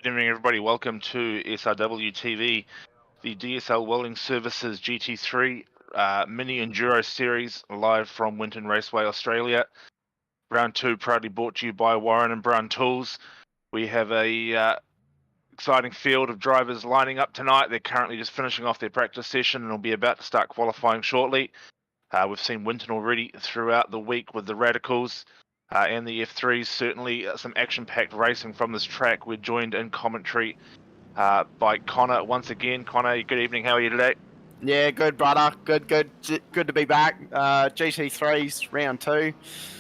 Good evening, everybody. Welcome to SRW TV, the DSL Welding Services GT3 Mini Enduro Series, live from Winton Raceway, Australia. Round 2 proudly brought to you by Warren and Brown Tools. We have a exciting field of drivers lining up tonight. They're currently just finishing off their practice session and will be about to start qualifying shortly. We've seen Winton already throughout the week with the Radicals. And the F3s, certainly some action-packed racing from this track. We're joined in commentary by Connor once again. Connor, good evening. How are you today? Yeah, good, brother. Good to be back. GT3's round 2.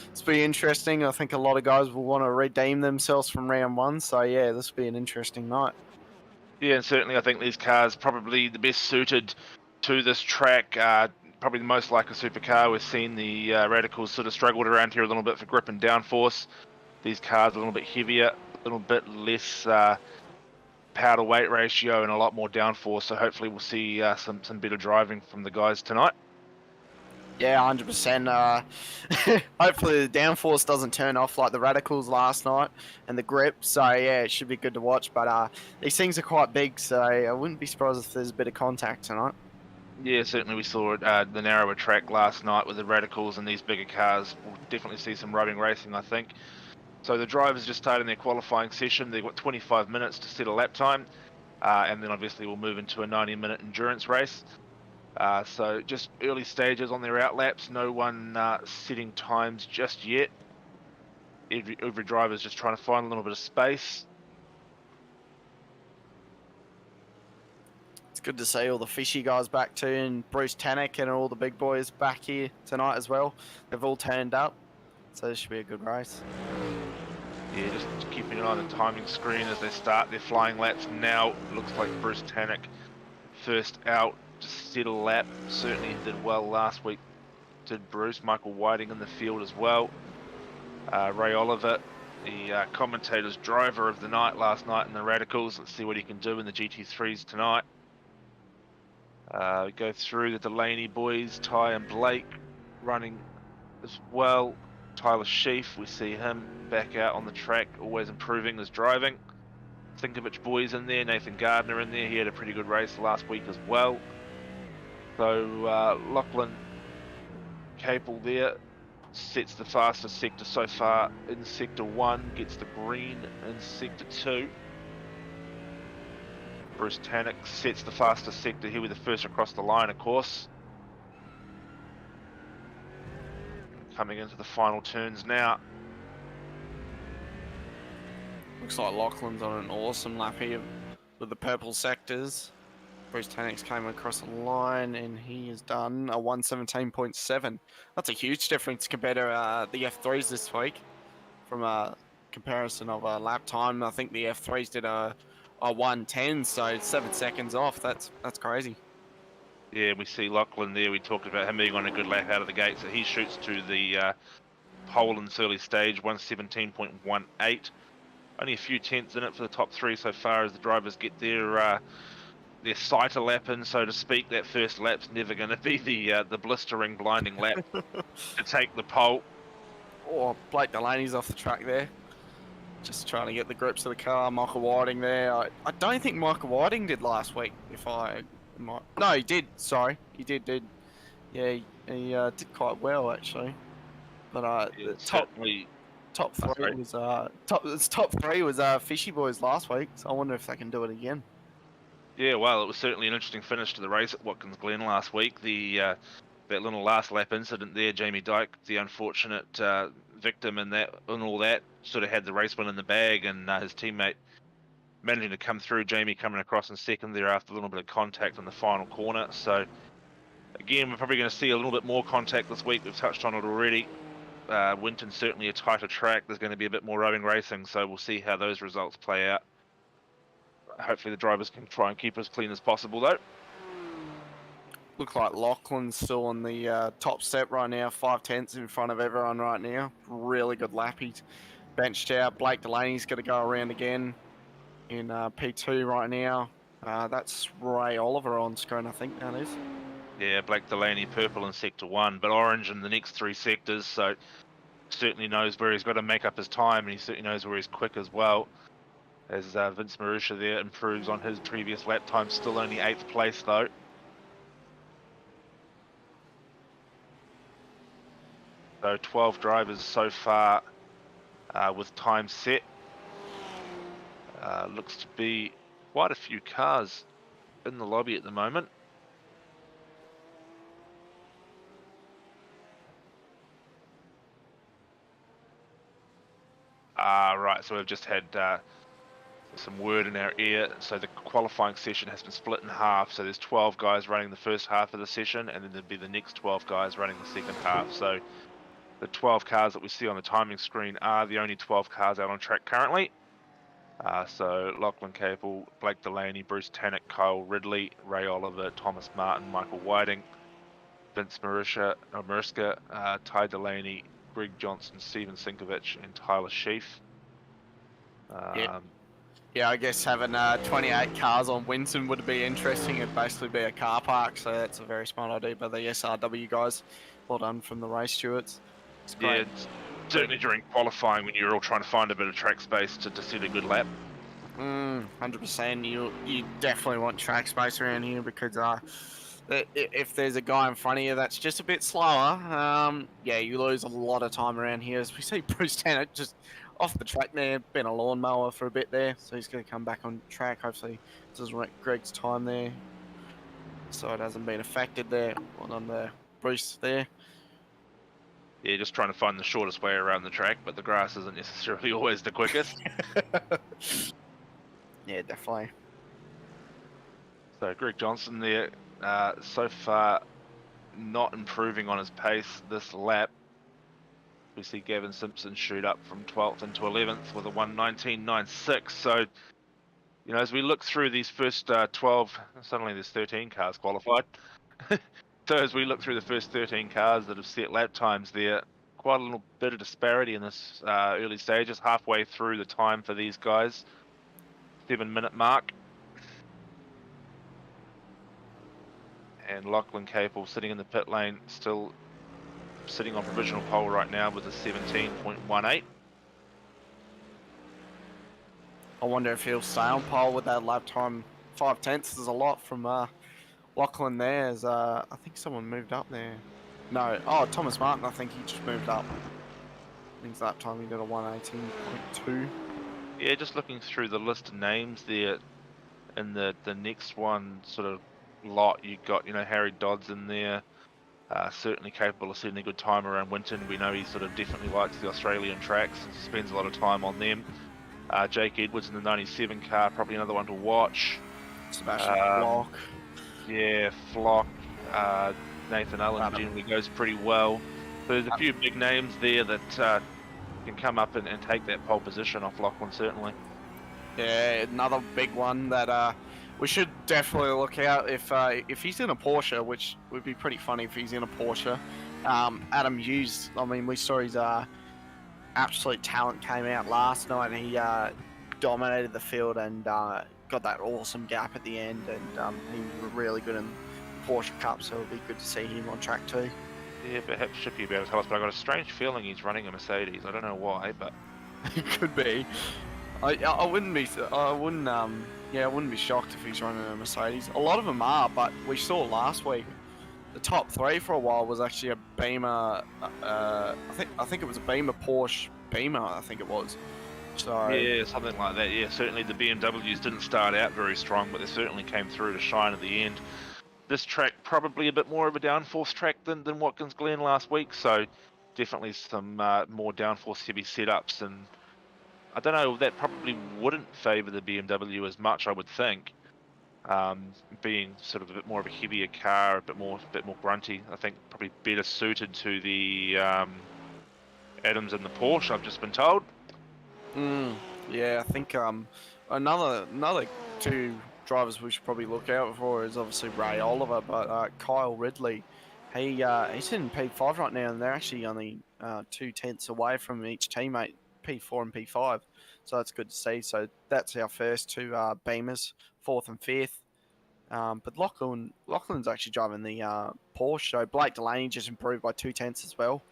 It's be interesting. I think a lot of guys will want to redeem themselves from round 1. So yeah, this will be an interesting night. Yeah, and certainly I think these cars probably the best suited to this track. Probably the most like a supercar. We've seen the Radicals sort of struggled around here a little bit for grip and downforce. These cars a little bit heavier, a little bit less power to weight ratio and a lot more downforce. So hopefully we'll see some better driving from the guys tonight. Yeah, 100%. Hopefully the downforce doesn't turn off like the Radicals last night and the grip. So yeah, it should be good to watch. But these things are quite big, so I wouldn't be surprised if there's a bit of contact tonight. Yeah, certainly we saw the narrower track last night with the Radicals and these bigger cars. We'll definitely see some rubbing racing, I think. So the drivers just starting their qualifying session. They've got 25 minutes to set a lap time. And then obviously we'll move into a 90-minute endurance race. So just early stages on their out laps. No one setting times just yet. Every driver's just trying to find a little bit of space. It's good to see all the fishy guys back too, and Bruce Tannock and all the big boys back here tonight as well. They've all turned up, so this should be a good race. Yeah, just keeping an eye on the timing screen as they start their flying laps now. It looks like Bruce Tannock first out, just set a lap. Certainly did well last week. Did Bruce. Michael Whiting in the field as well. Ray Oliver, the commentator's driver of the night last night in the Radicals. Let's see what he can do in the GT3s tonight. We go through the Delaney boys, Ty and Blake running as well. Tyler Sheaf, we see him back out on the track, always improving his driving. Sinkovich boys in there, Nathan Gardner in there. He had a pretty good race last week as well. So Lachlan Capel there sets the fastest sector so far in Sector 1, gets the green in Sector 2. Bruce Tannock sets the fastest sector here with the first across the line, of course. Coming into the final turns now. Looks like Lachlan's on an awesome lap here with the purple sectors. Bruce Tannock's came across the line and he has done a 117.7. That's a huge difference compared to the F3s this week. From a comparison of a lap time, I think the F3s did a 110, so 7 seconds off. That's crazy. Yeah, we see Lachlan there. We talked about him being on a good lap out of the gate, so he shoots to the pole in this early stage, 117.18. Only a few tenths in it for the top 3 so far as the drivers get their sighter lap in, so to speak. That first lap's never going to be the blistering, blinding lap to take the pole. Oh, Blake Delaney's off the track there. Just trying to get the grips of the car. Michael Whiting there. I don't think Michael Whiting did last week. No, he did. Sorry, he did. Yeah, he did quite well actually. But Yeah, the top 3 was top 3 was Fishy Boys last week. So I wonder if they can do it again. Yeah, well, it was certainly an interesting finish to the race at Watkins Glen last week. The that little last lap incident there, Jamie Dyke, the unfortunate victim in all that, sort of had the race win in the bag, and his teammate managing to come through. Jamie coming across in second there after a little bit of contact on the final corner. So again, we're probably going to see a little bit more contact this week. We've touched on it already. Winton's certainly a tighter track. There's going to be a bit more rubbing racing, so we'll see how those results play out. Hopefully the drivers can try and keep as clean as possible though. Looks like Lachlan's still on the top step right now, 5 tenths in front of everyone right now. Really good lap. He's benched out. Blake Delaney's going to go around again in P2 right now. That's Ray Oliver on screen, I think that is. Yeah, Blake Delaney purple in Sector 1, but orange in the next 3 sectors, so certainly knows where he's got to make up his time, and he certainly knows where he's quick as well. as Vince Marussia there improves on his previous lap time. Still only 8th place though. So 12 drivers so far with time set. Looks to be quite a few cars in the lobby at the moment. Right, so we've just had some word in our ear. So the qualifying session has been split in half. So there's 12 guys running the first half of the session, and then there'll be the next 12 guys running the second half. So the 12 cars that we see on the timing screen are the only 12 cars out on track currently. So Lachlan Capel, Blake Delaney, Bruce Tannock, Kyle Ridley, Ray Oliver, Thomas Martin, Michael Whiting, Vince Mariska, Ty Delaney, Greg Johnson, Steven Sinkovich, and Tyler Sheaf. Yeah, I guess having 28 cars on Winton would be interesting. It'd basically be a car park, so that's a very smart idea by the SRW guys. Well done from the race stewards. It's great. Yeah, it's certainly during qualifying when you're all trying to find a bit of track space to set a good lap. 100%. You definitely want track space around here because if there's a guy in front of you that's just a bit slower, yeah, you lose a lot of time around here. As we see Bruce Tanner just off the track there, been a lawnmower for a bit there, so he's going to come back on track. Hopefully, it doesn't wreck Greg's time there, so it hasn't been affected there. Well done there, Bruce there. Yeah, just trying to find the shortest way around the track, but the grass isn't necessarily always the quickest. Yeah, definitely. So Greg Johnson there, so far not improving on his pace this lap. We see Gavin Simpson shoot up from 12th into 11th with a 1:19.96. So, you know, as we look through these first 12, suddenly there's 13 cars qualified. So as we look through the first 13 cars that have set lap times there, quite a little bit of disparity in this early stages, halfway through the time for these guys. 7-minute mark. And Lachlan Capel sitting in the pit lane, still sitting on provisional pole right now with a 17.18. I wonder if he'll stay on pole with that lap time. 5/10 is a lot from Lachlan there. As, I think someone moved up there. No, Thomas Martin, I think he just moved up. I think his lap time he did a 1:18.2. Yeah, just looking through the list of names there, in the next one sort of lot, you got, you know, Harry Dodds in there, certainly capable of setting a good time around Winton. We know he sort of definitely likes the Australian tracks and spends a lot of time on them. Jake Edwards in the 97 car, probably another one to watch. Sebastian Flock. Yeah, Flock. Nathan Allen generally goes pretty well. So there's a few big names there that can come up and take that pole position off Lachlan, certainly. Yeah, another big one that we should definitely look out if he's in a Porsche, which would be pretty funny if he's in a Porsche. Adam Hughes, I mean, we saw his absolute talent came out last night, and he dominated the field and got that awesome gap at the end, and he was really good in the Porsche Cup, so it'll be good to see him on track too. Yeah, perhaps Shippy will be able to tell us, but I've got a strange feeling he's running a Mercedes. I don't know why, but It could be. I wouldn't be shocked if he's running a Mercedes. A lot of them are, but we saw last week the top three for a while was actually a Beamer. I think it was a Beamer Porsche Beamer. I think it was. So yeah, something like that. Yeah, certainly the BMWs didn't start out very strong, but they certainly came through to shine at the end. This track probably a bit more of a downforce track than Watkins Glen last week, so definitely some more downforce heavy setups, and I don't know, that probably wouldn't favour the BMW as much, I would think. Being sort of a bit more of a heavier car, a bit more grunty. I think probably better suited to the Adams and the Porsche, I've just been told. Yeah, I think another two drivers we should probably look out for is obviously Ray Oliver, but Kyle Ridley, he's in P5 right now, and they're actually only 2/10 away from each teammate, P4 and P5. So that's good to see. So that's our first two Beamers, 4th and 5th. But Lachlan's actually driving the Porsche. So Blake Delaney just improved by 2/10 as well.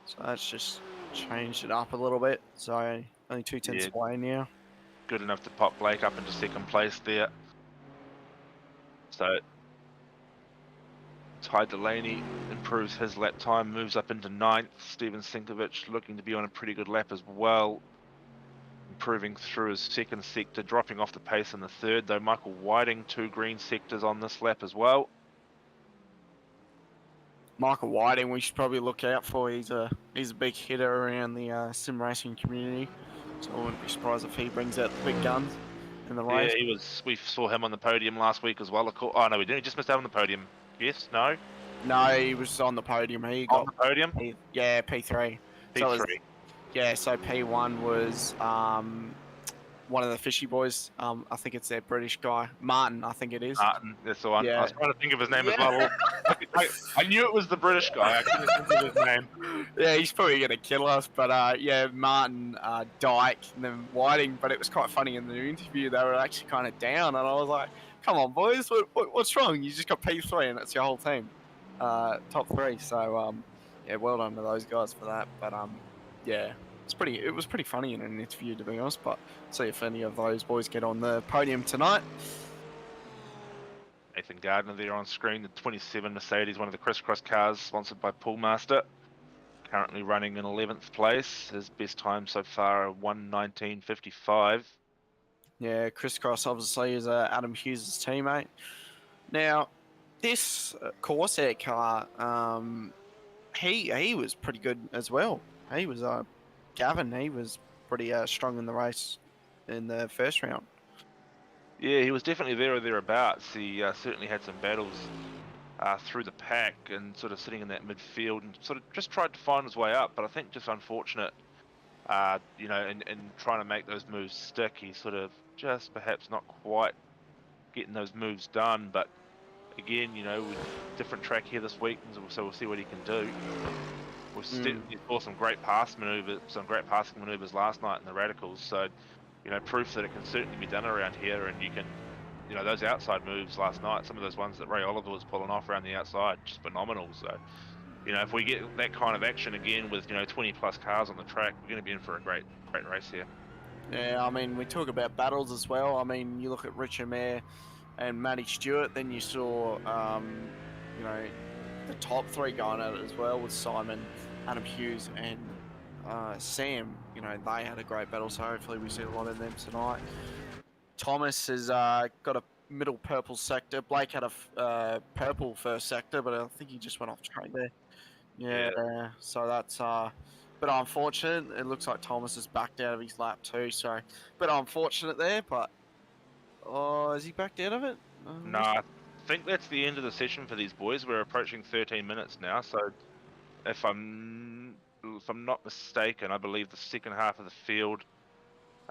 So that's just changed it up a little bit. So only 2/10 away now. good enough to pop Blake up into second place there. So Ty Delaney improves his lap time, moves up into 9th. Steven Sinkovic looking to be on a pretty good lap as well, improving through his second sector, dropping off the pace in the third, though Michael Whiting 2 green sectors on this lap as well. Michael Whiting, we should probably look out for. He's a big hitter around the sim racing community, so I wouldn't be surprised if he brings out the big guns in the race. Yeah, we saw him on the podium last week as well. Of course. Oh no, we didn't. He just missed out on the podium. Yes, no. No, he was on the podium. He On got the podium. yeah, P3. P3. So it was, yeah, so P1 was one of the fishy boys. I think it's their British guy, Martin. I think it is. Martin, that's the one. Yeah. I was trying to think of his name as well. I knew it was the British guy. I couldn't think of his name. Yeah, he's probably gonna kill us. But yeah, Martin, Dyke, and then Whiting. But it was quite funny in the interview. They were actually kind of down, and I was like, "Come on, boys, what's wrong? You just got P3, and that's your whole team, top 3." So yeah, well done to those guys for that. But yeah, it was pretty funny in an interview, to be honest. But see if any of those boys get on the podium tonight. Nathan Gardner there on screen, the 27 Mercedes, one of the crisscross cars sponsored by Poolmaster. Currently running in 11th place. His best time so far, 1:19.55. Yeah, Crisscross obviously is Adam Hughes' teammate. Now, this Corsair car, he was pretty good as well. He was Gavin. He was pretty strong in the race in the first round. Yeah, he was definitely there or thereabouts. He certainly had some battles through the pack and sort of sitting in that midfield and sort of just tried to find his way up. But I think just unfortunate, you know, in trying to make those moves stick, he's sort of just perhaps not quite getting those moves done. But again, you know, with different track here this week, so we'll see what he can do. We saw some great passing maneuvers last night in the radicals. So, you know, proof that it can certainly be done around here, and you can, you know, those outside moves last night, some of those ones that Ray Oliver was pulling off around the outside, just phenomenal. So, you know, if we get that kind of action again with, you know, 20 plus cars on the track, we're going to be in for a great race here. Yeah, I mean, we talk about battles as well. I mean, you look at Richard Mayer and Matty Stewart, then you saw, you know, the top 3 going at it as well with Simon, Adam Hughes, and Sam. You know, they had a great battle, so hopefully we see a lot of them tonight. Thomas has got a middle purple sector. Blake had a purple first sector, but I think he just went off track there. Yeah. So that's but unfortunate. It looks like Thomas has backed out of his lap too. So, but unfortunate there. But has he backed out of it? No, I think that's the end of the session for these boys. We're approaching 13 minutes now, so if I'm not mistaken, I believe the second half of the field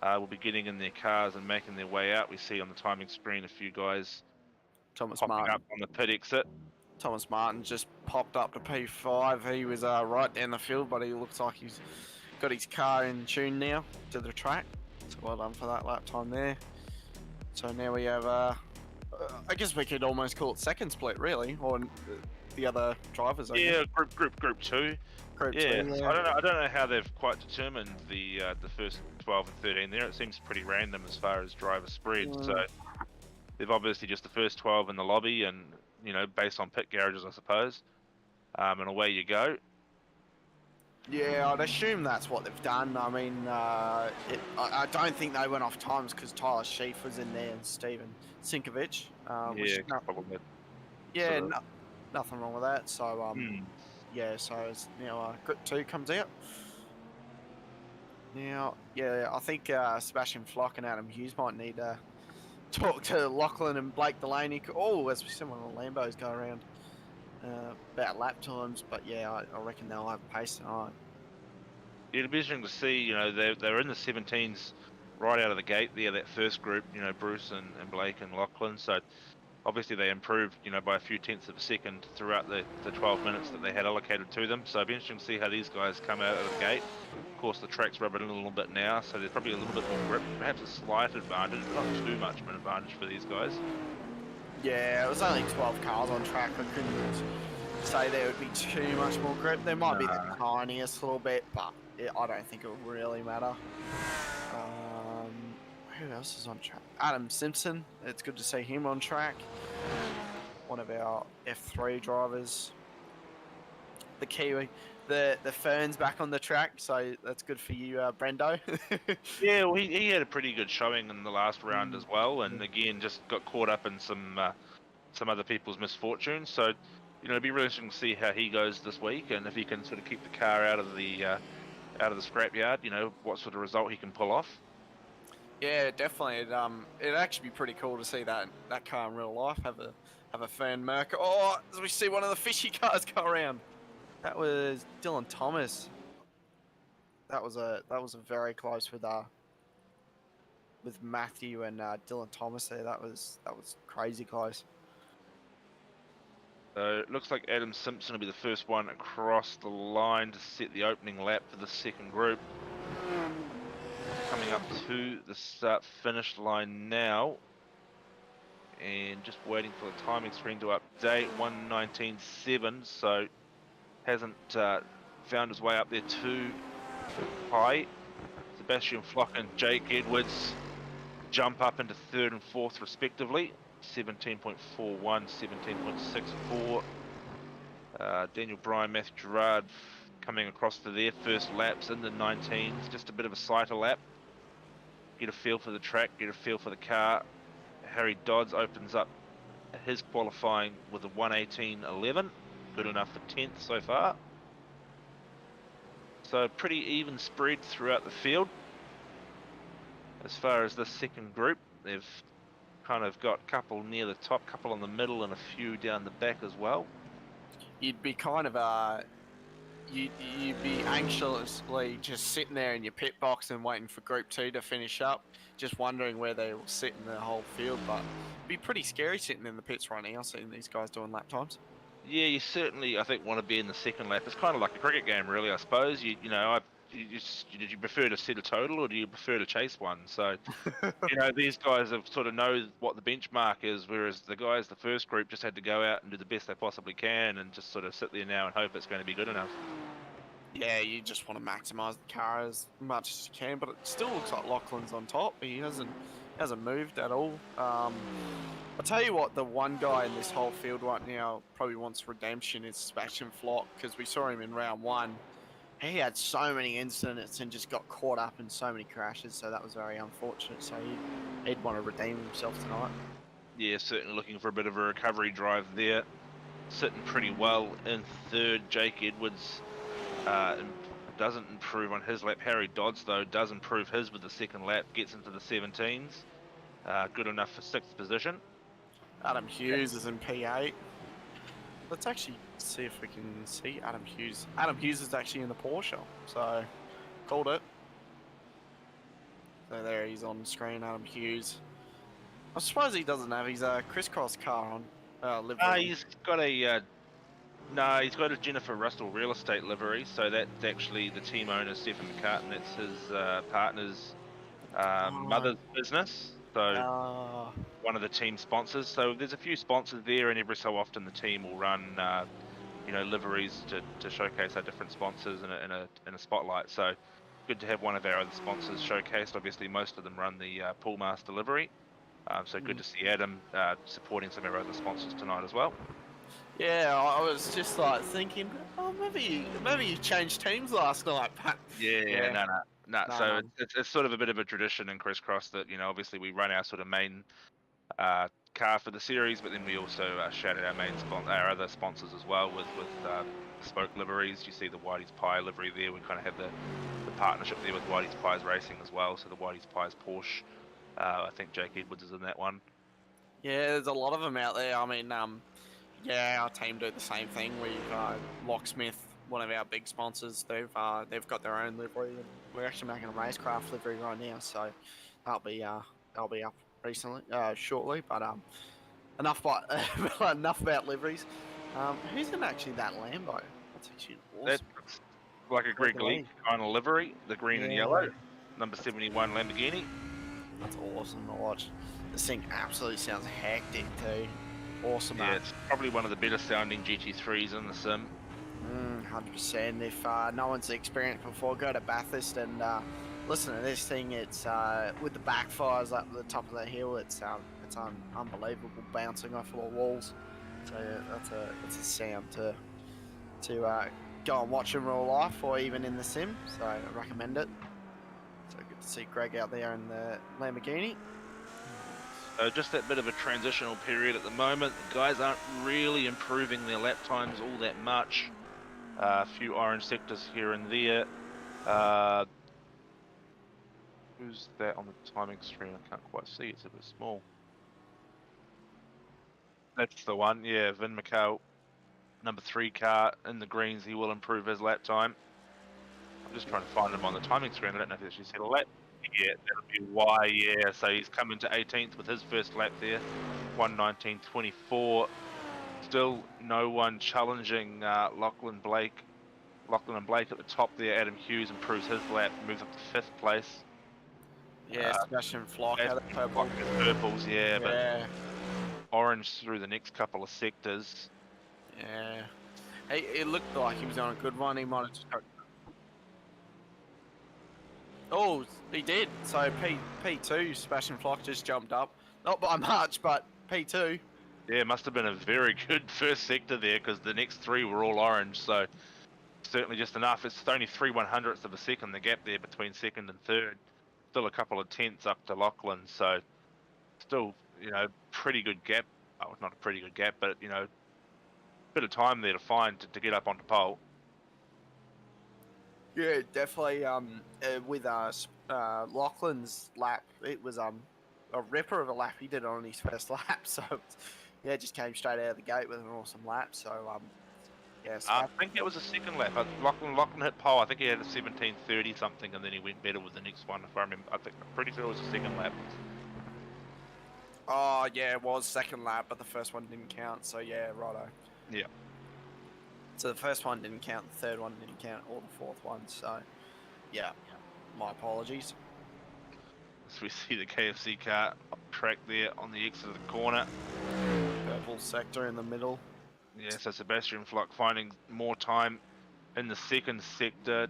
will be getting in their cars and making their way out. We see on the timing screen a few guys Thomas popping Martin. up on the pit exit. Thomas Martin just popped up to P5. He was right down the field, but he looks like he's got his car in tune now to the track. So well done for that lap time there. So now we have, I guess we could almost call it second split, really, or the other drivers. Yeah, group 2. Group Yeah, 2, I don't know how they've quite determined the first 12 and 13 there. It seems pretty random as far as driver spread. So they've obviously just the first 12 in the lobby, and you know, based on pit garages, I suppose. And away you go. Yeah, I'd assume that's what they've done. I mean, I don't think they went off times because Tyler Sheaf was in there and Steven Sinkovic. Probably. Yeah, Sort of. nothing wrong with that. So, yeah, so now Group 2 comes out. Now, yeah, I think Sebastian Flock and Adam Hughes might need to talk to Lachlan and Blake Delaney. Oh, as we said, one of the Lambos go around about lap times. But yeah, I reckon they'll have pace tonight. It'll be interesting to see. You know, they're in the 17s right out of the gate there. That first group, you know, Bruce and Blake and Lachlan. So obviously they improved, you know, by a few tenths of a second throughout the 12 minutes that they had allocated to them. So it'll be interesting to see how these guys come out of the gate. Of course, the track's rubbing a little bit now, so there's probably a little bit more grip, perhaps a slight advantage, but not too much of an advantage for these guys. Yeah, it was only 12 cars on track. I couldn't say there would be too much more grip. There might be the tiniest little bit, but I don't think it will really matter. Who else is on track? Adam Simpson. It's good to see him on track. One of our F3 drivers. The Kiwi. The Fern's back on the track, so that's good for you, Brendo. Yeah, well, he had a pretty good showing in the last round as well, and again just got caught up in some other people's misfortunes. So, it'd be really interesting to see how he goes this week, and if he can sort of keep the car out of the scrapyard. What sort of result he can pull off. Yeah, definitely. It'd actually be pretty cool to see that car in real life. Have a Fern Merc. Oh, as we see one of the fishy cars go around. That was Dylan Thomas. That was a very close with Matthew and Dylan Thomas there. That was crazy close. So it looks like Adam Simpson will be the first one across the line to set the opening lap for the second group. Coming up to the start finish line now, and just waiting for the timing screen to update. 1:19.7, so hasn't found his way up there too high. Sebastian Flock and Jake Edwards jump up into third and fourth respectively. 17.41, 17.64. Daniel Bryan, Matthew Gerard coming across to their first laps in the 19s. Just a bit of a sighter lap. Get a feel for the track, get a feel for the car. Harry Dodds opens up his qualifying with a 1:18.11. Good enough for 10th so far. So pretty even spread throughout the field. As far as this second group, they've kind of got a couple near the top, couple in the middle, and a few down the back as well. You'd be kind of you'd be anxiously just sitting there in your pit box and waiting for Group 2 to finish up, just wondering where they will sit in the whole field. But it'd be pretty scary sitting in the pits right now, seeing these guys doing lap times. Yeah, you certainly, I think, want to be in the second lap. It's kind of like a cricket game, really, I suppose. You prefer to set a total, or do you prefer to chase one? So, these guys have sort of know what the benchmark is, whereas the guys, the first group, just had to go out and do the best they possibly can, and just sort of sit there now and hope it's going to be good enough. Yeah, you just want to maximise the car as much as you can, but it still looks like Lachlan's on top. He hasn't moved at all. I'll tell you what, the one guy in this whole field right now probably wants redemption is Sebastian Flock, because we saw him in round 1. He had so many incidents and just got caught up in so many crashes, so that was very unfortunate. So he'd want to redeem himself tonight. Yeah, certainly looking for a bit of a recovery drive there. Sitting pretty well in third. Jake Edwards doesn't improve on his lap. Harry Dodds, though, does improve his with the second lap, gets into the 17s. Good enough for 6th position. Adam Hughes is in P8. Let's actually see if we can see Adam Hughes. Adam Hughes is actually in the Porsche, so called it. So there he's on screen, Adam Hughes. I suppose he doesn't have his crisscross car on livery. He's got he's got a Jennifer Russell real estate livery, so that's actually the team owner, Stephen McCartan. It's his partner's mother's business. So one of the team sponsors. So there's a few sponsors there, and every so often the team will run, liveries to showcase our different sponsors in a spotlight. So good to have one of our other sponsors showcased. Obviously, most of them run the Pool Master livery. So good to see Adam supporting some of our other sponsors tonight as well. Yeah, I was just like thinking, oh, maybe you changed teams last night. But Yeah. No. So it's sort of a bit of a tradition in Crisscross that, obviously we run our sort of main car for the series, but then we also shout out our other sponsors as well with bespoke liveries. You see the Whitey's Pie livery there. We kind of have the partnership there with Whitey's Pies Racing as well. So the Whitey's Pies Porsche. I think Jake Edwards is in that one. Yeah, there's a lot of them out there. I mean, our team do the same thing. We've Locksmith, one of our big sponsors. They've got their own livery. And we're actually making a racecraft livery right now, so that'll be up shortly. But enough about liveries. Who's in actually that Lambo? That's actually awesome. That's like a Greg Lee kind of livery, the green and yellow, number 71 Lamborghini. That's awesome to watch. This thing absolutely sounds hectic too. Awesome. Yeah, it's probably one of the better sounding GT3s in the sim. 100%. If no one's experienced before, go to Bathurst and listen to this thing. It's with the backfires up the top of the hill. It's unbelievable, bouncing off all the walls. So that's a sound to go and watch in real life or even in the sim. So I recommend it. So good to see Greg out there in the Lamborghini. Just that bit of a transitional period at the moment. The guys aren't really improving their lap times all that much. A few orange sectors here and there. Who's that on the timing screen? I can't quite see. It's a bit small. That's the one. Yeah, Vin McCall, number 3 car in the greens. He will improve his lap time. I'm just trying to find him on the timing screen. I don't know if he said a lap. Yeah, that'll be why. Yeah, so he's come into 18th with his first lap there. 1:19.24. Still no one challenging Lachlan and Blake at the top there. Adam Hughes improves his lap, moves up to 5th place. Yeah, Sebastian Flock out of purple. Purples, yeah, but orange through the next couple of sectors. Yeah. Hey, it looked like he was on a good run. He might have just got... Oh, he did. So P2, Sebastian Flock just jumped up. Not by much, but P2. Yeah, must have been a very good first sector there because the next 3 were all orange, so certainly just enough. It's only 3/100ths of a second, the gap there between second and third. Still a couple of tenths up to Lachlan, so still, pretty good gap. Oh, not a pretty good gap, but, bit of time there to find to get up onto pole. Yeah, definitely. With Lachlan's lap, it was a ripper of a lap. He did it on his first lap, so yeah, just came straight out of the gate with an awesome lap. So yeah. I think it was a second lap. Lachlan hit pole. I think he had a 17:30 something, and then he went better with the next one. If I remember, I'm pretty sure it was a second lap. Oh yeah, it was second lap, but the first one didn't count. So yeah, righto. Yeah. So the first one didn't count, the third one didn't count, or the fourth one. So yeah, my apologies. As we see the KFC car track there on the exit of the corner. Purple sector in the middle. Yeah, so Sebastian Flock finding more time in the second sector.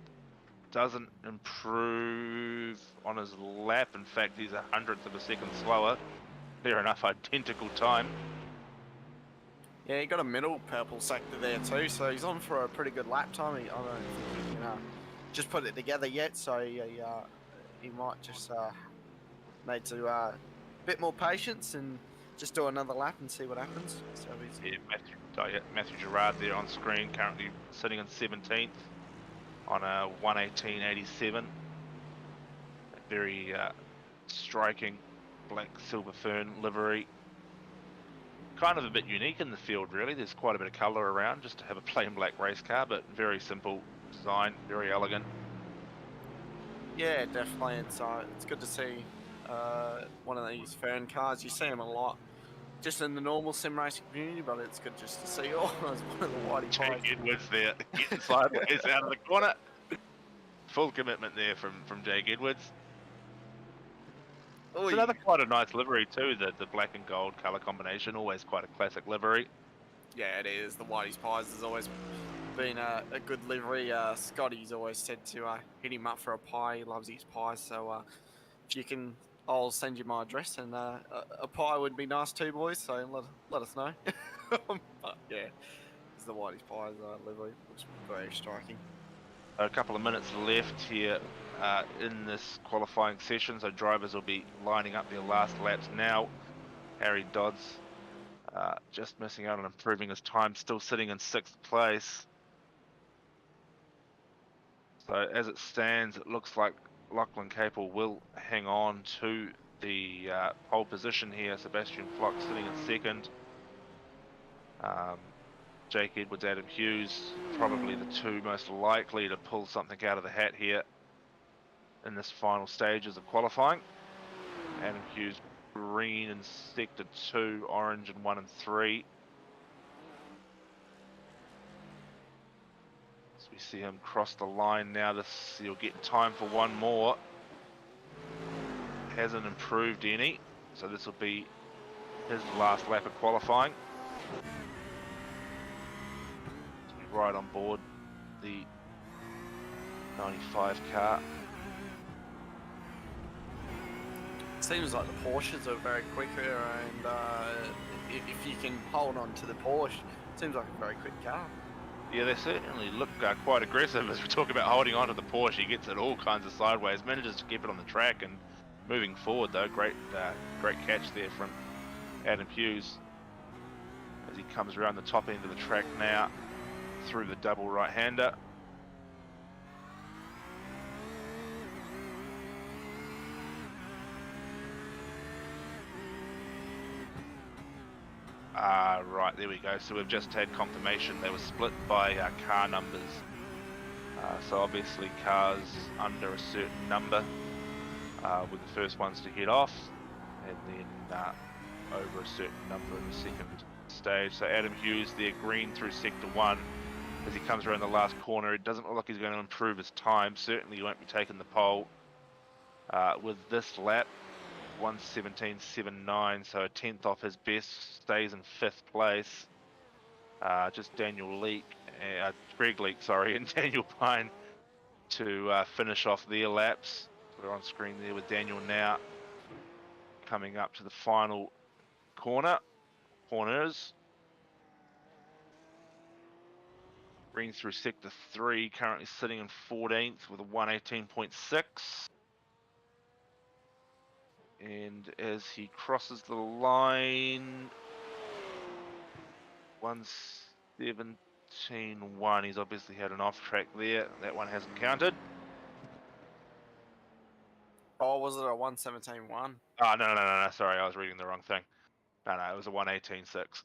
Doesn't improve on his lap. In fact, he's 100th of a second slower. Fair enough, identical time. Yeah, he got a middle purple sector there too, so he's on for a pretty good lap time. I don't think he can just put it together yet, so he might just need to a bit more patience and just do another lap and see what happens. So he's... Yeah, Matthew Gerard there on screen, currently sitting in 17th on a 1:18.87. Very striking black silver fern livery. Kind of a bit unique in the field, really. There's quite a bit of colour around just to have a plain black race car, but very simple design, very elegant. Yeah, definitely. It's good to see one of these fern cars. You see them a lot just in the normal sim racing community, but it's good just to see one of the whitey pies. Jake Edwards there, getting sideways out of the corner. Full commitment there from Jake Edwards. It's another quite a nice livery too, the black and gold colour combination, always quite a classic livery. Yeah, it is. The Whitey's Pies has always been a good livery. Scotty's always said to hit him up for a pie. He loves his pies, so if you can, I'll send you my address, and a pie would be nice too, boys, so let us know. But yeah, it's the Whitey's Pies livery. Looks very striking. A couple of minutes left here in this qualifying session, so drivers will be lining up their last laps now. Harry Dodds just missing out on improving his time, still sitting in 6th place. So as it stands, it looks like Lachlan Capel will hang on to the pole position here. Sebastian Flock sitting in 2nd. Jake Edwards, Adam Hughes, probably the 2 most likely to pull something out of the hat here in this final stages of qualifying. Adam Hughes, green in sector 2, orange in 1 and 3. As we see him cross the line now, he'll get time for one more. Hasn't improved any, so this will be his last lap of qualifying. Right on board the 95 car. Seems like the Porsches are very quicker, and if you can hold on to the Porsche, seems like a very quick car. Yeah, they certainly look quite aggressive as we talk about holding on to the Porsche. He gets it all kinds of sideways, manages to keep it on the track and moving forward though. Great catch there from Adam Hughes as he comes around the top end of the track now through the double right-hander. Right, there we go. So we've just had confirmation they were split by car numbers. So obviously cars under a certain number were the first ones to head off, and then over a certain number in the second stage. So Adam Hughes there, green through sector 1. As he comes around the last corner, it doesn't look like he's going to improve his time. Certainly he won't be taking the pole with this lap. 1:17.79, so a 10th off his best, stays in 5th place. Just Greg Leak, sorry, and Daniel Pine to finish off their laps. We're on screen there with Daniel now coming up to the final corners. Green through sector 3, currently sitting in 14th with a 1:18.6. And as he crosses the line, 1:17.1, he's obviously had an off track there. That one hasn't counted. Oh, was it a 1:17.1? Oh, no, sorry, I was reading the wrong thing. No, it was a 1:18.6.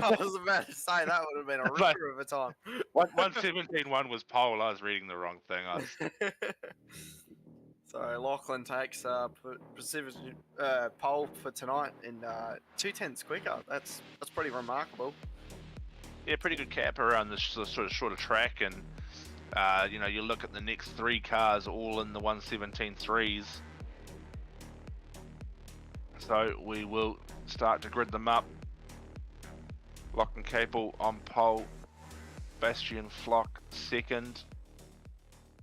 I was about to say that would have been a ripper of a time. 1:17.1 was pole. I was reading the wrong thing. So Lachlan takes pole for tonight in 2/10 quicker. That's pretty remarkable. Yeah, pretty good cap around this sort of shorter track, and you look at the next 3 cars all in the 1:17.3s. So we will start to grid them up. Lachlan Capel on pole, Bastian Flock second,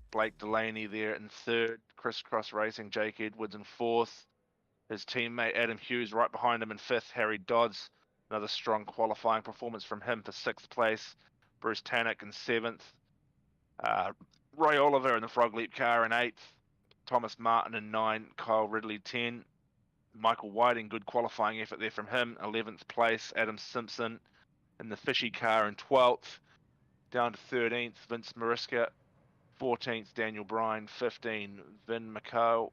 Blake Delaney there in 3rd, Crisscross Racing Jake Edwards in 4th, his teammate Adam Hughes right behind him in 5th, Harry Dodds, another strong qualifying performance from him for 6th place, Bruce Tannock in 7th, Roy Oliver in the Frog Leap car in 8th, Thomas Martin in 9, Kyle Ridley 10, Michael Whiting, good qualifying effort there from him, 11th place, Adam Simpson in the Fishy car in 12th, down to 13th, Vince Mariska, 14th, Daniel Bryan, 15, Vin McCall,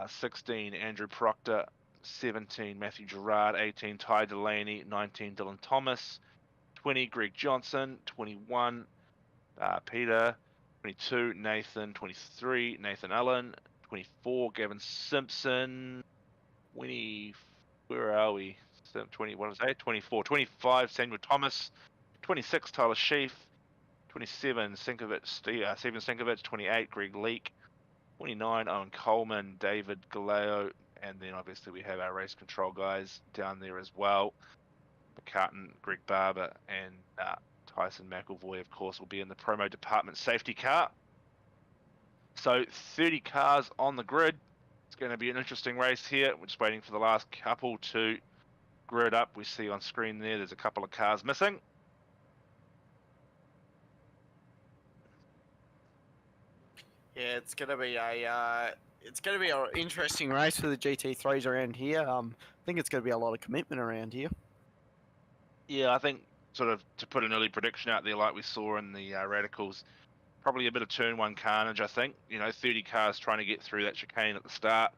16, Andrew Proctor, 17, Matthew Gerard, 18, Ty Delaney, 19, Dylan Thomas, 20, Greg Johnson, 21, Peter, 22, Nathan, 23, Nathan Allen, 24, Gavin Simpson, 20, where are we? 20, what was that? 24, 25, Samuel Thomas, 26, Tyler Sheaf, 27, Stephen Sinkovich, 28, Greg Leak, 29, Owen Coleman, David Galeo, and then obviously we have our race control guys down there as well. McCartan, Greg Barber, and Tyson McElvoy, of course, will be in the promo department safety car. So 30 cars on the grid. It's going to be an interesting race here. We're just waiting for the last couple to grid up. We see on screen there's a couple of cars missing. Yeah, it's gonna be an interesting race for the GT3s around here. I think it's gonna be a lot of commitment around here. Yeah, I think sort of to put an early prediction out there like we saw in the Radicals, probably a bit of turn 1 carnage, I think. 30 cars trying to get through that chicane at the start.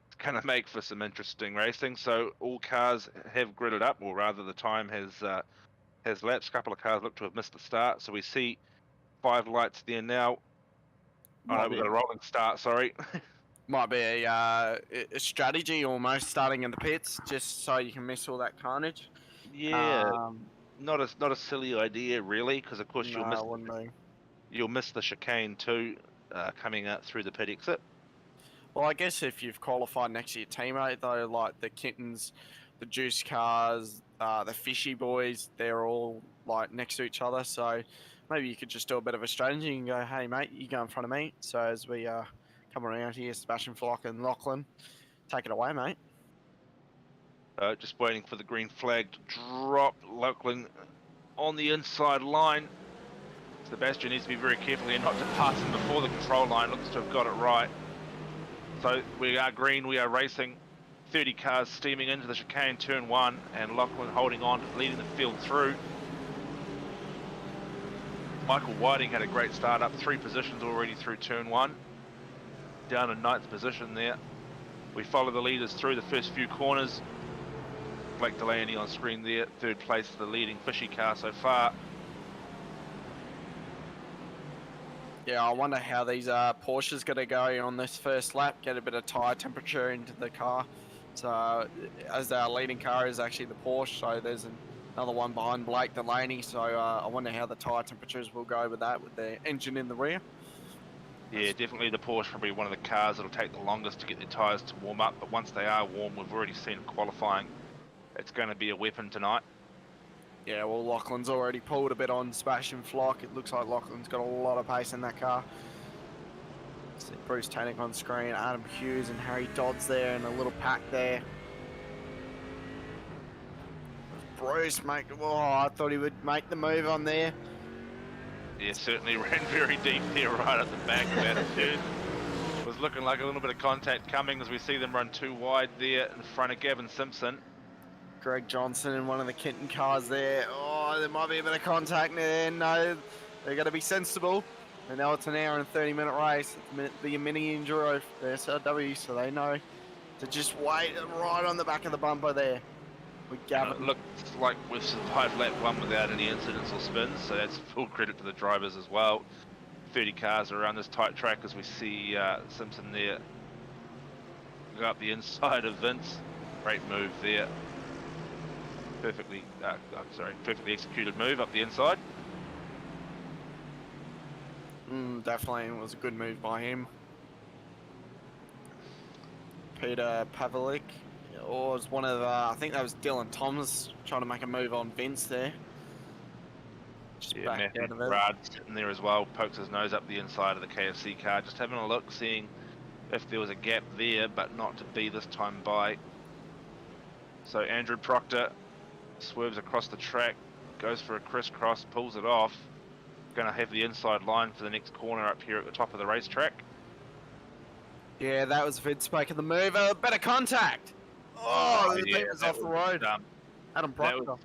It's going to make for some interesting racing. So all cars have gridded up, or rather the time has lapsed. A couple of cars look to have missed the start. So we see 5 lights there now. Oh no, we've got a rolling start, sorry. Might be a strategy almost, starting in the pits just so you can miss all that carnage. Yeah, not a silly idea really, because of course you'll miss the chicane too, coming out through the pit exit. Well, I guess if you've qualified next to your teammate though, like the Kittens, the Juice cars, the Fishy boys, they're all like next to each other. So maybe you could just do a bit of a strategy and go, hey mate, you go in front of me. So as we come around here, Sebastian Flock and Lachlan, take it away, mate. Just waiting for the green flag to drop. Lachlan on the inside line. Sebastian needs to be very careful here not to pass him before the control line. Looks to have got it right. So we are green, we are racing. 30 cars steaming into the chicane, turn 1, and Lachlan holding on, leading the field through. Michael Whiting had a great start, up 3 positions already through turn 1. Down in 9th position there. We follow the leaders through the first few corners. Blake Delaney on screen there, 3rd place, the leading Fishy car so far. Yeah, I wonder how these Porsches going to go on this first lap, get a bit of tyre temperature into the car. So, as our leading car is actually the Porsche, so there's another one behind Blake Delaney. So, I wonder how the tyre temperatures will go with that, with the engine in the rear. Yeah, definitely the Porsche probably one of the cars that'll take the longest to get their tyres to warm up, but once they are warm, we've already seen it qualifying. It's going to be a weapon tonight. Yeah, well, Lachlan's already pulled a bit on Sebastian Flock. It looks like Lachlan's got a lot of pace in that car. See Bruce Tannick on screen, Adam Hughes and Harry Dodds there, and a little pack there. Bruce, mate, oh, I thought he would make the move on there. Yeah, certainly ran very deep there right at the back of that turn. Was looking like a little bit of contact coming as we see them run too wide there in front of Gavin Simpson. Greg Johnson in one of the Kenton cars there. Oh, there might be a bit of contact there. No, they're going to be sensible. And now it's an hour and 30-minute race. It's the mini Enduro for the SRW, so they know to just wait right on the back of the bumper there. With Gavin. It looks like we've survived lap 1 without any incidents or spins, so that's full credit to the drivers as well. 30 cars around this tight track as we see Simpson there go up the inside of Vince. Great move there. Perfectly executed move up the inside. Definitely, it was a good move by him. Peter Pavlik, or was one of I think that was Dylan Thomas trying to make a move on Vince there. Just back out of it. Brad sitting there as well, pokes his nose up the inside of the KFC car, just having a look, seeing if there was a gap there, but not to be this time by. So Andrew Proctor swerves across the track, goes for a crisscross, pulls it off. Going to have the inside line for the next corner up here at the top of the racetrack. Yeah, that was Vince making the move. A bit of contact. Oh, the yeah, beat was off the road. Adam Proctor.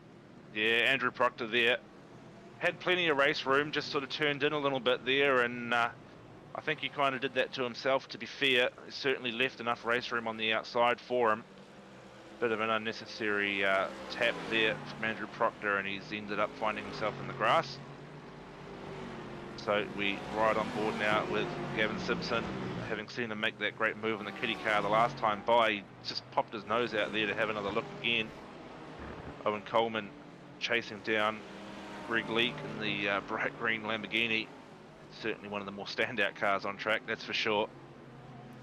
Yeah, Andrew Proctor there. Had plenty of race room, just sort of turned in a little bit there, and I think he kind of did that to himself, to be fair. He certainly left enough race room on the outside for him. Bit of an unnecessary tap there from Andrew Proctor, and he's ended up finding himself in the grass. So we ride on board now with Gavin Simpson, having seen him make that great move in the kitty car the last time by. He just popped his nose out there to have another look again. Owen Coleman chasing down Greg Leake in the bright green Lamborghini. Certainly one of the more standout cars on track, that's for sure.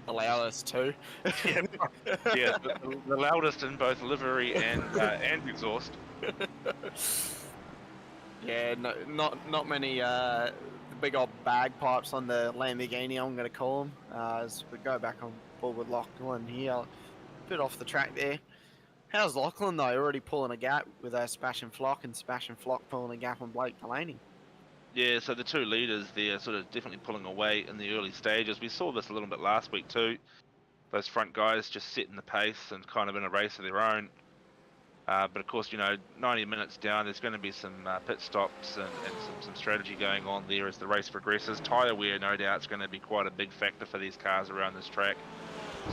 The loudest too. Yeah, the loudest in both livery and exhaust. Yeah, no, not many big old bagpipes on the Lamborghini, I'm going to call them. As we go back on board with Lachlan here, a bit off the track there. How's Lachlan though? Already pulling a gap with Sebastian Flock, and Sebastian Flock pulling a gap on Blake Delaney. Yeah, so the two leaders there sort of definitely pulling away in the early stages. We saw this a little bit last week too. Those front guys just setting the pace and kind of in a race of their own. But of course, 90 minutes down, there's going to be some pit stops and some strategy going on there as the race progresses. Tyre wear, no doubt, is going to be quite a big factor for these cars around this track.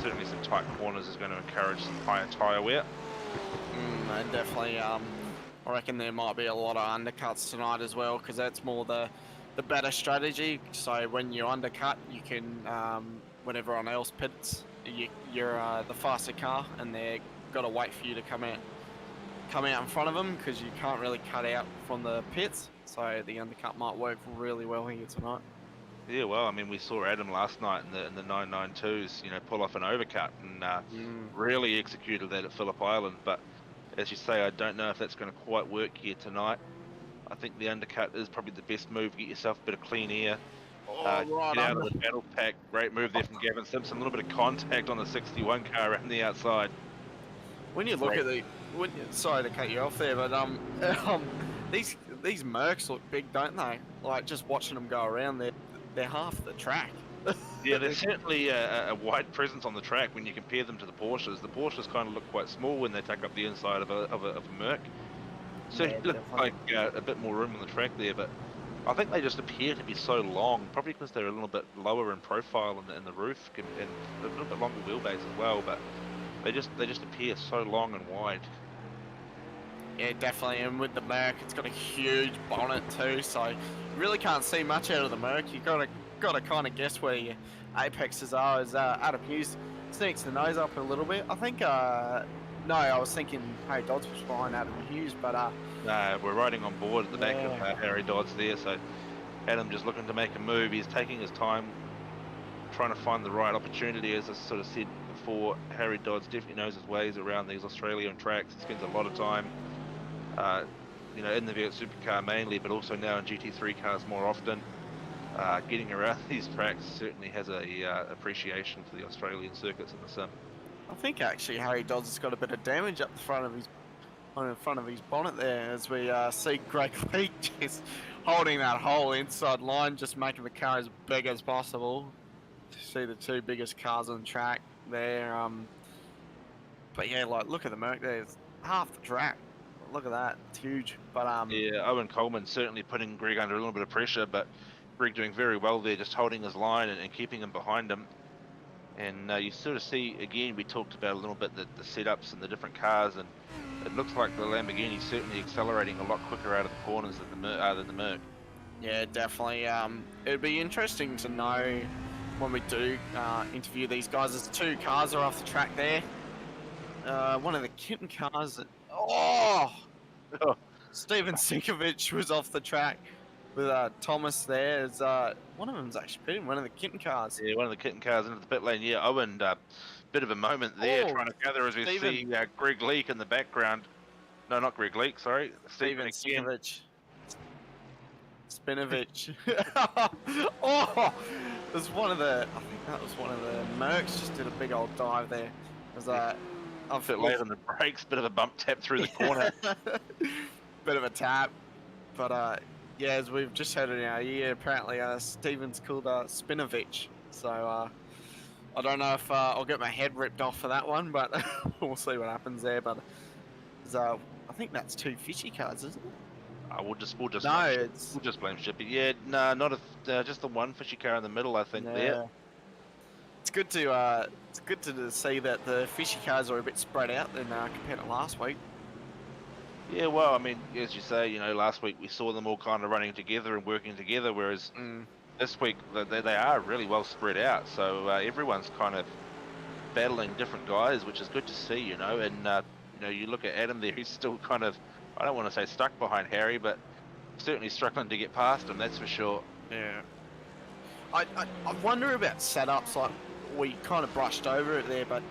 Certainly some tight corners is going to encourage some higher tyre wear. And definitely, I reckon there might be a lot of undercuts tonight as well, because that's more the better strategy. So when you undercut, you can, when everyone else pits, you're the faster car, and they've got to wait for you to come out in front of them, because you can't really cut out from the pits. So the undercut might work really well here tonight. Yeah, well, I mean, we saw Adam last night in the 992s, pull off an overcut and really executed that at Phillip Island. But as you say, I don't know if that's going to quite work here tonight. I think the undercut is probably the best move. Get yourself a bit of clean air. Oh, right. Get out of the battle pack. Great move there from Gavin Simpson. A little bit of contact on the 61 car around the outside. When you look at the, sorry to cut you off there, but these Mercs look big, don't they? Like just watching them go around, they're half the track. Yeah, there's certainly a wide presence on the track when you compare them to the Porsches. The Porsches kind of look quite small when they take up the inside of a Merc. Certainly look like a bit more room on the track there, but I think they just appear to be so long, probably because they're a little bit lower in profile in the roof and a little bit longer wheelbase as well. But they just appear so long and wide. Yeah, definitely. And with the Merc, it's got a huge bonnet too, so you really can't see much out of the Merc. You gotta kind of guess where your apexes are. As Adam Hughes sneaks the nose up a little bit. I think. No, I was thinking Harry Dodds was behind Adam Hughes, but No, we're riding on board at the back of Harry Dodds there. So Adam just looking to make a move. He's taking his time, trying to find the right opportunity. As I sort of said before, Harry Dodds definitely knows his ways around these Australian tracks. He spends a lot of time, you know, in the V8 Supercar mainly, but also now in GT3 cars more often. Getting around these tracks certainly has a appreciation for the Australian circuits in the sim. I think actually Harry Dodds has got a bit of damage up the front of his bonnet there, as we see Greg Leake just holding that whole inside line, just making the car as big as possible. See the two biggest cars on the track there. But yeah, like look at the Merc there, it's half the track. Look at that, it's huge. But yeah, Owen Coleman certainly putting Greg under a little bit of pressure, but Greg doing very well there, just holding his line and keeping him behind him. And you sort of see, again, we talked about a little bit the setups and the different cars, and it looks like the Lamborghini's certainly accelerating a lot quicker out of the corners than the Merc. Yeah, definitely. It'd be interesting to know when we do interview these guys. There's two cars are off the track there. One of the Kitten cars. Steven Sinkovich was off the track with Thomas there. Is one of them's actually pitting one of the Kitten cars. Yeah, one of the Kitten cars into the pit lane. Yeah, Owen, bit of a moment there, trying to gather as we see Greg Leake in the background. No, not Greg Leake, sorry. Steven Sinkovich. Spinovich. Oh, it was one of the. I think that was one of the Mercs. Just did a big old dive there. It was a bit late on the brakes, bit of a bump tap through the corner. Bit of a tap, but yeah, as we've just heard in our ear, apparently Steven's called Spinovich. So I don't know if I'll get my head ripped off for that one, but we'll see what happens there. But I think that's two fishy cars, isn't it? We'll just no, we'll just blame Shippy. Yeah, no, not just the one fishy car in the middle, I think. Yeah. There. It's good to see that the fishy cars are a bit spread out than compared to last week. Yeah, well, I mean, as you say, you know, last week we saw them all kind of running together and working together, whereas this week they are really well spread out. So everyone's kind of battling different guys, which is good to see, you know. And you know, you look at Adam there, he's still kind of, I don't want to say stuck behind Harry, but certainly struggling to get past him, that's for sure. Yeah. I wonder about setups. Like we kind of brushed over it there, but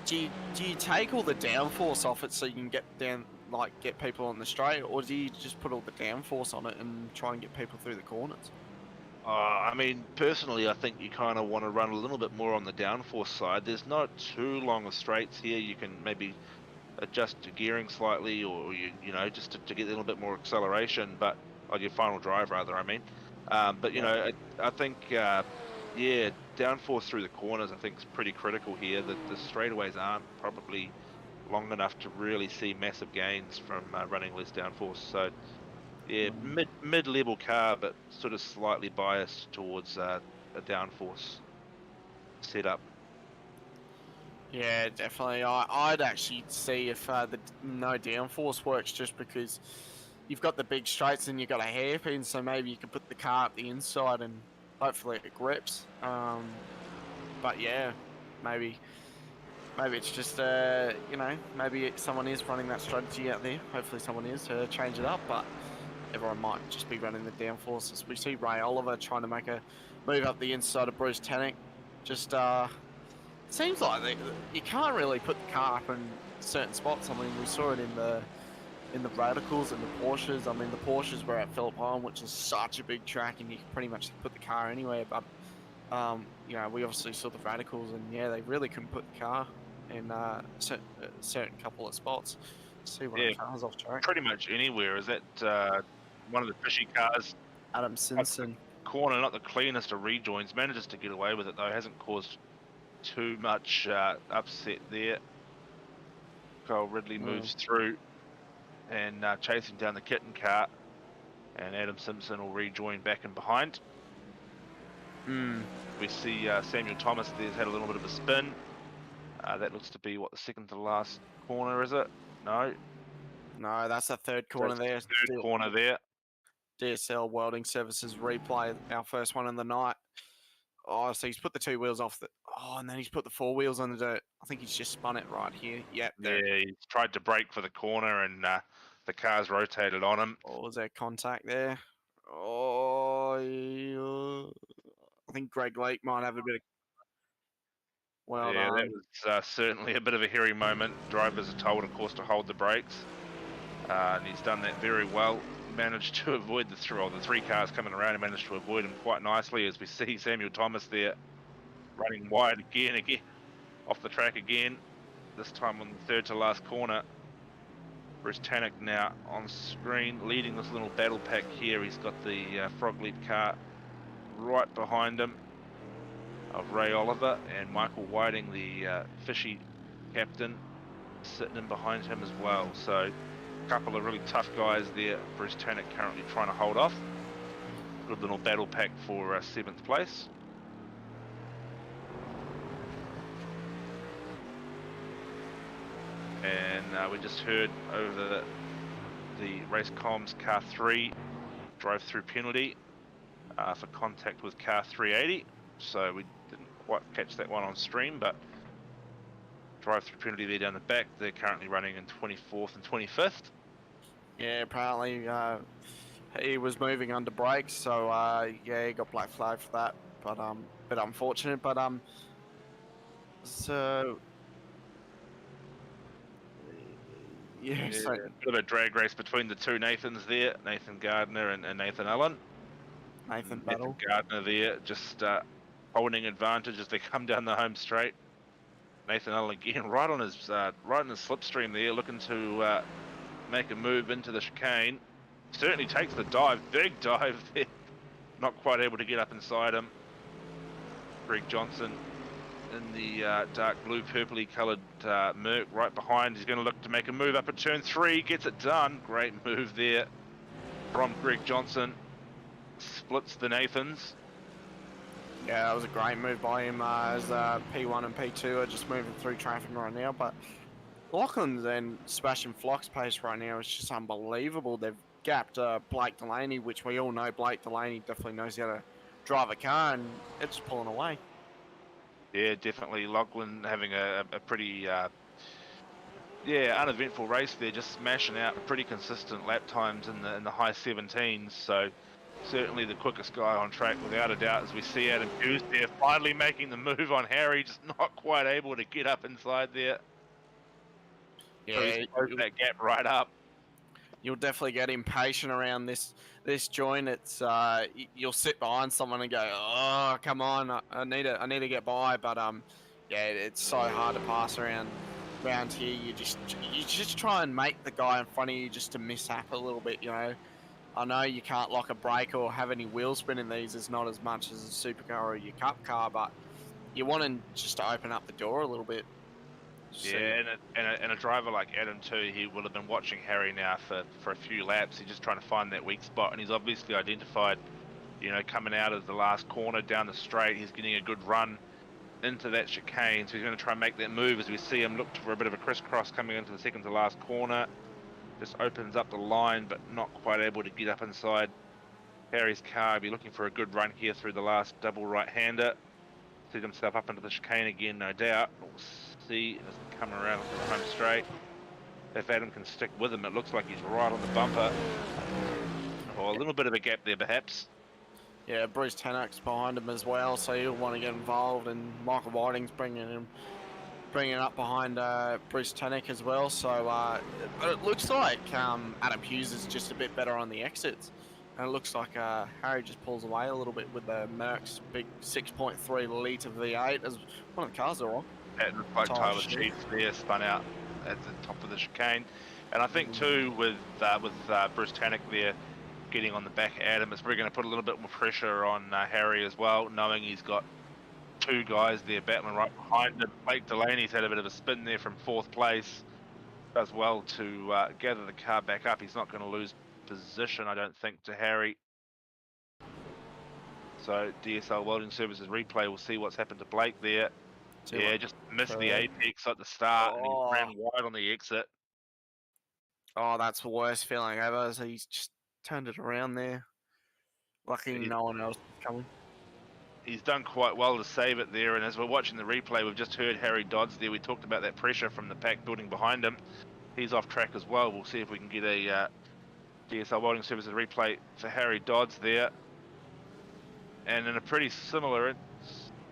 do you take all the downforce off it so you can get down? Like get people on the straight, or do you just put all the downforce on it and try and get people through the corners? I mean, personally, I think you kind of want to run a little bit more on the downforce side. There's not too long of straights here. You can maybe adjust your gearing slightly, or you know, just to get a little bit more acceleration, but on your final drive rather, I mean. But you know, I think yeah, downforce through the corners I think is pretty critical here. The straightaways aren't probably long enough to really see massive gains from running less downforce. So yeah, mid-level car, but sort of slightly biased towards a downforce setup. Yeah, definitely. I'd actually see if the no downforce works, just because you've got the big straights and you've got a hairpin, so maybe you can put the car up the inside and hopefully it grips. But yeah, maybe it's just, you know, maybe someone is running that strategy out there. Hopefully someone is to change it up, but everyone might just be running the downforces. We see Ray Oliver trying to make a move up the inside of Bruce Tannock. Just, seems like you can't really put the car up in certain spots. I mean, we saw it in the in the radicals and the Porsches. I mean, the Porsches were at Phillip Island, which is such a big track, and you can pretty much put the car anywhere. But you know, we obviously saw the radicals, and yeah, they really couldn't put the car in a certain couple of spots. See one of Yeah, the cars off track. pretty much anywhere. Is that one of the fishy cars? Adam Up the Simpson. corner, not the cleanest of rejoins. Manages to get away with it though. Hasn't caused too much upset there. Kyle Ridley moves through and chasing down the kitten car, and Adam Simpson will rejoin back in behind. We see Samuel Thomas there's had a little bit of a spin. That looks to be what, the second to last corner, is it? No, No, that's the third corner there. third corner there. DSL Welding Services replay, our first one in the night. Oh, so he's put the two wheels off the. Oh, and then he's put the four wheels on the dirt. I think he's just spun it right here. Yep. Yeah, he's tried to brake for the corner, and the car's rotated on him. Oh, was there contact there? Oh, I think Greg Lake might have a bit of. Well Yeah, done. that was certainly a bit of a hairy moment. Drivers are told, of course, to hold the brakes, and he's done that very well. Managed to avoid the three cars coming around. He managed to avoid them quite nicely, as we see Samuel Thomas there running wide again, off the track again. This time on the third to last corner. Bruce Tannock now on screen, leading this little battle pack here. He's got the Frog Leap car right behind him of Ray Oliver, and Michael Whiting, the fishy captain, sitting in behind him as well. So a couple of really tough guys there. Bruce Tannock currently trying to hold off. Good little battle pack for 7th place. And we just heard over the race comms, car 3 drove through penalty for contact with car 380. So we didn't quite catch that one on stream, but drive through penalty there down the back. They're currently running in 24th and 25th. Yeah, apparently he was moving under brakes, so yeah, he got black flag for that. But bit unfortunate. But so yeah, so A bit of a drag race between the two Nathans there, Nathan Gardner and Nathan Allen. Nathan Battle. Gardner there, just holding advantage as they come down the home straight. Nathan Allen again, right on his slipstream there, looking to make a move into the chicane. Certainly takes the dive, big dive there. Not quite able to get up inside him. Greg Johnson in the dark blue, purpley coloured Merc right behind. He's going to look to make a move up at turn 3. Gets it done. Great move there from Greg Johnson. Splits the Nathans. Yeah, that was a great move by him as P1 and P2 are just moving through traffic right now. But Lachlan's and Sebastian Flock's pace right now is just unbelievable. They've gapped Blake Delaney, which we all know Blake Delaney definitely knows how to drive a car, and it's pulling away. Yeah, definitely. Lachlan having a pretty uneventful race there, just smashing out pretty consistent lap times in the high 17s. So certainly the quickest guy on track, without a doubt, as we see Adam Hughes there finally making the move on Harry, just not quite able to get up inside there. Yeah, so he's closed that gap right up. You'll definitely get impatient around this joint. It's you'll sit behind someone and go, oh, come on, I need to get by. But yeah, it's so hard to pass around here. You just try and make the guy in front of you just to mishap a little bit, you know. I know you can't lock a brake or have any wheel spin in these. It's not as much as a supercar or your cup car, but you want to just to open up the door a little bit. Yeah, and a driver like Adam too, he will have been watching Harry now for a few laps. He's just trying to find that weak spot, and he's obviously identified, you know, coming out of the last corner down the straight, he's getting a good run into that chicane, so he's going to try and make that move as we see him look for a bit of a crisscross coming into the second to last corner. Just opens up the line, but not quite able to get up inside Harry's car. Be looking for a good run here through the last double right-hander. Set himself up into the chicane again, no doubt. We'll see, it doesn't come around to the home straight. If Adam can stick with him, it looks like he's right on the bumper. Or a little bit of a gap there, perhaps. Yeah, Bruce Tannock's behind him as well, so he'll want to get involved, and Michael Whiting's bringing him bringing up behind Bruce Tannick as well. So it looks like Adam Hughes is just a bit better on the exits. And it looks like Harry just pulls away a little bit with the Merck's big 6.3 litre V8 as one of the cars are on. It looks like Tyler Sheets there spun out at the top of the chicane. And I think too with Bruce Tannick there getting on the back of Adam, it's probably going to put a little bit more pressure on Harry as well, knowing he's got two guys there battling right behind him. Blake Delaney's had a bit of a spin there from 4th place. Does well to gather the car back up. He's not going to lose position, I don't think, to Harry. So DSL Welding Services replay, we'll see what's happened to Blake there. Just missed the apex at the start and he ran wide on the exit. Oh, that's the worst feeling ever. So he's just turned it around there. Lucky no one else was coming. He's done quite well to save it there, and as we're watching the replay, we've just heard Harry Dodds there. We talked about that pressure from the pack building behind him. He's off track as well. We'll see if we can get a DSL Welding Services replay for Harry Dodds there. And in a pretty similar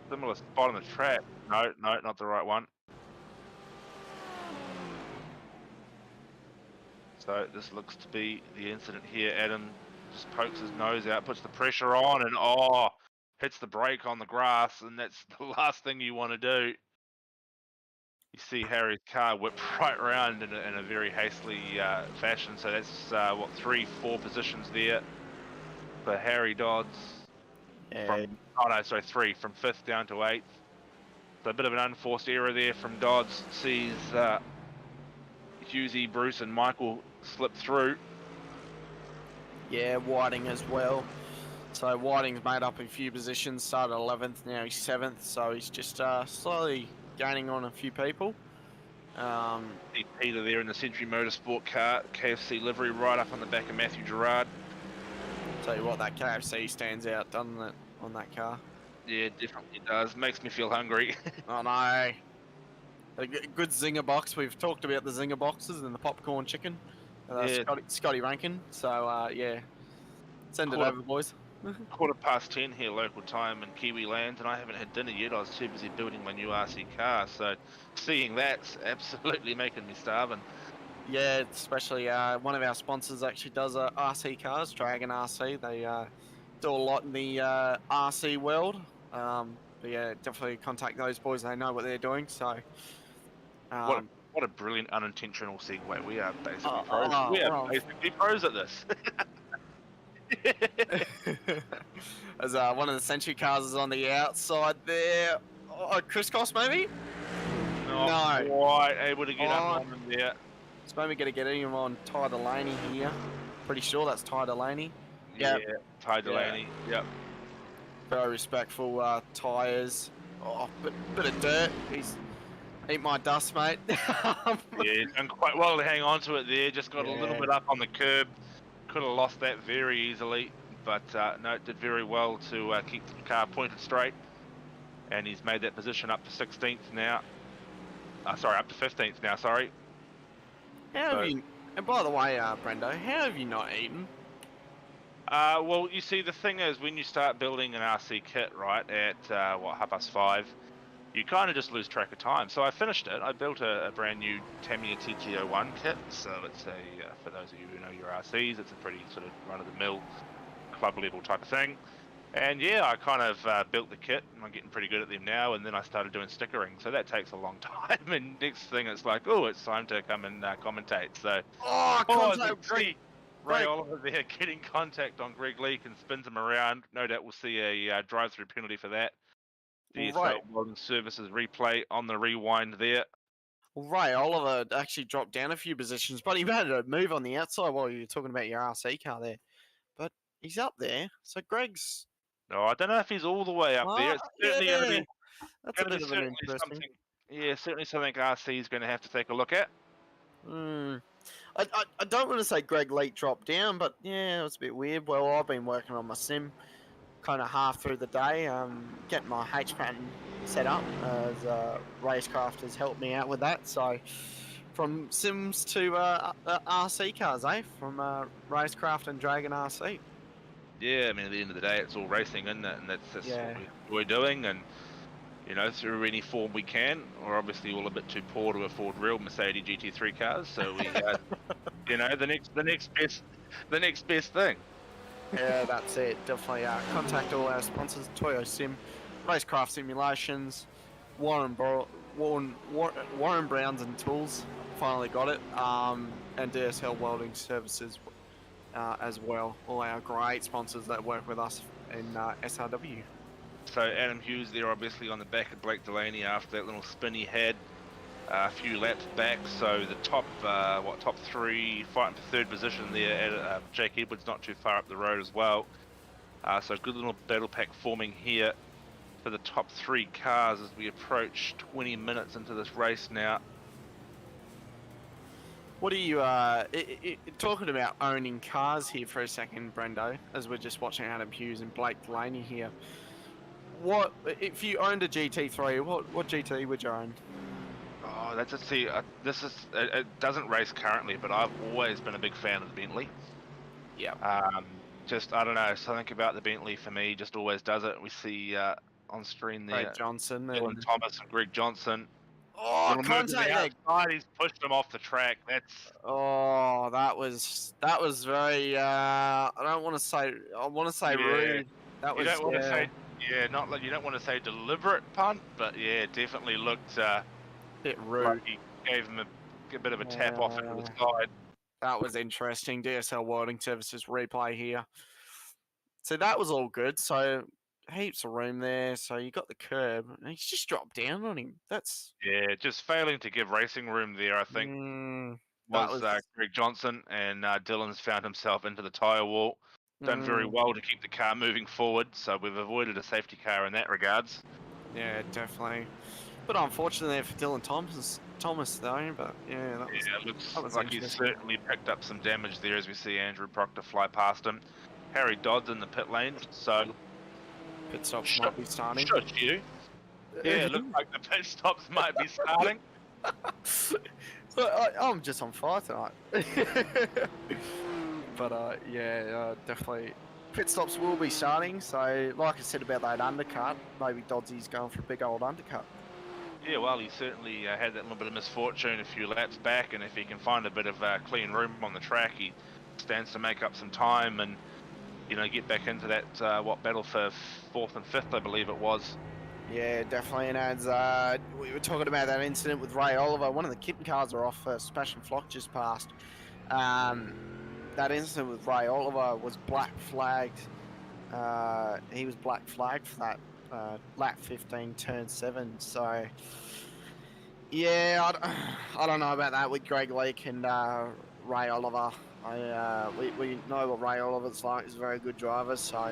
spot on the track. No, not the right one. So this looks to be the incident here. Adam just pokes his nose out, puts the pressure on, and hits the brake on the grass, and that's the last thing you want to do. You see Harry's car whip right around in a very hastily fashion. So that's 3-4 positions there for Harry Dodds. Yeah. 3 from 5th down to 8th. So a bit of an unforced error there from Dodds. Sees Hughesy, Bruce, and Michael slip through. Yeah, Whiting as well. So Whiting's made up a few positions, started 11th, now he's 7th, so he's just slowly gaining on a few people. See Peter there in the Century Motorsport car, KFC livery right up on the back of Matthew Gerard. Tell you what, that KFC stands out, doesn't it, on that car? Yeah, definitely does. Makes me feel hungry. Oh no. A good zinger box. We've talked about the zinger boxes and the popcorn chicken. Scotty Rankin. So yeah, send it over, boys. 10:15 here local time in Kiwi land, and I haven't had dinner yet. I was too busy building my new RC car, so seeing that's absolutely making me starving. Yeah, especially one of our sponsors actually does RC cars, Dragon RC. They do a lot in the RC world. But yeah, definitely contact those boys. They know what they're doing. So what a brilliant unintentional segue. We are basically pros. We are basically pros at this. As one of the Century cars is on the outside there. Crisscross maybe? Not quite able to get up on him there. It's maybe going to get him on Ty Delaney here. Pretty sure that's Ty Delaney. Yeah, Ty Delaney. Yep. Very respectful tyres. Oh, bit of dirt. He's eat my dust, mate. Yeah, he's done quite well to hang on to it there. Just got a little bit up on the curb. Could have lost that very easily, but no, it did very well to keep the car pointed straight. And he's made that position up to 16th now. Sorry, up to 15th now, sorry. How have you, and by the way, Brendo, how have you not eaten? Well, you see, the thing is, when you start building an RC kit, right, at, 5:30, you kind of just lose track of time. So I finished it. I built a brand new Tamiya TT01 kit. So it's for those of you who know your RCs, it's a pretty sort of run-of-the-mill, club level type of thing. And yeah, I kind of built the kit, and I'm getting pretty good at them now, and then I started doing stickering. So that takes a long time, and next thing it's like, oh, it's time to come and commentate. So, Great. Ray Oliver there getting contact on Greg Leake and spins him around. No doubt we'll see a drive-through penalty for that. DSL Welding Services replay on the rewind there. Ray Oliver actually dropped down a few positions, but he made a move on the outside while you were talking about your RC car there. But he's up there, so Greg's... No, I don't know if he's all the way up there. It's certainly going to be... That's a bit of an interesting... Yeah, certainly something RC is going to have to take a look at. I don't want to say Greg Leake dropped down, but yeah, it was a bit weird. Well, I've been working on my sim kind of half through the day, getting my H pattern set up, as Racecraft has helped me out with that. So from sims to RC cars, from Racecraft and Dragon RC. Yeah, I mean, at the end of the day, it's all racing, isn't it? And that's what we're doing. And you know, through any form we can. We're obviously all a bit too poor to afford real Mercedes GT3 cars, so we, you know, the next best thing. Yeah, that's it. Definitely contact all our sponsors: Toyo Sim, Racecraft Simulations, Warren Browns and Tools. Finally got it. And DSL Welding Services as well. All our great sponsors that work with us in SRW. So Adam Hughes there, obviously on the back of Blake Delaney after that little spin he had a few laps back. So the top three fighting for third position there. Jake Edwards not too far up the road as well. So good little battle pack forming here for the top three cars as we approach 20 minutes into this race now. What are you talking about owning cars here for a second, Brendo? As we're just watching Adam Hughes and Blake Delaney here. What if you owned a GT3? What GT would you own? Oh, that's this is it doesn't race currently, but I've always been a big fan of the Bentley. Yeah. Just I don't know, something about the Bentley for me just always does it. We see on screen there, Greg Johnson. Dylan Thomas and Greg Johnson. Oh, contact there. Outside, he's pushed him off the track. That's that was very. I don't want to say. I want to say rude. That was. You don't want to say. Yeah, not like you don't want to say deliberate punt, but yeah, definitely looked bit rude. Like he gave him a bit of a tap off into the side. That was interesting. DSL Welding Services replay here. So that was all good. So heaps of room there. So you got the curb. And he's just dropped down on him. That's just failing to give racing room there. I think was Greg Johnson, and Dylan's found himself into the tyre wall. Done very well to keep the car moving forward. So we've avoided a safety car in that regards. Yeah, definitely. But unfortunately for Dylan Thomas though, but yeah, it looks like he's certainly picked up some damage there as we see Andrew Proctor fly past him. Harry Dodd's in the pit lane, so pit stops might be starting. Shush you. Yeah, it looks like the pit stops might be starting. I'm just on fire tonight. But definitely pit stops will be starting. So like I said about that undercut, maybe Doddsy's going for a big old undercut. Yeah, well, he certainly had that little bit of misfortune a few laps back, and if he can find a bit of clean room on the track, he stands to make up some time and, you know, get back into that battle for 4th and 5th, I believe it was. Yeah, definitely. And as we were talking about that incident with Ray Oliver, one of the kitten cars are off. Splash and Flock just passed. That incident with Ray Oliver was black flagged. He was black flagged for that. Lap 15, turn 7. So, yeah, I don't know about that with Greg Leake and Ray Oliver. We know what Ray Oliver's like. He's a very good driver. So,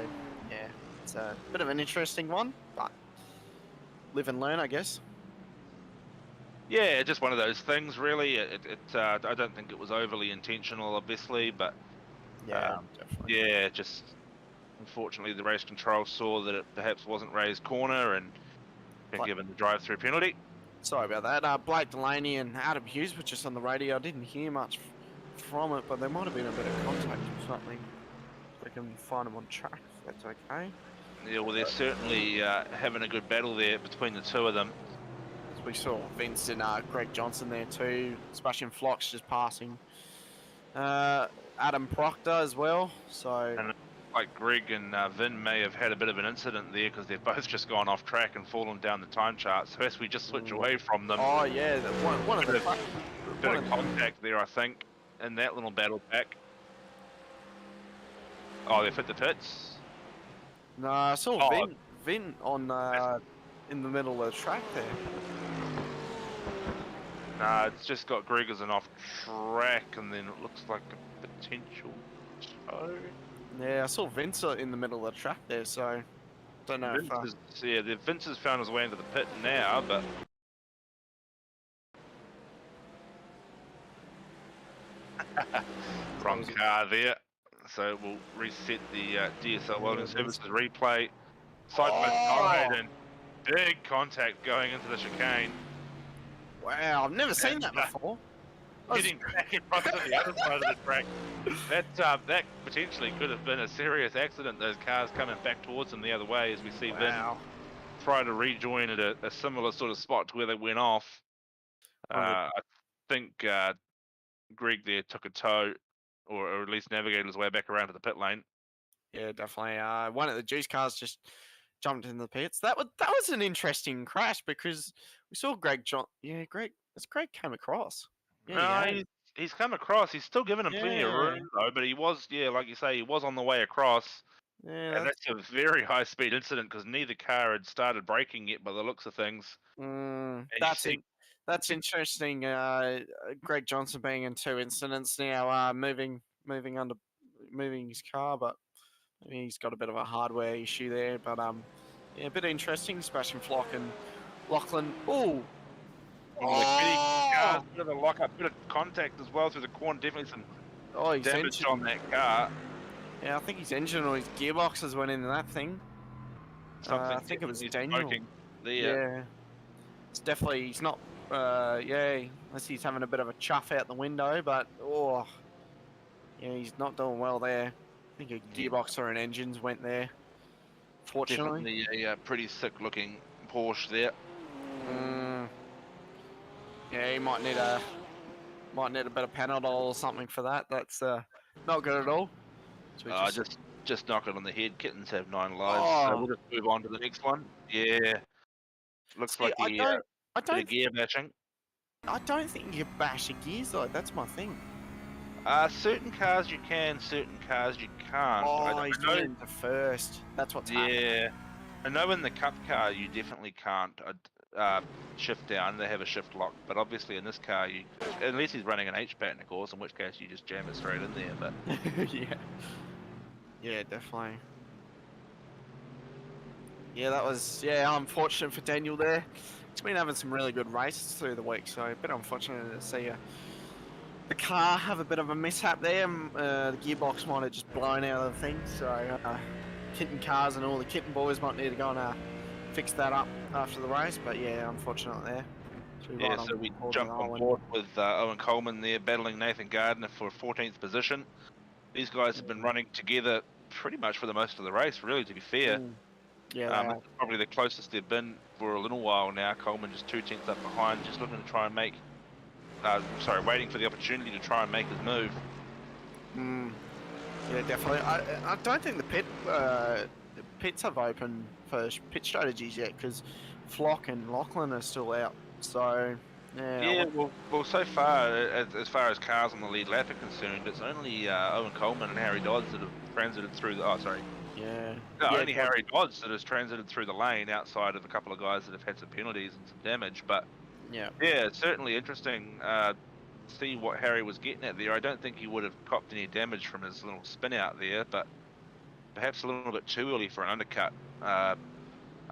yeah, it's a bit of an interesting one, but live and learn, I guess. Yeah, just one of those things, really. I don't think it was overly intentional, obviously, but yeah, definitely. Yeah, just. Unfortunately, the race control saw that it perhaps wasn't Ray's corner and been given the drive-through penalty. Sorry about that. Blake Delaney and Adam Hughes were just on the radio. I didn't hear much from it, but there might have been a bit of contact or something. We can find them on track, if that's okay. Yeah, well, they're certainly having a good battle there between the two of them. We saw Vince and Greg Johnson there too. Splash and Flocks just passing. Adam Proctor as well. So. And like Greg and Vin may have had a bit of an incident there because they've both just gone off track and fallen down the time chart. So as we just switch away from them, oh yeah, one of the bit of contact there, I think, in that little battle pack. Oh, they've hit the pits. No, I saw Vin on in the middle of the track there. Nah, it's just got Greg as an off track, and then it looks like a potential tow. Yeah, I saw Vince in the middle of the track there, so don't know Vince has found his way into the pit now, but wrong car there. So we'll reset the DSL Welding Services replay. Side and big contact going into the chicane. Wow, I've never seen that before. Getting back in front of the other side of the track. That potentially could have been a serious accident. Those cars coming back towards them the other way as we see Vin try to rejoin at a similar sort of spot to where they went off. I think Greg there took a tow, or at least navigated his way back around to the pit lane. Yeah, definitely. One of the juice cars just jumped in the pits. That was an interesting crash because we saw Greg Greg came across. Yeah, No, he's come across. He's still giving him plenty of yeah, room though, but he was, like you say, he was on the way across. yeah. And that's a very high speed incident because neither car had started braking yet by the looks of things. And you see, That's interesting. Greg Johnson being in 2 incidents now, moving his car, but he's got a bit of a hardware issue there. But yeah, a bit interesting. Sebastian Flock and Lachlan. Oh, one of the Kitty cars, bit of a lockup, bit of contact as well through the corner. Definitely some his damage engine. on that car. Yeah, I think his engine or his gearboxes went into that thing. Something I think it was definitely Daniel. smoking there. Yeah, it's definitely he's not. Yeah, unless he's having a bit of a chuff out the window, but yeah, he's not doing well there. I think a gearbox or an engine's went there. Fortunately, Definitely a pretty sick looking Porsche there. Yeah, he might need a bit of Panadol or something for that. That's not good at all. So Just knock it on the head. Kittens have 9 lives. So we'll just move on to the next one. Yeah, looks See, like I bit of don't gear bashing. I don't think you bash the gears though. That's my thing. Certain cars you can, certain cars you can't. He's doing it the first. That's what's happening. Yeah, I know in the cup car you definitely can't shift down. They have a shift lock, but obviously in this car, unless he's running an H pattern, of course, in which case you just jam it straight in there. But yeah, definitely. Yeah, that was unfortunate for Daniel there. He's been having some really good races through the week, so a bit unfortunate to see the car have a bit of a mishap there. The gearbox might have just blown out of the thing, so Kitten Cars and all the Kitten boys might need to go and fix that up after the race. But yeah, unfortunate there. So we jump on board with Owen Coleman there battling Nathan Gardner for 14th position. These guys have been running together pretty much for the most of the race, really, to be fair. Yeah, this is probably the closest they've been for a little while now. Coleman just 2 tenths up behind, just looking to try and make, waiting for the opportunity to try and make his move. Yeah, definitely. I don't think the pits have opened for pit strategies yet because Flock and Lachlan are still out. So yeah. Well, so far as far as cars on the lead lap are concerned, it's only Owen Coleman and Harry Dodds that have transited through the. Only Harry Dodds that has transited through the lane outside of a couple of guys that have had some penalties and some damage. But yeah, it's certainly interesting to see what Harry was getting at there. I don't think he would have copped any damage from his little spin out there, but perhaps a little bit too early for an undercut.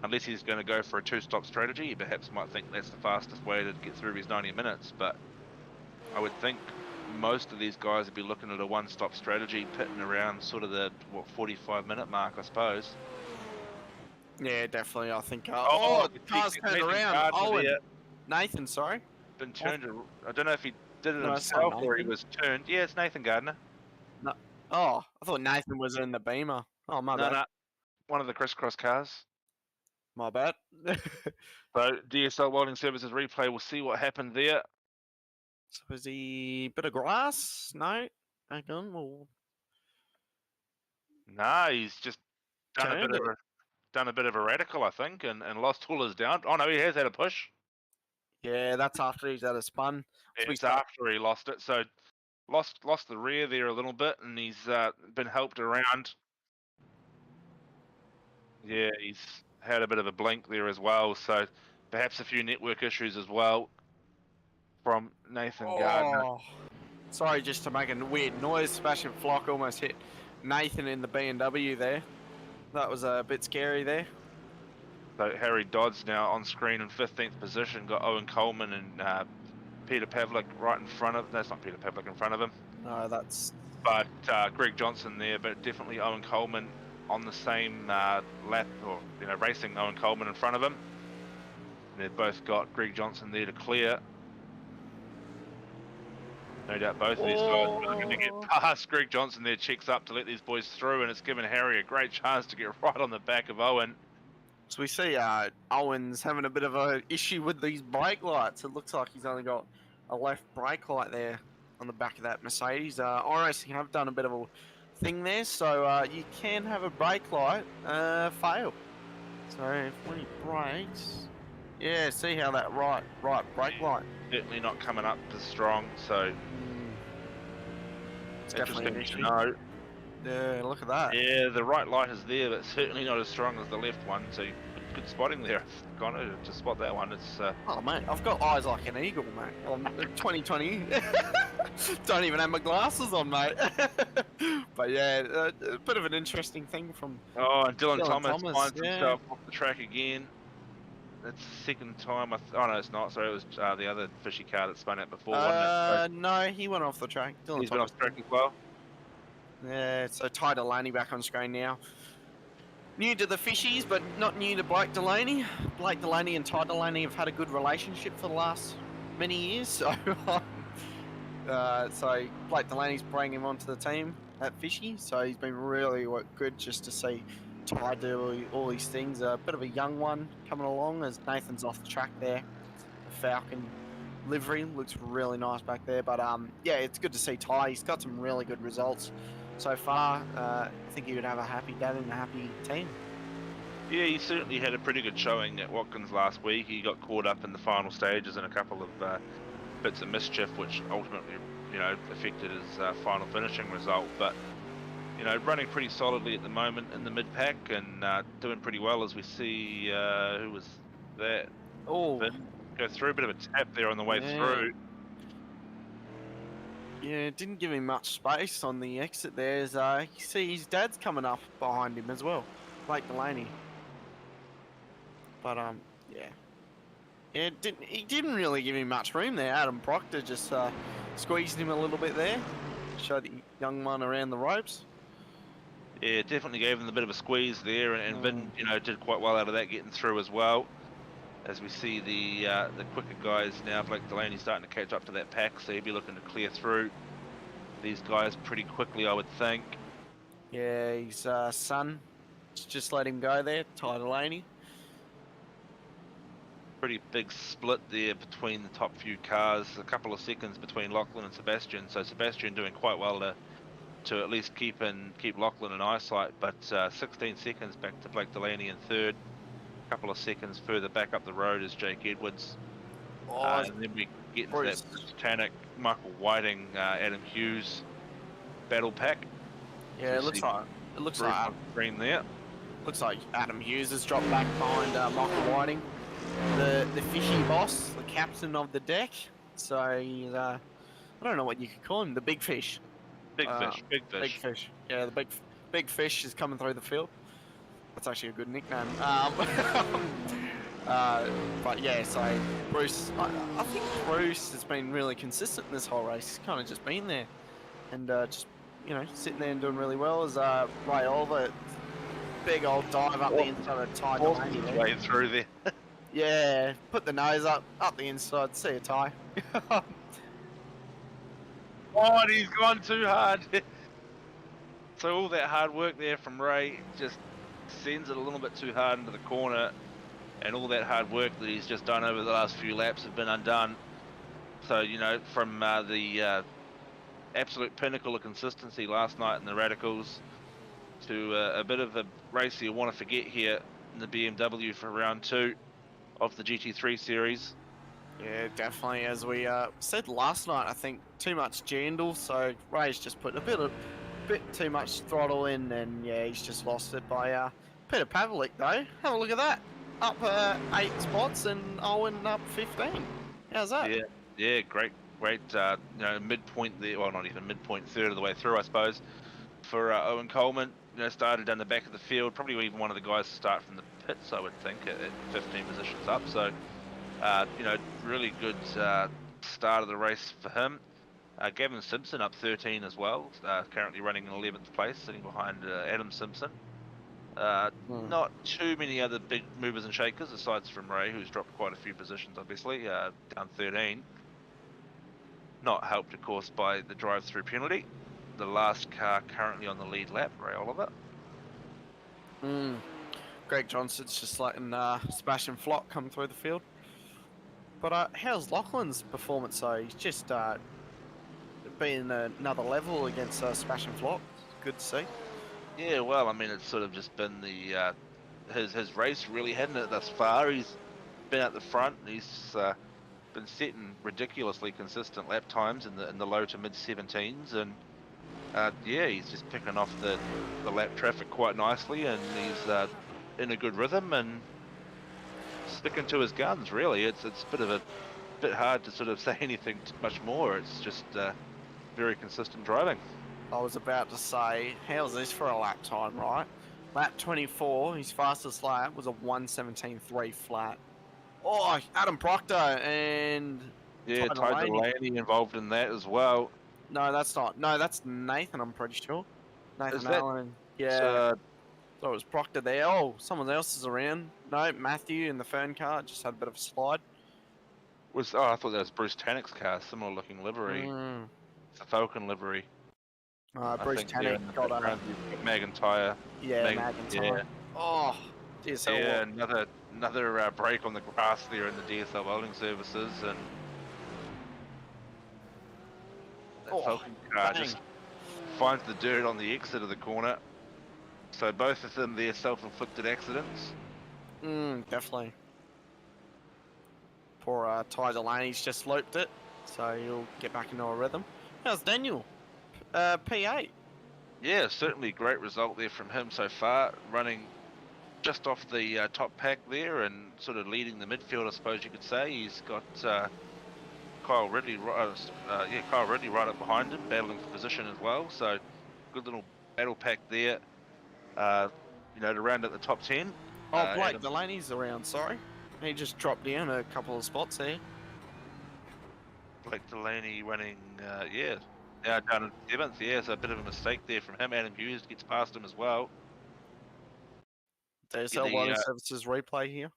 Unless he's going to go for a 2-stop strategy, he perhaps might think that's the fastest way to get through his 90 minutes. But I would think most of these guys would be looking at a 1-stop strategy, pitting around sort of the 45-minute mark, I suppose. Yeah, definitely. I think. The car's turned around. Nathan, sorry. Been turned. I don't know if he did it himself or he was turned. Yeah, it's Nathan Gardner. No. Oh, I thought Nathan was in the Beamer. Oh, my bad. No, one of the crisscross cars. My bad. So DSL Welding Services replay. We'll see what happened there. So was he a bit of grass? No. Hang on. Nah, he's just done a bit of a radical, I think, and lost all his down. Oh no, he has had a push. Yeah, that's after he's had a spun. It's after he lost it. So lost the rear there a little bit, and he's been helped around. Yeah, he's had a bit of a blink there as well. So perhaps a few network issues as well from Nathan Gardner. Sorry, just to make a weird noise. Sebastian Flock almost hit Nathan in the BMW there. That was a bit scary there. So Harry Dodds now on screen in 15th position. Got Owen Coleman and Peter Pavlik right in front of. That's not Peter Pavlik in front of him. No, that's. But Greg Johnson there, but definitely Owen Coleman on the same lap, or racing Owen Coleman in front of him. And they've both got Greg Johnson there to clear. No doubt both of these guys are looking to get past Greg Johnson there, checks up to let these boys through, and it's given Harry a great chance to get right on the back of Owen. So we see Owen's having a bit of a issue with these brake lights. It looks like he's only got a left brake light there on the back of that Mercedes. iRacing have done a bit of a thing there, so you can have a brake light fail. So when he brakes, yeah, see how that right brake light. Certainly not coming up as strong, so It's definitely an interesting issue. to know. Yeah, look at that. Yeah, the right light is there, but certainly not as strong as the left one. So good spotting there, Connor, to spot that one. It's Oh mate, I've got eyes like an eagle, mate. I'm 2020. Don't even have my glasses on, mate. But yeah, a bit of an interesting thing from and Dylan Thomas finds yeah. himself off the track again. That's the second time. Oh no, it's not. Sorry, it was the other fishy car that spun out before, wasn't it? No, he went off the track. So Dylan he's been Thomas. off track as well. Yeah, so Ty Delaney back on screen now. New to the fishies, but not new to Blake Delaney. Blake Delaney and Ty Delaney have had a good relationship for the last many years, so so Blake Delaney's bringing him onto the team at Fishy, so he's been really good just to see Ty do all these things. A bit of a young one coming along as Nathan's off the track there. The Falcon livery looks really nice back there, but yeah, it's good to see Ty. He's got some really good results so far. I think he would have a happy dad and a happy team. Yeah, he certainly had a pretty good showing at Watkins last week. He got caught up in the final stages in a couple of bits of mischief, which ultimately, affected his final finishing result. But, running pretty solidly at the moment in the mid-pack and doing pretty well as we see, who was that? Oh, Go through a bit of a tap there on the way through. Yeah, didn't give him much space on the exit there. As you see his dad's coming up behind him as well, Blake Delaney. But yeah. Yeah, he didn't really give him much room there. Adam Proctor just squeezed him a little bit there. Showed the young one around the ropes. Yeah, definitely gave him a bit of a squeeze there, and Vin, did quite well out of that, getting through as well. As we see the quicker guys now, Blake Delaney starting to catch up to that pack, so he'll be looking to clear through these guys pretty quickly, I would think. Yeah, his son just let him go there, Ty Delaney. Pretty big split there between the top few cars, a couple of seconds between Lachlan and Sebastian, so Sebastian doing quite well to at least keep Lachlan in eyesight, but 16 seconds back to Blake Delaney in third. Couple of seconds further back up the road is Jake Edwards. And then we get into that Titanic, Michael Whiting, Adam Hughes battle pack. Yeah, so it looks like green there. Looks like Adam Hughes has dropped back behind Michael Whiting, the fishy boss, the captain of the deck. So he's I don't know what you could call him, the big fish. Big fish. Big fish. Yeah, the big fish is coming through the field. That's actually a good nickname. But yeah, so Bruce, I think Bruce has been really consistent in this whole race. He's kind of just been there and just, sitting there and doing really well. As Ray Oliver, big old dive up the inside of Ty Delaney. Way through there. Yeah, put the nose up the inside. See you, Ty. Oh, and he's gone too hard. So all that hard work there from Ray just sends it a little bit too hard into the corner, and all that hard work that he's just done over the last few laps have been undone. So, from the absolute pinnacle of consistency last night in the Radicals to a bit of a race you want to forget here in the BMW for round 2 of the GT3 series. Yeah, definitely. As we said last night, I think too much jandle, so Ray's just put a bit too much throttle in, and yeah, he's just lost it by Peter Pavlik though. Have a look at that, up 8 spots and Owen up 15. How's that? Yeah, great, midpoint there. Well, not even midpoint, third of the way through, I suppose. For Owen Coleman, started down the back of the field, probably even one of the guys to start from the pits, I would think, at 15 positions up. So, really good start of the race for him. Gavin Simpson up 13 as well, currently running in 11th place, sitting behind Adam Simpson. Not too many other big movers and shakers, aside from Ray, who's dropped quite a few positions, obviously, down 13. Not helped, of course, by the drive-through penalty. The last car currently on the lead lap, Ray Oliver. Greg Johnson's just letting Smash and Flock come through the field. But how's Lachlan's performance though? He's just been another level against Smash and Flock. Good to see. Yeah, well, I mean, it's sort of just been the his race really, hadn't it, thus far. He's been at the front. He's been setting ridiculously consistent lap times in the low to mid 17s, and yeah, he's just picking off the lap traffic quite nicely, and he's in a good rhythm and sticking to his guns. Really, it's a bit hard to sort of say anything much more. It's just very consistent driving. I was about to say, how's this for a lap time, right? Lap 24, his fastest lap was a 1:17.3 flat. Oh, Adam Proctor and Yeah, Ty Ty Delaney. Delaney involved in that as well. No, that's not. No, that's Nathan, I'm pretty sure. Nathan Is that Allen. Yeah. uh, So it was Proctor there. Oh, someone else is around. No, Matthew in the Fern car just had a bit of a slide. oh, I thought that was Bruce Tannock's car, similar looking livery. It's a Falcon livery. Bruce Tannock got a McIntyre. yeah, McIntyre. Yeah, Oh, DSL. yeah, another break on the grass there in the DSL Welding Services, and that Falcon car bang. just finds the dirt on the exit of the corner. So both of them, they're self-inflicted accidents. Definitely. Poor Ty Delaney's just looped it, so he'll get back into a rhythm. How's Daniel? P8. Yeah, certainly great result there from him so far, running just off the top pack there and sort of leading the midfield, I suppose you could say. He's got Kyle Ridley, Kyle Ridley right up behind him, battling for position as well. So good little battle pack there. You know, to round at the top 10. Oh, Blake Adam Delaney's around. Sorry, he just dropped down a couple of spots there. Blake Delaney running, yeah, now down in 7th. Yeah, so a bit of a mistake there from him. Adam Hughes gets past him as well. DSL Welding Services replay here.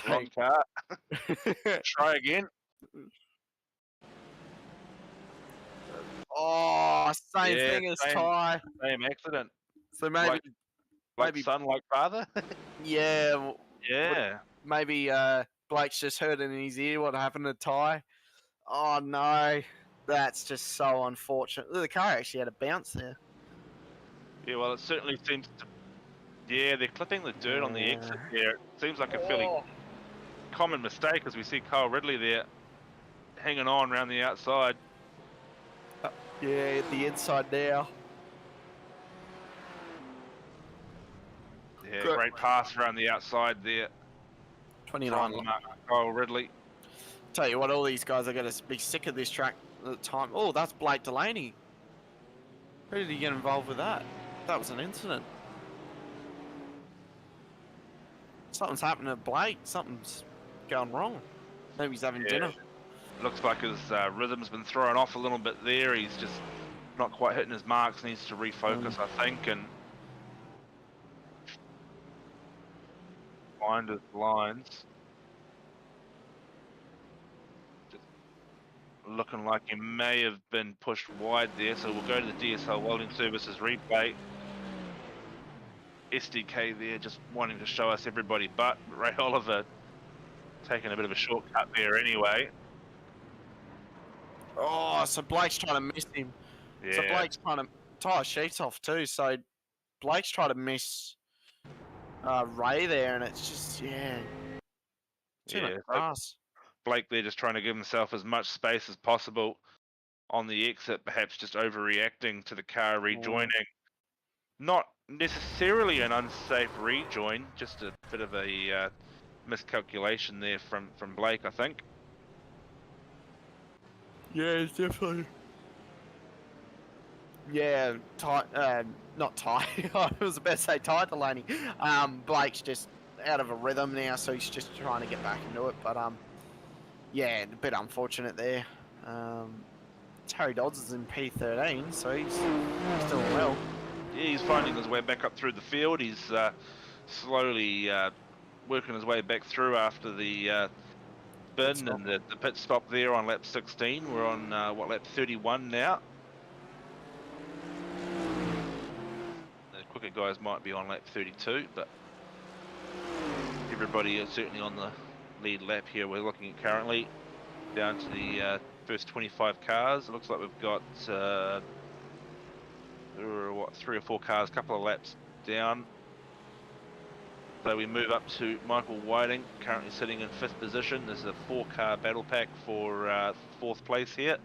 Wrong car. Try again. Oh, same thing as Ty. Same accident. So maybe, like son, like father. yeah, Yeah. maybe Blake's just heard in his ear what happened to Ty. Oh no, that's just so unfortunate. The car actually had a bounce there. Yeah, well, it certainly seems to. Yeah, they're clipping the dirt on the exit there. It seems like a fairly common mistake, as we see Kyle Ridley there hanging on around the outside. Yeah, the inside now. Yeah, great pass around the outside there. 29. Kyle Ridley. Tell you what, all these guys are going to be sick of this track at the time. Oh, that's Blake Delaney. Who did he get involved with that? That was an incident. Something's happened to Blake. Something's going wrong. Maybe he's having dinner. Looks like his rhythm's been thrown off a little bit there. He's just not quite hitting his marks. Needs to refocus, I think, and find his lines. Just looking like he may have been pushed wide there, so we'll go to the DSL Welding Services replay. SDK there, just wanting to show us everybody but Ray Oliver taking a bit of a shortcut there anyway. Oh, so Blake's trying to miss him. Yeah. So Blake's trying to tie sheets off too. So Blake's trying to miss Ray there, and it's just too much grass. Blake there just trying to give himself as much space as possible on the exit, perhaps just overreacting to the car rejoining. Not necessarily an unsafe rejoin, just a bit of a miscalculation there from Blake, I think. Yeah, definitely. Yeah, not Ty. I was about to say Ty Delaney. Blake's just out of a rhythm now, so he's just trying to get back into it. But yeah, a bit unfortunate there. Harry Dodds is in P13, so he's doing well. Yeah, he's finding his way back up through the field. He's slowly working his way back through after the spin and the pit stop there on lap 16. We're on lap 31 now. A quicker other guys might be on lap 32, but everybody is certainly on the lead lap here. We're looking at currently down to the first 25 cars. It looks like we've got what, 3 or 4 cars, a couple of laps down. So we move up to Michael Whiting, currently sitting in 5th position. This is a 4-car battle pack for 4th place here,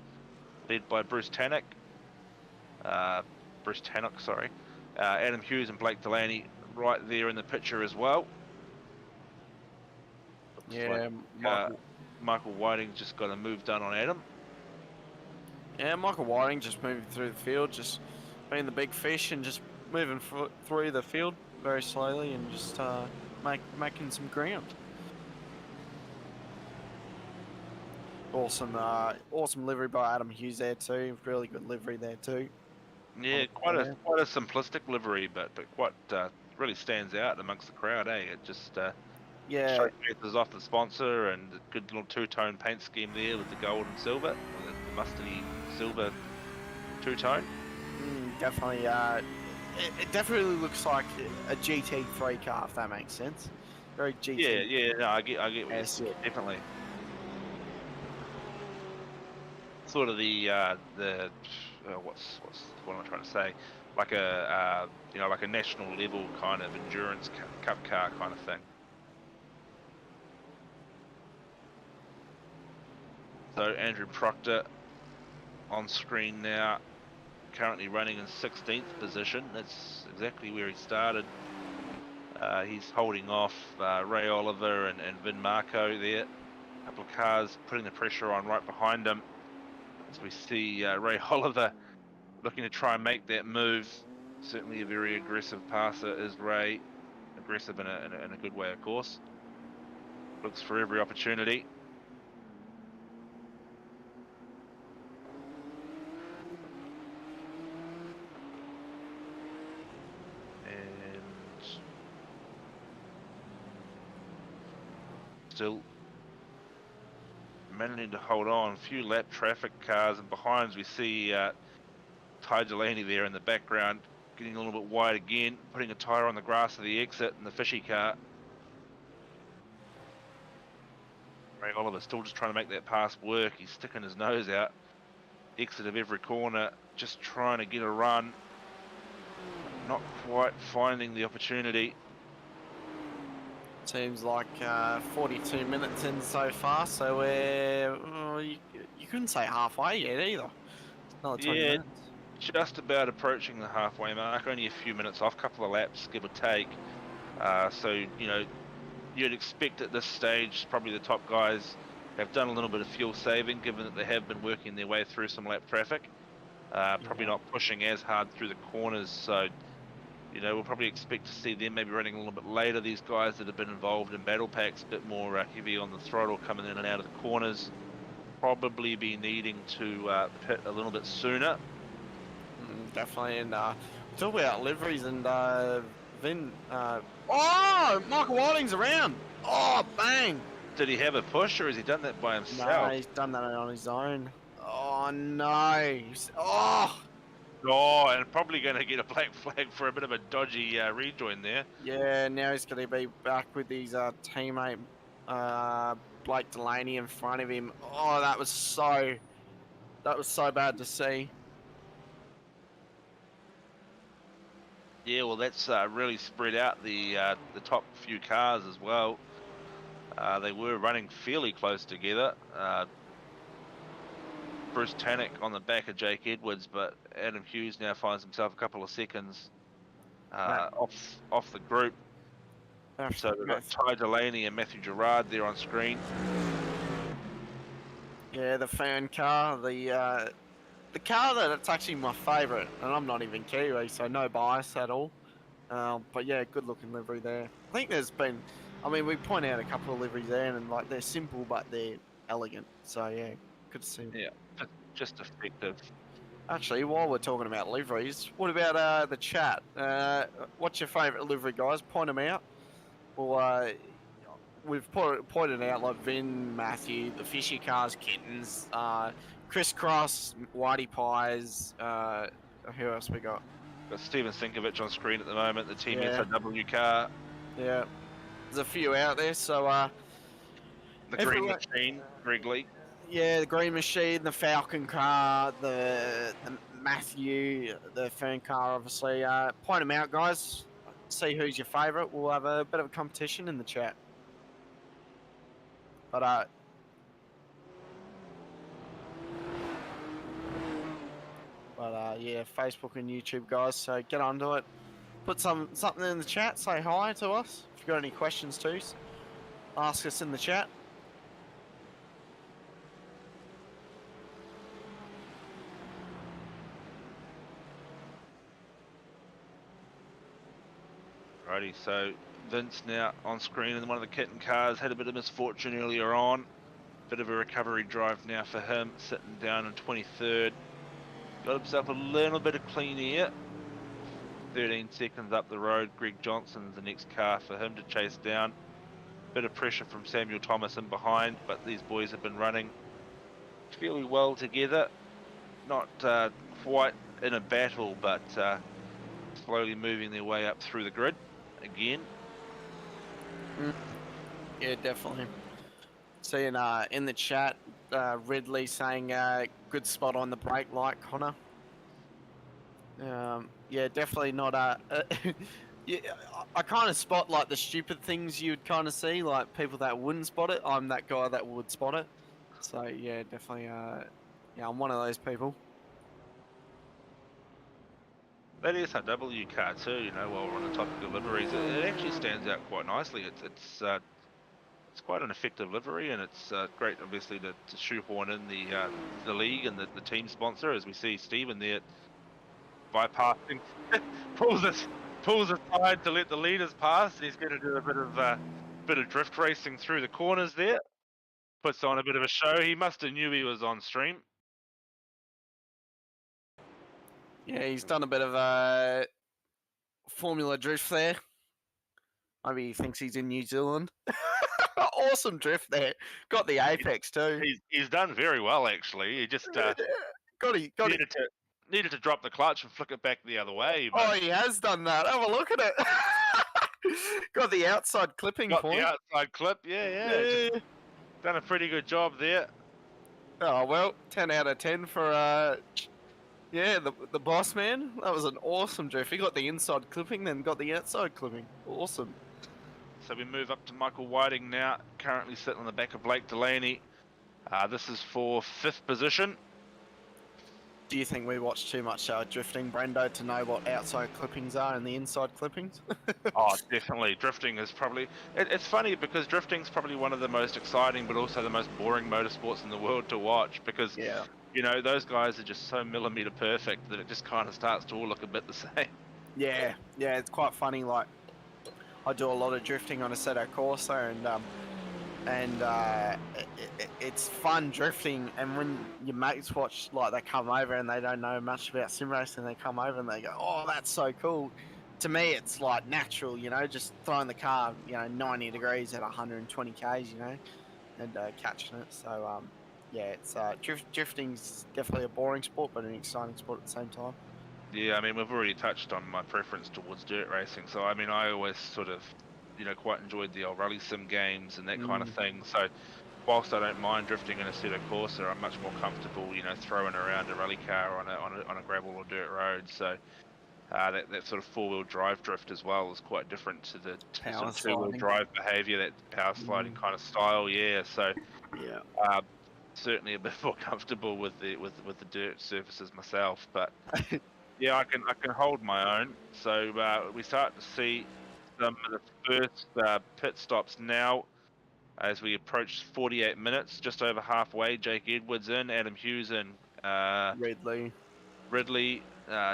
led by Bruce Tannock. Sorry. Adam Hughes and Blake Delaney right there in the picture as well. Looks Yeah, like, Michael Whiting's just got a move done on Adam. Yeah, Michael Whiting just moving through the field, just being the big fish and just moving through the field very slowly and just making some ground. Awesome, awesome livery by Adam Hughes there too. Really good livery there too. Yeah, quite a simplistic livery, but quite really stands out amongst the crowd, eh? It just Yeah, showcases off the sponsor and a good little 2-tone paint scheme there with the gold and silver, or the mustardy silver 2-tone. definitely. It definitely looks like a GT3 car, if that makes sense. Very GT. Yeah, no, I get what you're Yes. saying, definitely. Sort of the what am I trying to say? Like a like a national level kind of endurance cup car kind of thing. So Andrew Proctor on screen now, currently running in 16th position. That's exactly where he started. He's holding off Ray Oliver and Vin Marco there. A couple of cars putting the pressure on right behind him. As we see Ray Oliver looking to try and make that move. Certainly a very aggressive passer is Ray. Aggressive in a good way, of course. Looks for every opportunity. Still managing to hold on. A few lap traffic cars, and behind us we see Ty Delaney there in the background, getting a little bit wide again, putting a tyre on the grass of the exit in the fishy car. Ray Oliver still just trying to make that pass work. He's sticking his nose out. Exit of every corner, just trying to get a run. Not quite finding the opportunity. Seems like 42 minutes in so far, so we're you couldn't say halfway yet either. Another 20 minutes. Just about approaching the halfway mark. Only a few minutes off, couple of laps, give or take. So you'd expect at this stage, probably the top guys have done a little bit of fuel saving, given that they have been working their way through some lap traffic. Probably not pushing as hard through the corners, so we'll probably expect to see them maybe running a little bit later. These guys that have been involved in battle packs, a bit more heavy on the throttle, coming in and out of the corners, probably be needing to pit a little bit sooner. Definitely, and talk about liveries and Vin. Oh, Michael Whiting's around. Oh, bang! Did he have a push, or has he done that by himself? No, he's done that on his own. Oh no! Oh, and probably going to get a black flag for a bit of a dodgy rejoin there. Yeah, now he's going to be back with his teammate Blake Delaney in front of him. Oh, that was so bad to see. Yeah, well, that's really spread out the top few cars as well. They were running fairly close together. Bruce Tannock on the back of Jake Edwards, but Adam Hughes now finds himself a couple of seconds off the group. So we've got Ty Delaney and Matthew Gerard there on screen. Yeah, the fan car, the car that's actually my favourite, and I'm not even Kiwi, so no bias at all. But yeah, good looking livery there. I think we point out a couple of liveries there, and like they're simple but they're elegant. So yeah, good to see. Yeah, just effective. Actually, while we're talking about liveries, what about the chat? What's your favourite livery, guys? Point them out. Well, we've pointed out like Vin, Matthew, the fishy cars, kittens, crisscross, whitey pies. Who else we got? Got Steven Sinkovich on screen at the moment, the Team Yeah. SOW car, Yeah. There's a few out there, so the Green everyone. Machine, Greg Lee. Yeah, the Green Machine, the Falcon car, the Matthew, the Fern car, obviously. Point them out, guys. See who's your favourite. We'll have a bit of a competition in the chat. But yeah, Facebook and YouTube, guys. So get onto it. Put something in the chat. Say hi to us. If you've got any questions too, ask us in the chat. Righty, so Vince now on screen in one of the kitten cars, had a bit of misfortune earlier on. Bit of a recovery drive now for him, sitting down in 23rd. Got himself a little bit of clean air. 13 seconds up the road, Greg Johnson's the next car for him to chase down. Bit of pressure from Samuel Thomas in behind, but these boys have been running fairly well together. Not quite in a battle, but slowly moving their way up through the grid again. Yeah, definitely. Seeing in the chat, Ridley saying good spot on the brake light, Connor. Yeah, definitely not yeah, I kind of spot like the stupid things you'd kind of see, like people that wouldn't spot it. I'm that guy that would spot it. So yeah, definitely. Yeah, I'm one of those people. That SRW car too, you know, while we're on the topic of liveries, it actually stands out quite nicely. It's quite an effective livery, and it's great, obviously, to shoehorn in the league and the team sponsor, as we see Stephen there bypassing, pulls aside to let the leaders pass, and he's going to do a bit of drift racing through the corners there. Puts on a bit of a show. He must have knew he was on stream. Yeah, he's done a bit of Formula drift there. Maybe he thinks he's in New Zealand. Awesome drift there. Got the apex too. He's done very well, actually. He just needed to drop the clutch and flick it back the other way. But oh, he has done that. Have a look at it. Got the outside clipping got point. the outside clip. Yeah. Just done a pretty good job there. Oh well, 10 out of 10 for yeah, the boss man. That was an awesome drift. He got the inside clipping, then got the outside clipping. Awesome. So we move up to Michael Whiting now, currently sitting on the back of Blake Delaney. This is for 5th position. Do you think we watch too much drifting, Brendo, to know what outside clippings are and the inside clippings? Oh, definitely. Drifting is probably... It's funny because drifting's probably one of the most exciting but also the most boring motorsports in the world to watch because, yeah. you know, those guys are just so millimeter perfect that it just kind of starts to all look a bit the same. Yeah, it's quite funny. Like, I do a lot of drifting on Assetto Corsa, and it's fun drifting. And when your mates watch, like they come over and they don't know much about sim racing, they come over and they go, "Oh, that's so cool." To me, it's like natural, you know, just throwing the car, 90 degrees at 120 k's, and catching it. So yeah, it's drifting's definitely a boring sport, but an exciting sport at the same time. Yeah, I mean, we've already touched on my preference towards dirt racing. So, I mean, I always sort of, quite enjoyed the old rally sim games and that kind of thing. So, whilst I don't mind drifting in a Assetto Corsa, I'm much more comfortable, throwing around a rally car on a gravel or dirt road. So, that sort of 4-wheel drive drift as well is quite different to the sort of 2-wheel drive behaviour, that power sliding kind of style. Yeah, so yeah, certainly a bit more comfortable with the dirt surfaces myself, but. Yeah, I can hold my own. So we start to see some of the first pit stops now as we approach 48 minutes, just over halfway. Jake Edwards in, Adam Hughes in, Ridley,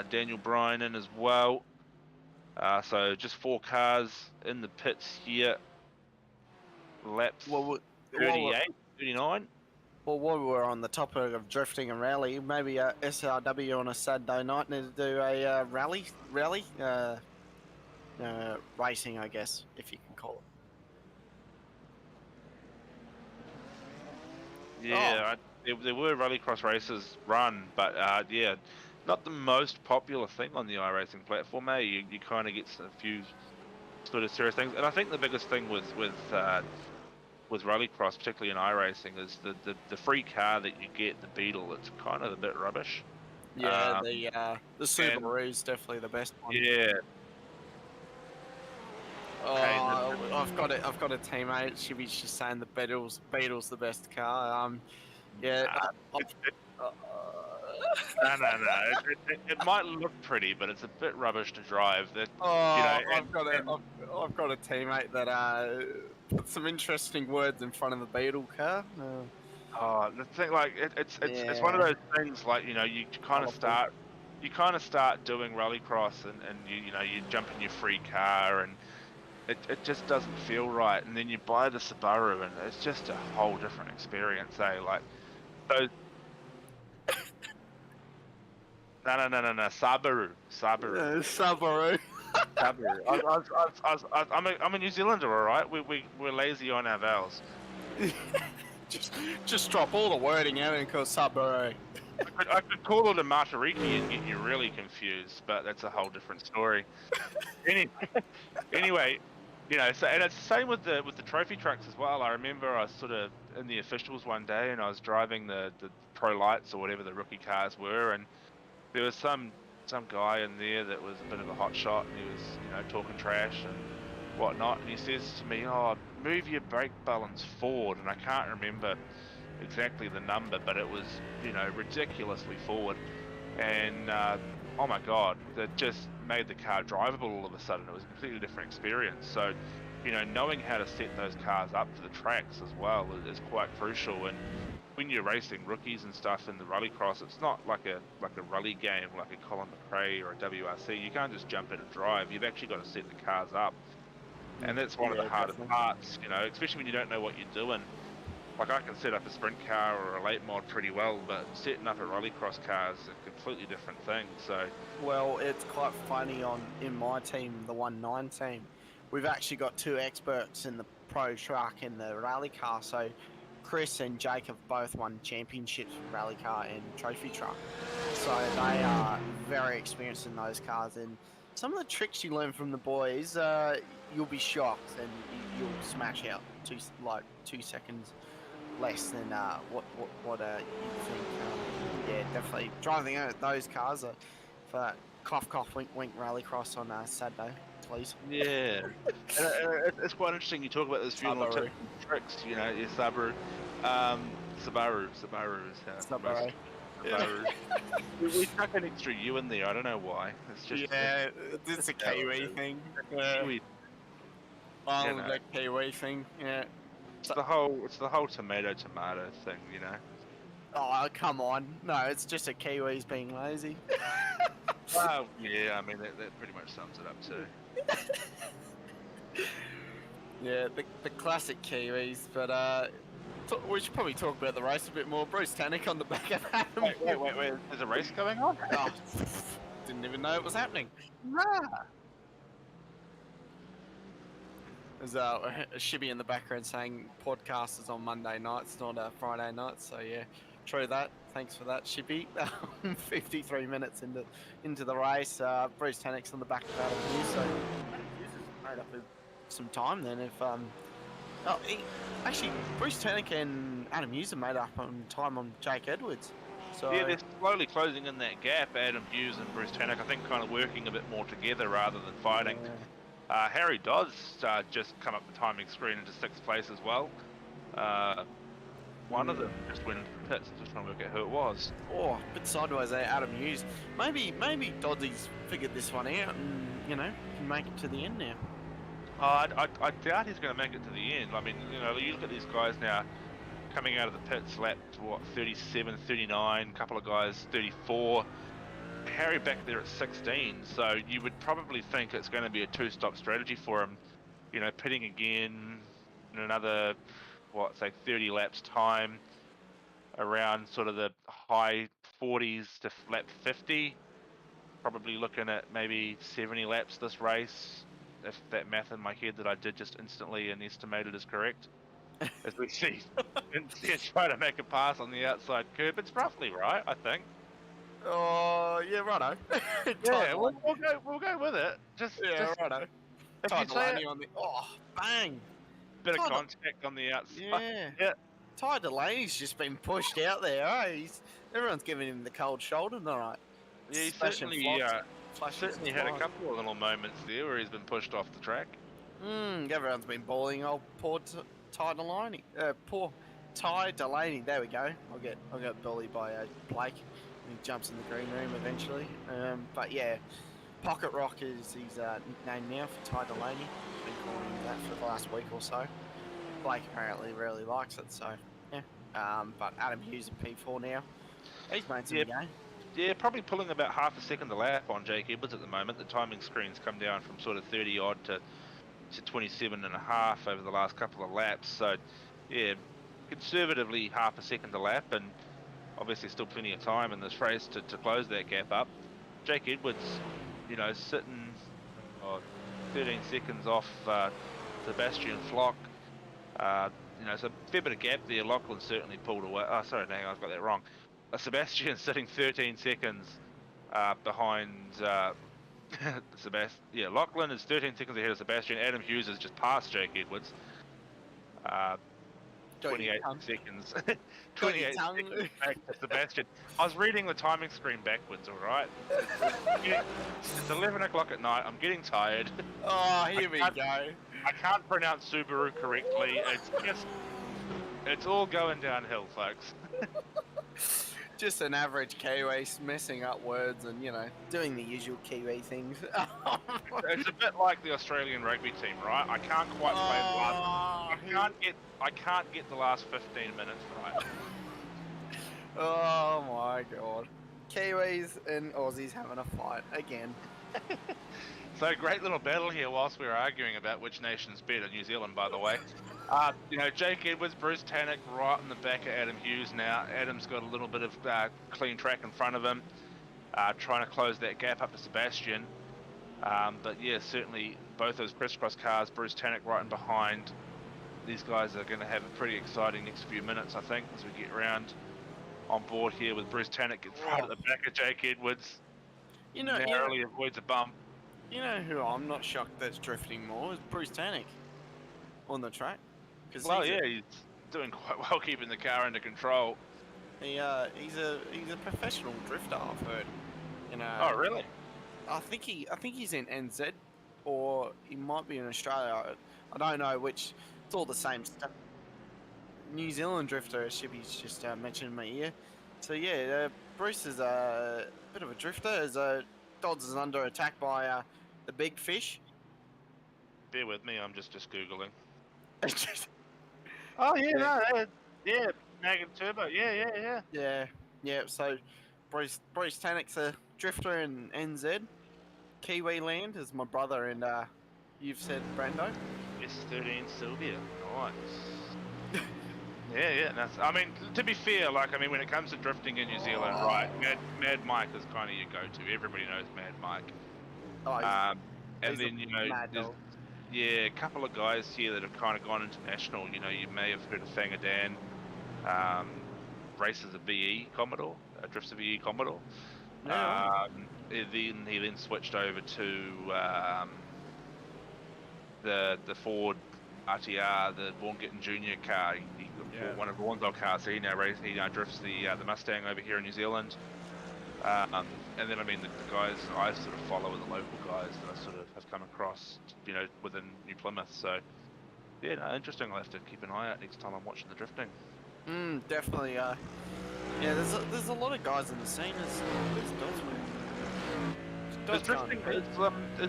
Daniel Bryan in as well. So just 4 cars in the pits here. Laps 38, 39. Well, while we're on the topic of drifting and rally, maybe SRW on a Saturday night need to do a rally racing, I guess, if you can call it. Yeah, there were rallycross races run, but yeah, not the most popular thing on the iRacing platform. You kind of get a few sort of serious things, and I think the biggest thing with rallycross, particularly in iRacing, is the free car that you get, the Beetle. It's kind of a bit rubbish. Yeah, Um, the and Subaru is definitely the best one. yeah, okay, Oh, I've got a teammate. She's saying the Beetle's the best car. Yeah, nah, I've, it, uh, no. It might look pretty, but it's a bit rubbish to drive. That you know, oh, and I've got a teammate that put some interesting words in front of the Beetle car. oh, the thing, like it's one of Yeah, those things, like you colourful. kind of start doing rallycross, and you jump in your free car, and it just doesn't feel right, and then you buy the Subaru, and it's just a whole different experience, eh? Like those, no, Subaru. Subaru. I'm a New Zealander, all right. We're lazy on our vowels. just drop all the wording out and call Subaru. I could call it a Matariki and get you really confused, but that's a whole different story. Anyway, anyway, so and it's the same with the trophy trucks as well. I remember I was sort of in the officials one day, and I was driving the Pro Lights or whatever the rookie cars were, and there was some guy in there that was a bit of a hot shot, and he was talking trash and whatnot, and he says to me, "Oh, move your brake balance forward," and I can't remember exactly the number, but it was ridiculously forward, and oh my god, that just made the car drivable all of a sudden. It was a completely different experience. So knowing how to set those cars up for the tracks as well is quite crucial. And when you're racing rookies and stuff in the rallycross, it's not like a rally game like a Colin McRae or a WRC. You can't just jump in and drive. You've actually got to set the cars up, and that's one of the Yeah, hardest definitely. parts, especially when you don't know what you're doing. Like, I can set up a sprint car or a late mod pretty well, but setting up a rallycross car is a completely different thing. So, Well, it's quite funny in my team, the 1-9 team. We've actually got two experts in the pro truck and the rally car. So Chris and Jake have both won championships in rally car and trophy truck. So they are very experienced in those cars. And some of the tricks you learn from the boys, you'll be shocked and you'll smash out 2 seconds less than what you think. Yeah, definitely driving those cars for cough cough wink wink rallycross on Saturday, please. yeah. And it's quite interesting you talk about those few little tips Subaru, and tricks, your Subaru. Subaru is how most Subaru. Yeah, Subaru. We stuck an extra U in there, I don't know why. It's just, yeah, it's a how it Kiwi is. thing. Kiwi, Island that Kiwi thing. Yeah. So, it's the whole tomato thing, oh come on, no, it's just a Kiwis being lazy. Well, yeah, I mean that pretty much sums it up too. Yeah, the classic Kiwis, but we should probably talk about the race a bit more. Bruce Tannick on the back of Adam. Wait. There's a race going on? Oh, didn't even know it was happening. Nah. There's a shibby in the background saying podcast is on Monday nights, not Friday nights. So yeah, true that. Thanks for that, Shibby. 53 minutes into the race. Bruce Tannick's on the back of Adam Hughes, so Hughes has made up some time then. Actually, Bruce Tannick and Adam Hughes have made up on time on Jake Edwards. So Yeah, they're slowly closing in that gap, Adam Hughes and Bruce Tannock, I think kind of working a bit more together rather than fighting. Harry Dodds just come up the timing screen into 6th place as well. One of them just went into the pits, just trying to work out who it was. Oh, a bit sideways there, Adam Hughes. Maybe Doddsy's figured this one out and, can make it to the end now. I doubt he's going to make it to the end. I mean, you look at these guys now coming out of the pits, lap, 37, 39, a couple of guys, 34. Harry back there at 16, so you would probably think it's going to be a 2-stop strategy for him. Pitting again in another, 30 laps time, around sort of the high 40s to lap 50. Probably looking at maybe 70 laps this race, if that math in my head that I did just instantly and estimated is correct. As we see, and try to make a pass on the outside curb. It's roughly right, I think. Oh, yeah, righto. Yeah, Title we'll go with it. Yeah, Just righto. if Ty you say it, Delaney on the. Oh, bang! bit of Ty contact on the outside. Yeah. Yeah, Ty Delaney's just been pushed out there. Eh? Everyone's giving him the cold shoulder tonight. yeah, he Smashing flots, flashes and certainly had a flies. couple of little moments there where he's been pushed off the track. Everyone's been bullying old poor Ty Delaney. Poor Ty Delaney. There we go. I'll get bullied by Blake. He jumps in the green room eventually. But yeah, Pocket Rock is his nickname now for Ty Delaney. Been calling him that for the last week or so. Blake apparently really likes it, so yeah. But Adam Hughes in P4 now. He's made some game. Yeah, probably pulling about half a second a lap on Jake Edwards at the moment. The timing screen's come down from sort of 30 odd to 27 and a half over the last couple of laps. So yeah, conservatively half a second a lap, and obviously still plenty of time in this race to close that gap up. Jake Edwards, you know, sitting 13 seconds off Sebastian Flock. You know, so a fair bit of gap there. Lachlan certainly pulled away. Oh, sorry, hang on, I've got that wrong. Sebastian sitting 13 seconds behind Sebastian. Yeah, Lachlan is 13 seconds ahead of Sebastian. Adam Hughes is just past Jake Edwards. 28 seconds. 28 seconds back to Sebastian. I was reading the timing screen backwards, all right? It's 11 o'clock at night. I'm getting tired. Oh, here we go. I can't pronounce Subaru correctly. It's all going downhill, folks. Just an average Kiwi messing up words and, you know, doing the usual Kiwi things. It's a bit like the Australian rugby team, right? I can't quite play the last. I can't get the last 15 minutes right. Oh my god. Kiwis and Aussies having a fight again. So great little battle here whilst we were arguing about which nation's better. New Zealand, by the way. You know, Jake Edwards, Bruce Tannock right in the back of Adam Hughes now. Adam's got a little bit of clean track in front of him, trying to close that gap up to Sebastian. But yeah, certainly both those crisscross cars, Bruce Tannock right in behind. These guys are going to have a pretty exciting next few minutes, I think, as we get around on board here with Bruce Tannock gets right at the back of Jake Edwards. You know, narrowly avoids a bump. You know who I'm not shocked that's drifting more is Bruce Tannock on the track. He's doing quite well keeping the car under control. He's a professional drifter, I've heard. You know. Oh really? I think he's in NZ, or he might be in Australia. I don't know which. It's all the same stuff. New Zealand drifter, Shippy's just mentioned in my ear. So yeah, Bruce is a bit of a drifter. As Dodds is under attack by the big fish. Bear with me, I'm just googling. Mag and Turbo, yeah. So Bruce Tannock's a drifter in NZ, Kiwi land, as my brother and you've said, Brando. S13 Sylvia, nice. Yeah. That's, I mean, to be fair, when it comes to drifting in New Zealand, right? Mad Mike is kind of your go-to. Everybody knows Mad Mike. Oh, and then there's a couple of guys here that have kind of gone international. You know, you may have heard of Fangadan. Races a VE Commodore, drifts a VE Commodore. Yeah. He then switched over to the Ford RTR, the Vaughan Gittin Jr. car. He bought one of Vaughan's old cars, so he now drifts the Mustang over here in New Zealand. And then the guys I sort of follow are the local guys that I sort of have come across, you know, within New Plymouth. So yeah, no, interesting. I'll have to keep an eye out next time I'm watching the drifting. Definitely. Yeah, there's a lot of guys in the scene. Is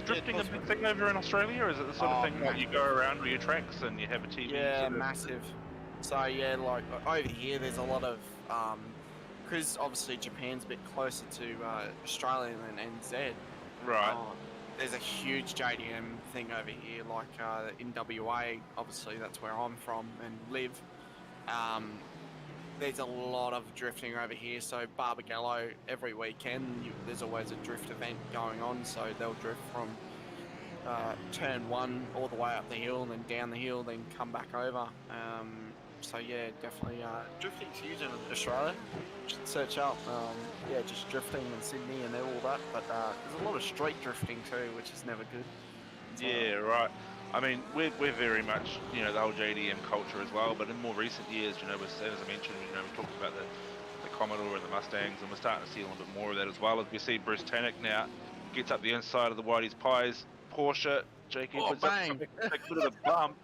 drifting a big thing over in Australia, or is it the sort of thing that you go around with your tracks and you have a TV? Yeah, massive. So yeah, like over here, there's a lot of because obviously Japan's a bit closer to Australia than NZ. Right. There's a huge JDM thing over here, like in WA. Obviously, that's where I'm from and live. There's a lot of drifting over here. So Barbagallo, every weekend, there's always a drift event going on. So they'll drift from turn 1 all the way up the hill and then down the hill, then come back over. So yeah, definitely drifting's huge in Australia. Should search up, yeah, just drifting in Sydney and all that. But there's a lot of street drifting too, which is never good. So, Yeah, right. I mean, we're very much, the whole JDM culture as well, but in more recent years, as I mentioned, we talked about the Commodore and the Mustangs, and we're starting to see a little bit more of that as well. As we see Bruce Tannock now gets up the inside of the Whitey's Pies Porsche. Jake oh Edwards up bang! a bit of a bump.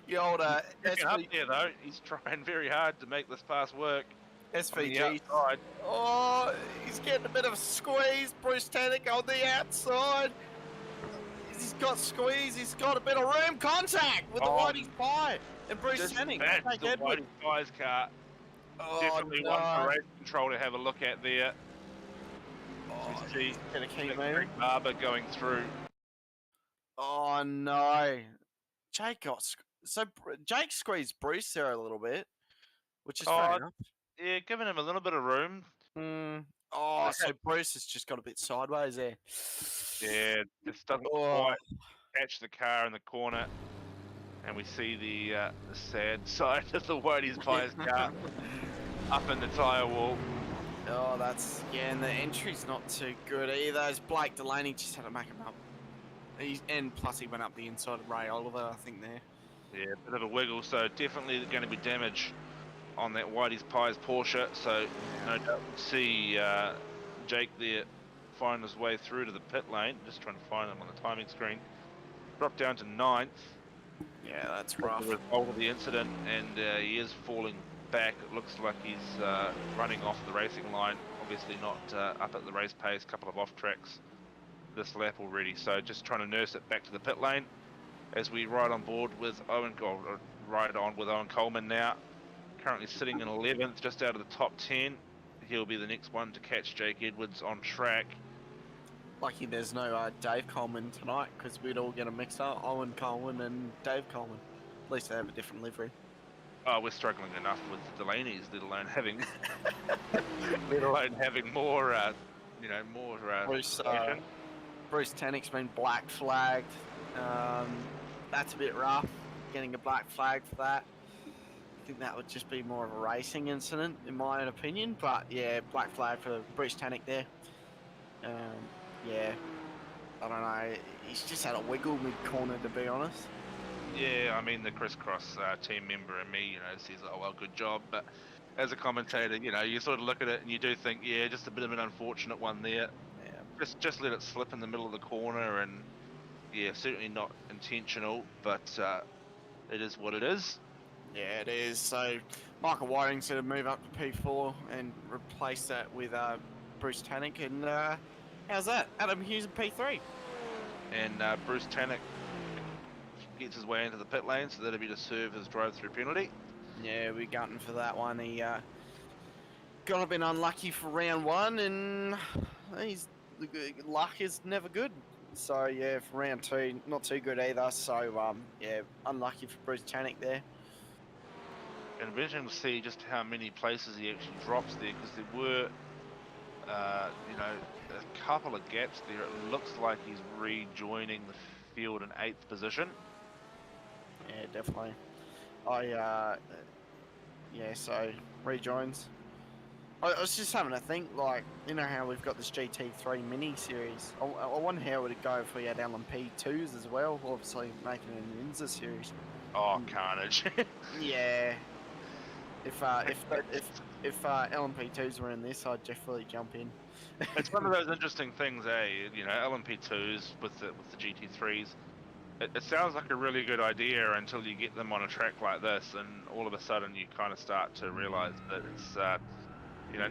The old Picking up there though, he's trying very hard to make this pass work on the SVG. outside. Oh, he's getting a bit of a squeeze. Bruce Tannock on the outside. He's got squeeze. He's got a bit of room contact with the Whitey's Pie and Bruce Tannock. That's the Whitey's Pies car. Oh, Definitely one for race control to have a look at there. Oh, You see gonna keep moving. Barber going through. Oh no, Jake got Jake squeezed Bruce there a little bit, which is fair enough. Yeah, giving him a little bit of room. Oh, so Bruce has just got a bit sideways there. Yeah, just doesn't quite catch the car in the corner, and we see the sad side of the Whitey's Pies car up in the tyre wall. Oh, and the entry's not too good either. As Blake Delaney just had to make him up. And plus he went up the inside of Ray Oliver, I think there. Yeah, a bit of a wiggle, so definitely going to be damage on that Whitey's Pies Porsche. So no doubt we'll see Jake there find his way through to the pit lane. Just trying to find him on the timing screen. Drop down to 9th. Yeah, that's rough. As a result of the incident, and he is falling back. It looks like he's running off the racing line. Obviously not up at the race pace. Couple of off tracks this lap already. So just trying to nurse it back to the pit lane as we ride on board with Owen Coleman now. Currently sitting in 11th, just out of the top 10. He'll be the next one to catch Jake Edwards on track. Lucky there's no Dave Coleman tonight, because we'd all get a mix up. Owen Coleman and Dave Coleman. At least they have a different livery. Oh, we're struggling enough with the Delaney's, let alone having more, Bruce Tannock's been black flagged. That's a bit rough, getting a black flag for that. I think that would just be more of a racing incident, in my opinion. But yeah, black flag for Bruce Tannock there. Yeah, I don't know. He's just had a wiggle mid-corner, to be honest. Yeah, I mean, the crisscross team member and me, says, oh, well, good job. But as a commentator, you sort of look at it and you do think, yeah, just a bit of an unfortunate one there. Yeah. Just let it slip in the middle of the corner, and yeah, certainly not intentional, but it is what it is. Yeah, it is. So Michael Whiting's going to move up to P4 and replace that with Bruce Tannock. And how's that? Adam Hughes in P3. And Bruce Tannock gets his way into the pit lane, so that'll be to serve his drive-through penalty. Yeah, we're gunting for that one. He got a bit unlucky for round 1, and luck is never good. So yeah, for round 2, not too good either. So yeah, unlucky for Bruce Tannock there. And interesting to see just how many places he actually drops there, because there were, a couple of gaps there. It looks like he's rejoining the field in 8th position. Yeah, definitely. So rejoins. I was just having to think, like, how we've got this GT3 mini series. I wonder how it would go if we had LMP2s as well. Obviously, making it an INSA series. Oh, carnage! Yeah. If LMP2s were in this, I'd definitely jump in. It's one of those interesting things, LMP2s with the GT3s. It sounds like a really good idea until you get them on a track like this, and all of a sudden you kind of start to realise that it's,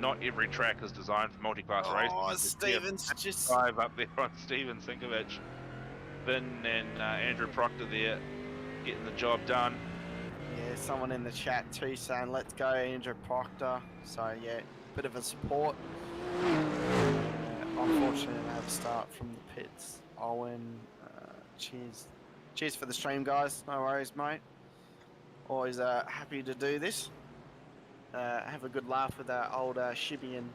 not every track is designed for multi-class racing. Oh, Stevens just dive up there on Steven Sinkovic, Vin and Andrew Proctor there, getting the job done. Yeah, someone in the chat too saying, let's go Andrew Proctor. So yeah, bit of a support. Unfortunately, I have to start from the pits. Owen, cheers. Cheers for the stream, guys. No worries, mate. Always happy to do this. Have a good laugh with our old Shibby and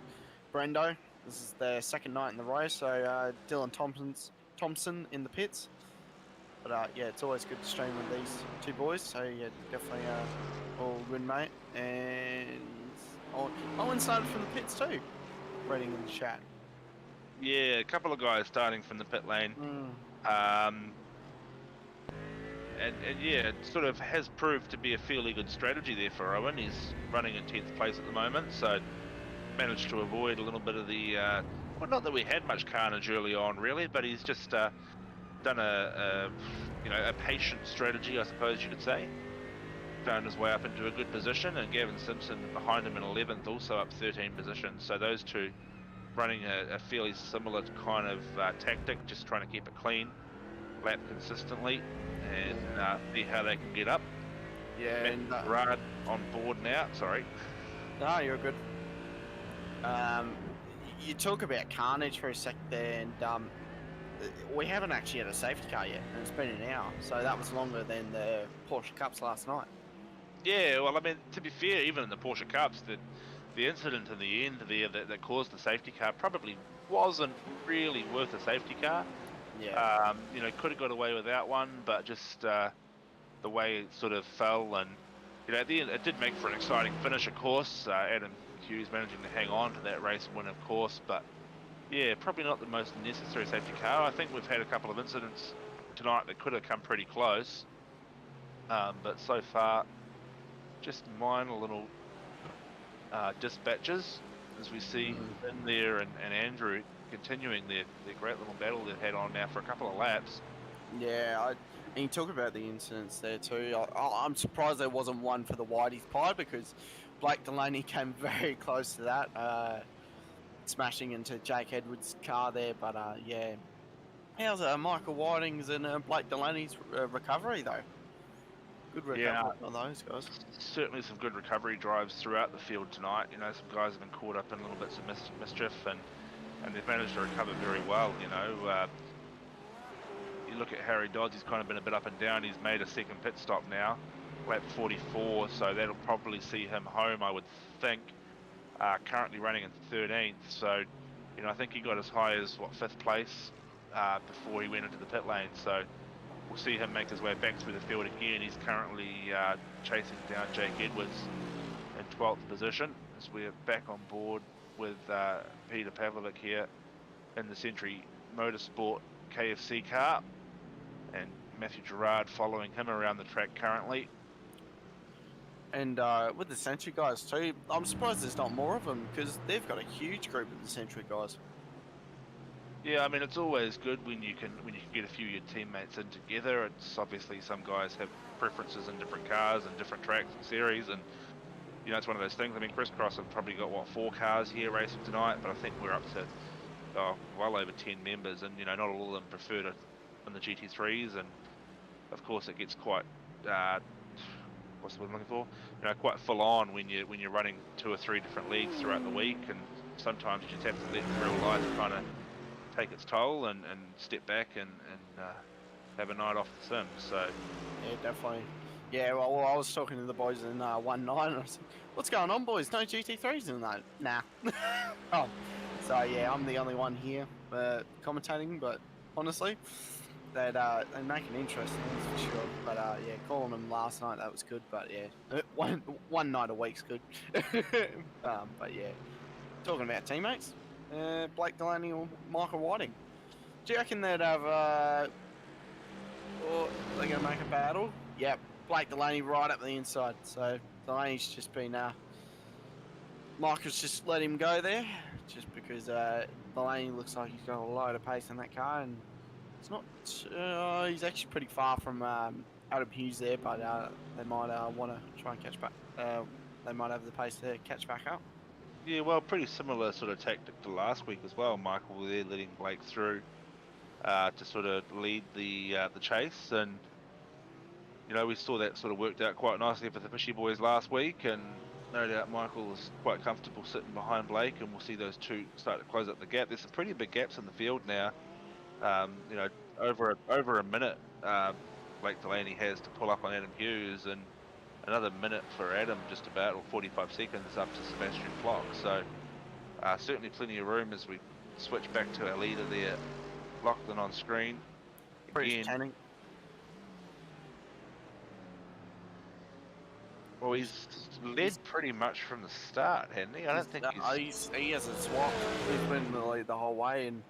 Brendo. This is their second night in the row, so Dylan Thompson in the pits. But yeah, it's always good to stream with these two boys, so yeah, definitely All good, mate. And Owen started from the pits too. Reading in the chat. Yeah, a couple of guys starting from the pit lane. Um, and yeah, it sort of has proved to be a fairly good strategy there for Owen. He's running in 10th place at the moment, so managed to avoid a little bit of the, well, not that we had much carnage early on really, but he's just done a patient strategy, I suppose you could say. Found his way up into a good position, and Gavin Simpson behind him in 11th, also up 13 positions. So those two running a fairly similar kind of tactic, just trying to keep it clean, lap consistently, and see how they can get up. Yeah, and Rad on board now. Sorry. No, you're good. You talk about carnage for a sec there, and we haven't actually had a safety car yet, and it's been an hour, so that was longer than the Porsche Cups last night. Yeah, well, I mean, to be fair, even in the Porsche Cups, the incident in the end there that caused the safety car probably wasn't really worth a safety car. Yeah. Could have got away without one, but just the way it sort of fell, and at the end, it did make for an exciting finish, of course. Adam Hughes managing to hang on to that race win, of course, but yeah, probably not the most necessary safety car. I think we've had a couple of incidents tonight that could have come pretty close, but so far, just minor little dispatches, as we see in there, and Andrew continuing their great little battle they've had on now for a couple of laps. Yeah, and you talk about the incidents there too. I'm surprised there wasn't one for the Whitey's pie, because Blake Delaney came very close to that, smashing into Jake Edwards' car there. But yeah, how's Michael Whiting's and Blake Delaney's recovery though? Good Yeah, recovery on those guys. certainly some good recovery drives throughout the field tonight. Some guys have been caught up in little bits of mischief, and they've managed to recover very well. You look at Harry Dodds, he's kind of been a bit up and down. He's made a second pit stop now, lap 44, so that'll probably see him home, I would think. Currently running in 13th, so I think he got as high as 5th place before he went into the pit lane. So we'll see him make his way back through the field again. He's currently chasing down Jake Edwards in 12th position, as we're back on board with Peter Pavlovic here in the Century Motorsport KFC car, and Matthew Gerard following him around the track currently. And with the Century guys too, I'm surprised there's not more of them, because they've got a huge group of the Century guys. Yeah, I mean, it's always good when you can get a few of your teammates in together. It's obviously some guys have preferences in different cars and different tracks and series, and it's one of those things. I mean, Chris Cross have probably got 4 cars here racing tonight, but I think we're up to well over 10 members, and not all of them prefer to in the GT3s, and of course it gets quite what's the word I'm looking for? Quite full on when you're running 2 or 3 different leagues throughout the week, and sometimes you just have to let real life kind of take its toll and step back and have a night off the sim. So yeah, definitely. Yeah, well, I was talking to the boys in 1-9, and I was like, "What's going on, boys? No GT3s in that?" Nah. Oh, so yeah, I'm the only one here commentating, but honestly, they make it interesting, that's for sure. But yeah, calling them last night, that was good. But yeah, one night a week's good. But yeah, talking about teammates, Blake Delaney or Michael Whiting. Do you reckon they'd have or they're going to make a battle? Yep, Blake Delaney right up the inside. So Delaney's just been Michael's just let him go there, just because Delaney looks like he's got a load of pace in that car, and it's not. He's actually pretty far from Adam Hughes there, but they might want to try and catch back. They might have the pace to catch back up. yeah, well, pretty similar sort of tactic to last week as well. Michael there letting Blake through to sort of lead the chase, and we saw that sort of worked out quite nicely for the Fishy boys last week, and no doubt Michael is quite comfortable sitting behind Blake, and we'll see those two start to close up the gap. There's some pretty big gaps in the field now. Over a minute Blake Delaney has to pull up on Adam Hughes, and another minute for Adam, just about, or 45 seconds up to Sebastian Flock. So certainly plenty of room as we switch back to our leader there, Lachlan on screen. Pretty canning. Well, he's led pretty much from the start, hasn't he? I don't think he hasn't swapped. He's been in the lead the whole way, and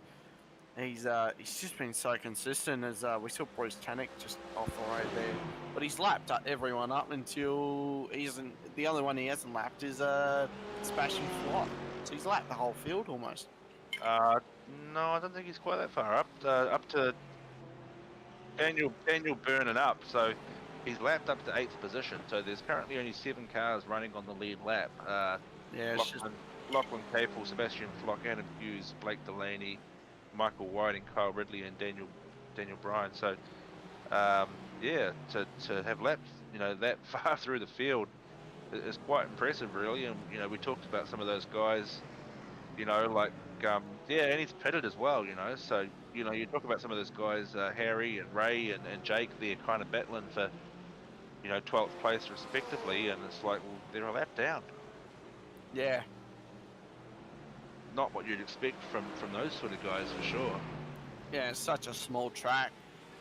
he's just been so consistent. As we saw Bruce Tannock just off the road there, but he's lapped everyone up until he isn't. The only one he hasn't lapped is Sebastian Flock. So he's lapped the whole field almost. No, I don't think he's quite that far up. Up to Daniel Byrne up, so he's lapped up to 8th position. So there's currently only 7 cars running on the lead lap. Yeah, it's just Lachlan Capel, Sebastian Flock, Adam Hughes, Blake Delaney, Michael Whiting, Kyle Ridley, and Daniel Bryan. So yeah, to have lapped that far through the field is quite impressive, really. And we talked about some of those guys, like yeah, and he's pitted as well, So you talk about some of those guys, Harry and Ray and Jake, they're kind of battling for 12th place respectively, and it's like, well, they're a lap down. yeah. Not what you'd expect from those sort of guys, for sure. Yeah, it's such a small track,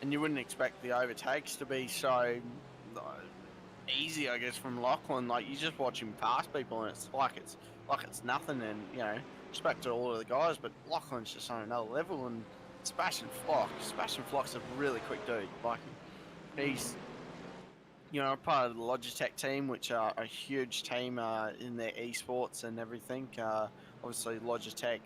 and you wouldn't expect the overtakes to be so easy, I guess, from Lachlan. Like, you just watch him pass people, and it's like it's nothing. And respect to all of the guys, but Lachlan's just on another level. And Sebastian Flock's a really quick dude. Like, he's part of the Logitech team, which are a huge team in their esports and everything. Obviously, Logitech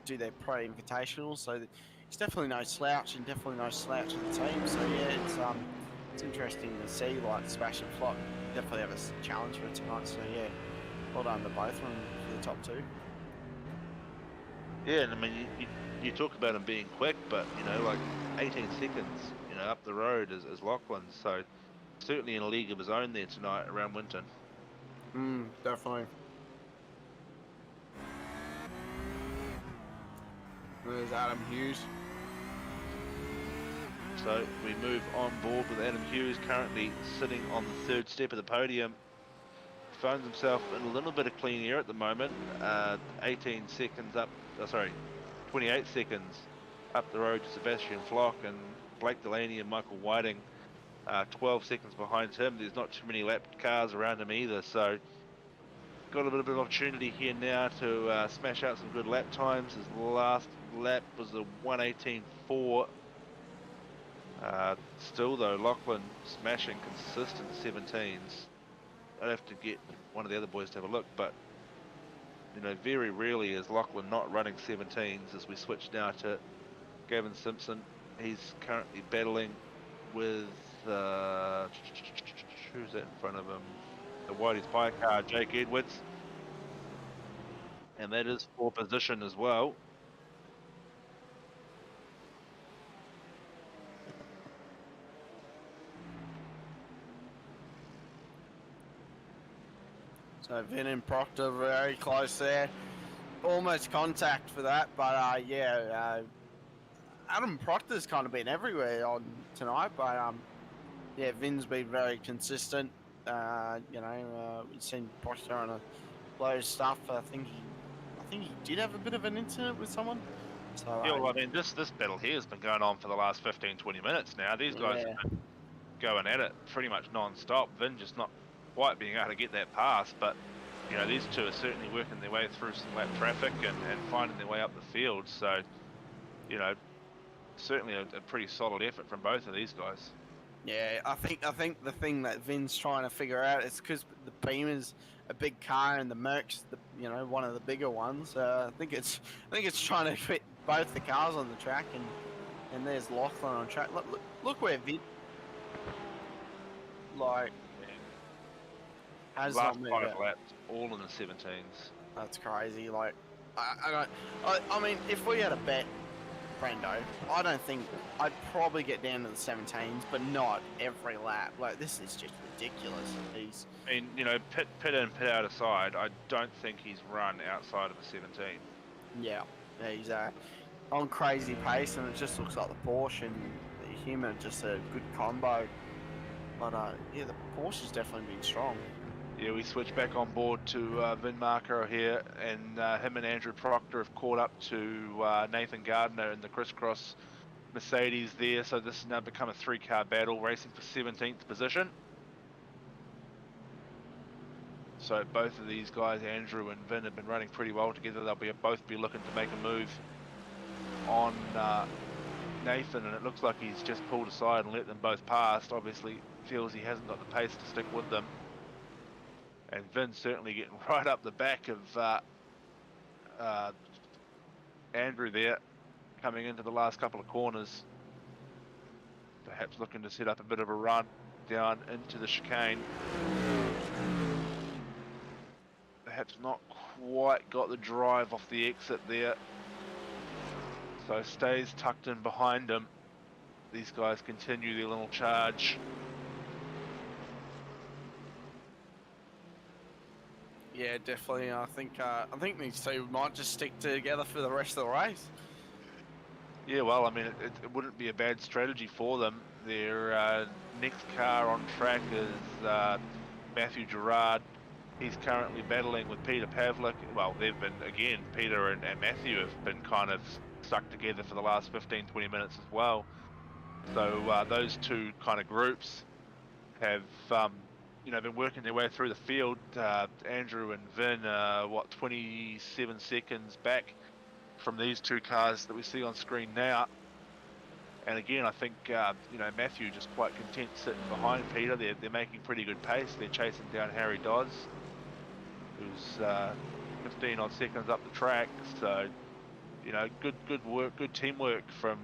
do their pro invitational, so he's definitely no slouch, and definitely no slouch of the team. So yeah, it's interesting to see. Like, Sebastian Flock definitely have a challenge for it tonight. So yeah, well done to both of them for the top 2. Yeah, and I mean, you talk about him being quick, but like 18 seconds, up the road is Lachlan. So certainly in a league of his own there tonight around Winton. Definitely. There's Adam Hughes. So we move on board with Adam Hughes, currently sitting on the 3rd step of the podium. Finds himself in a little bit of clean air at the moment. 18 seconds up, 28 seconds up the road to Sebastian Flock, and Blake Delaney and Michael Whiting 12 seconds behind him. There's not too many lapped cars around him either, so got a little bit of opportunity here now to smash out some good lap times. His last lap was a 1:18.4. Still though, Lachlan smashing consistent 17s. I'd have to get one of the other boys to have a look, but very rarely is Lachlan not running 17s. As we switch now to Gavin Simpson, he's currently battling with who's that in front of him? The Whitey's Pie car, Jake Edwards, and that is for position as well. So Vin and Proctor very close there. Almost contact for that, but Adam Proctor's kind of been everywhere on tonight, but yeah, Vin's been very consistent. We've seen Proctor on a load of stuff. I think he did have a bit of an incident with someone. So yeah, well, I mean, this battle here has been going on for the last 15-20 minutes now. These guys have been going at it pretty much non-stop. Vin just not quite being able to get that pass, but these two are certainly working their way through some lap traffic and finding their way up the field. So certainly a pretty solid effort from both of these guys. Yeah, I think the thing that Vin's trying to figure out is because the Beamer's a big car and the Merc's one of the bigger ones. I think it's trying to fit both the cars on the track, and there's Lachlan on track. Look where Vin has last 5 laps, all in the 17s. That's crazy. Like, I mean, if we had a bet, Brando, I don't think I'd probably get down to the 17s, but not every lap. Like, this is just ridiculous. I mean, pit in, pit out aside, I don't think he's run outside of a 17. Yeah, he's on crazy pace, and it just looks like the Porsche and him are just a good combo. But yeah, the Porsche's definitely been strong. Yeah, we switch back on board to Vin Marco here, and him and Andrew Proctor have caught up to Nathan Gardner in the crisscross Mercedes there. So this has now become a 3-car battle, racing for 17th position. So both of these guys, Andrew and Vin, have been running pretty well together. They'll both be looking to make a move on Nathan, and it looks like he's just pulled aside and let them both past. Obviously feels he hasn't got the pace to stick with them. And Vin's certainly getting right up the back of Andrew there, coming into the last couple of corners. Perhaps looking to set up a bit of a run down into the chicane. Perhaps not quite got the drive off the exit there. So stays tucked in behind him. These guys continue their little charge. Yeah, definitely. I think these two might just stick together for the rest of the race. Yeah, well, I mean, it wouldn't be a bad strategy for them. Their next car on track is Matthew Gerard. He's currently battling with Peter Pavlik. Well, they've been, again, Peter and Matthew have been kind of stuck together for the last 15-20 minutes as well. So those two kind of groups have, been working their way through the field. Andrew and Vin, 27 seconds back from these two cars that we see on screen now. And again, I think, Matthew just quite content sitting behind Peter. They're making pretty good pace. They're chasing down Harry Dodds, who's 15 odd seconds up the track. So, good work, good teamwork from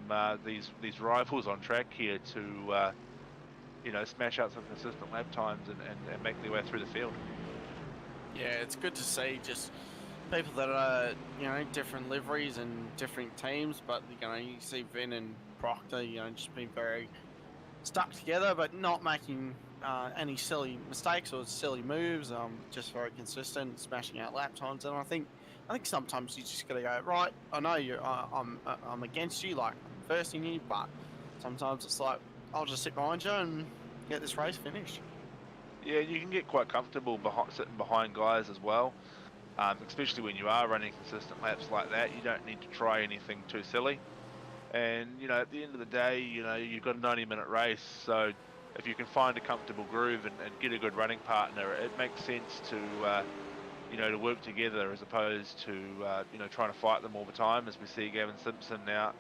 these rivals on track here to, smash out some consistent lap times and make their way through the field. Yeah, it's good to see just people that are, different liveries and different teams, but, you see Vin and Proctor, just being very stuck together, but not making any silly mistakes or silly moves. Just very consistent, smashing out lap times. And I think sometimes you just got to go, right, I know I'm against you, like I'm versing you, but sometimes it's like, I'll just sit behind you and get this race finished. Yeah, you can get quite comfortable sitting behind guys as well, especially when you are running consistent laps like that. You don't need to try anything too silly. And, at the end of the day, you've got a 90-minute race. So if you can find a comfortable groove and get a good running partner, it makes sense to, to work together as opposed to, trying to fight them all the time, as we see Gavin Simpson now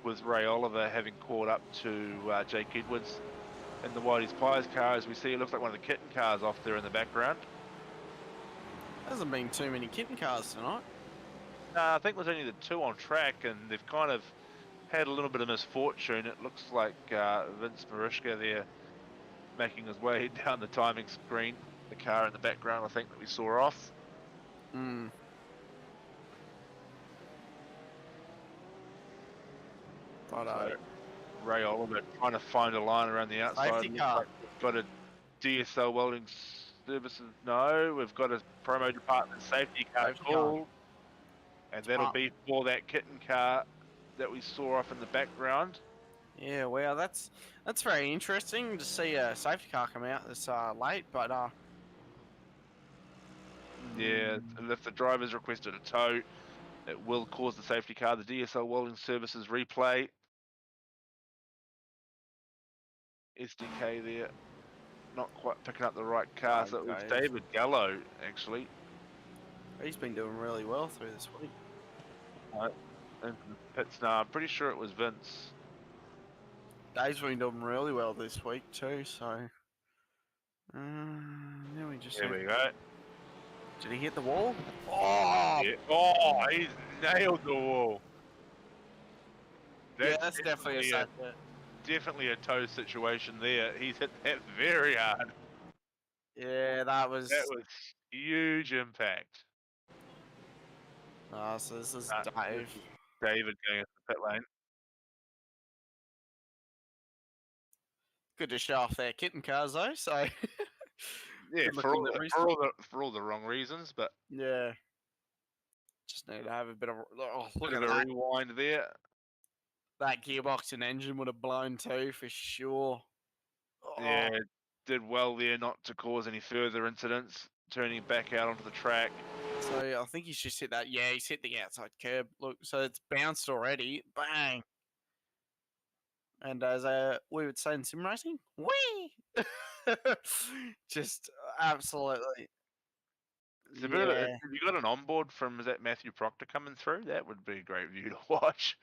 with Ray Oliver having caught up to Jake Edwards in the Whitey's Pies car. As we see, it looks like one of the kitten cars off there in the background. Hasn't been too many kitten cars tonight. I think there's only the two on track, and they've kind of had a little bit of misfortune. It looks like Vince Marishka there making his way down the timing screen. The car in the background, I think, that we saw off. Hmm. So Ray Oliver trying to find a line around the outside. Safety car. Like we've got a DSL Welding Services. No, we've got a promo department safety car called, and that'll be for that kitten car that we saw off in the background. Yeah, well, that's very interesting to see a safety car come out this late, but yeah, and if the driver's requested a tow, it will cause the safety car. The DSL Welding Services replay. SDK there, not quite picking up the right car. So it was David Gallo, actually. He's been doing really well through this week. Right. Into the pits now. I'm pretty sure it was Vince. Dave's been doing really well this week too, so there we just There we go. Did he hit the wall? Oh, yeah. Oh, he's nailed the wall. That's definitely a definitely a toe situation there. He's hit that very hard. Yeah, that was huge impact. So this is Dave. David going into the pit lane. Good to show off their kitten cars though, so yeah, for all the wrong reasons, but yeah. Just need to have a bit of look at the rewind there. That gearbox and engine would have blown too for sure. Yeah, did well there not to cause any further incidents, turning back out onto the track. So I think he's just hit that. Yeah, he's hit the outside curb. Look, so it's bounced already. Bang. And as we would say in sim racing, whee! Just absolutely. It's a bit of Yeah. have you got an onboard from, is that Matthew Proctor coming through? That would be a great view to watch.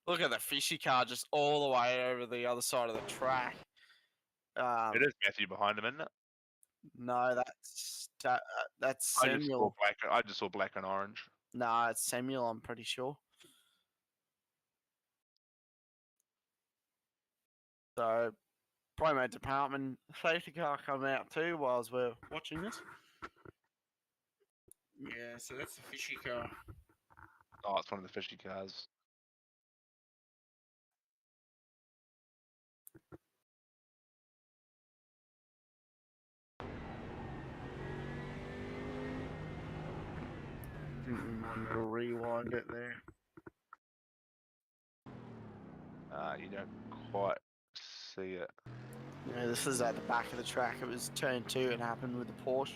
Look at the fishy car just all the way over the other side of the track. It is Matthew behind him, isn't it? No, that's I just saw Samuel. black and orange. No, it's Samuel, I'm pretty sure. So, promo department safety car come out too whilst we're watching this. Yeah, so that's the fishy car. Oh, it's one of the fishy cars. We'll rewind it there. You don't quite see it. Yeah, this is at the back of the track. It was turn 2. It happened with the Porsche.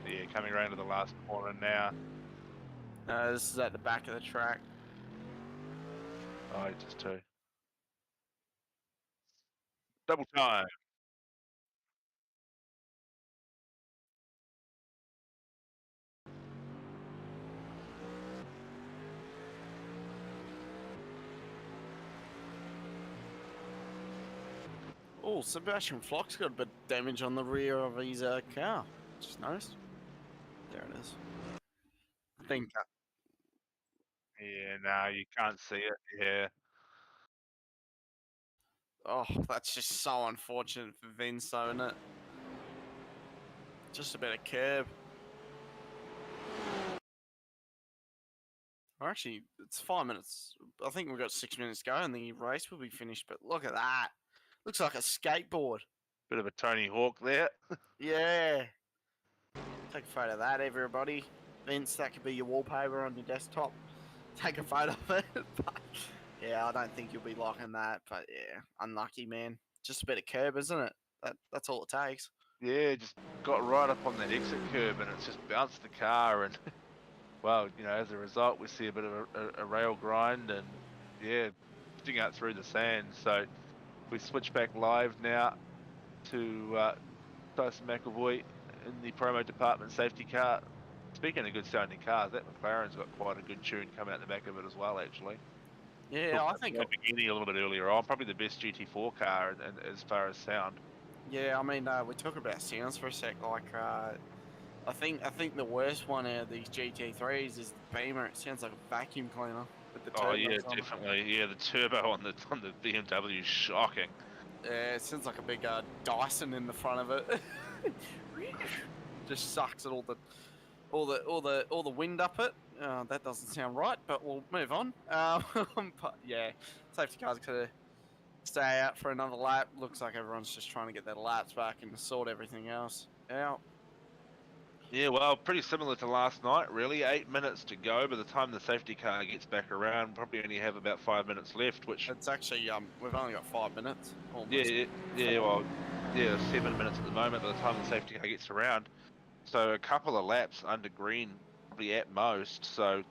Yeah, coming around to the last corner now. This is at the back of the track. Oh, just two. Double time. Oh, Sebastian Flock's got a bit of damage on the rear of his car. Just noticed. There it is. I think. Yeah, no, you can't see it. Yeah. Oh, that's just so unfortunate for Vince, though, isn't it? Just a bit of curb. Or actually, it's 5 minutes. I think we've got 6 minutes to go and the race will be finished. But look at that. Looks like a skateboard. Bit of a Tony Hawk there. Yeah. Take a photo of that, everybody. Vince, that could be your wallpaper on your desktop. Take a photo of it. But, yeah, I don't think you'll be liking that. But yeah, unlucky, man. Just a bit of curb, isn't it? That's all it takes. Yeah, just got right up on that exit curb and it's just bounced the car and, well, you know, as a result, we see a bit of a rail grind and, yeah, pushing out through the sand. So we switch back live now to Tyson McAvoy in the promo department safety car. Speaking of good sounding cars, that McLaren's got quite a good tune coming out the back of it as well, actually. Yeah, I think. Lamborghini a little bit earlier on, probably the best GT4 car as far as sound. Yeah, I mean, we talk about sounds for a sec. Like, I think the worst one out of these GT3s is the Beamer. It sounds like a vacuum cleaner with the Oh turbos yeah, on it. definitely. Yeah, the turbo on the BMW is shocking. Yeah, it sounds like a big Dyson in the front of it. Just sucks at all the wind up it. That doesn't sound right, but we'll move on. But yeah, safety cars gonna stay out for another lap. Looks like everyone's just trying to get their laps back and sort everything else out. Yeah, well, pretty similar to last night, really. 8 minutes to go. By the time the safety car gets back around, probably only have about 5 minutes left, which... It's actually, we've only got 5 minutes. Almost. Well, yeah, 7 minutes at the moment by the time the safety car gets around. So a couple of laps under green, probably at most. So,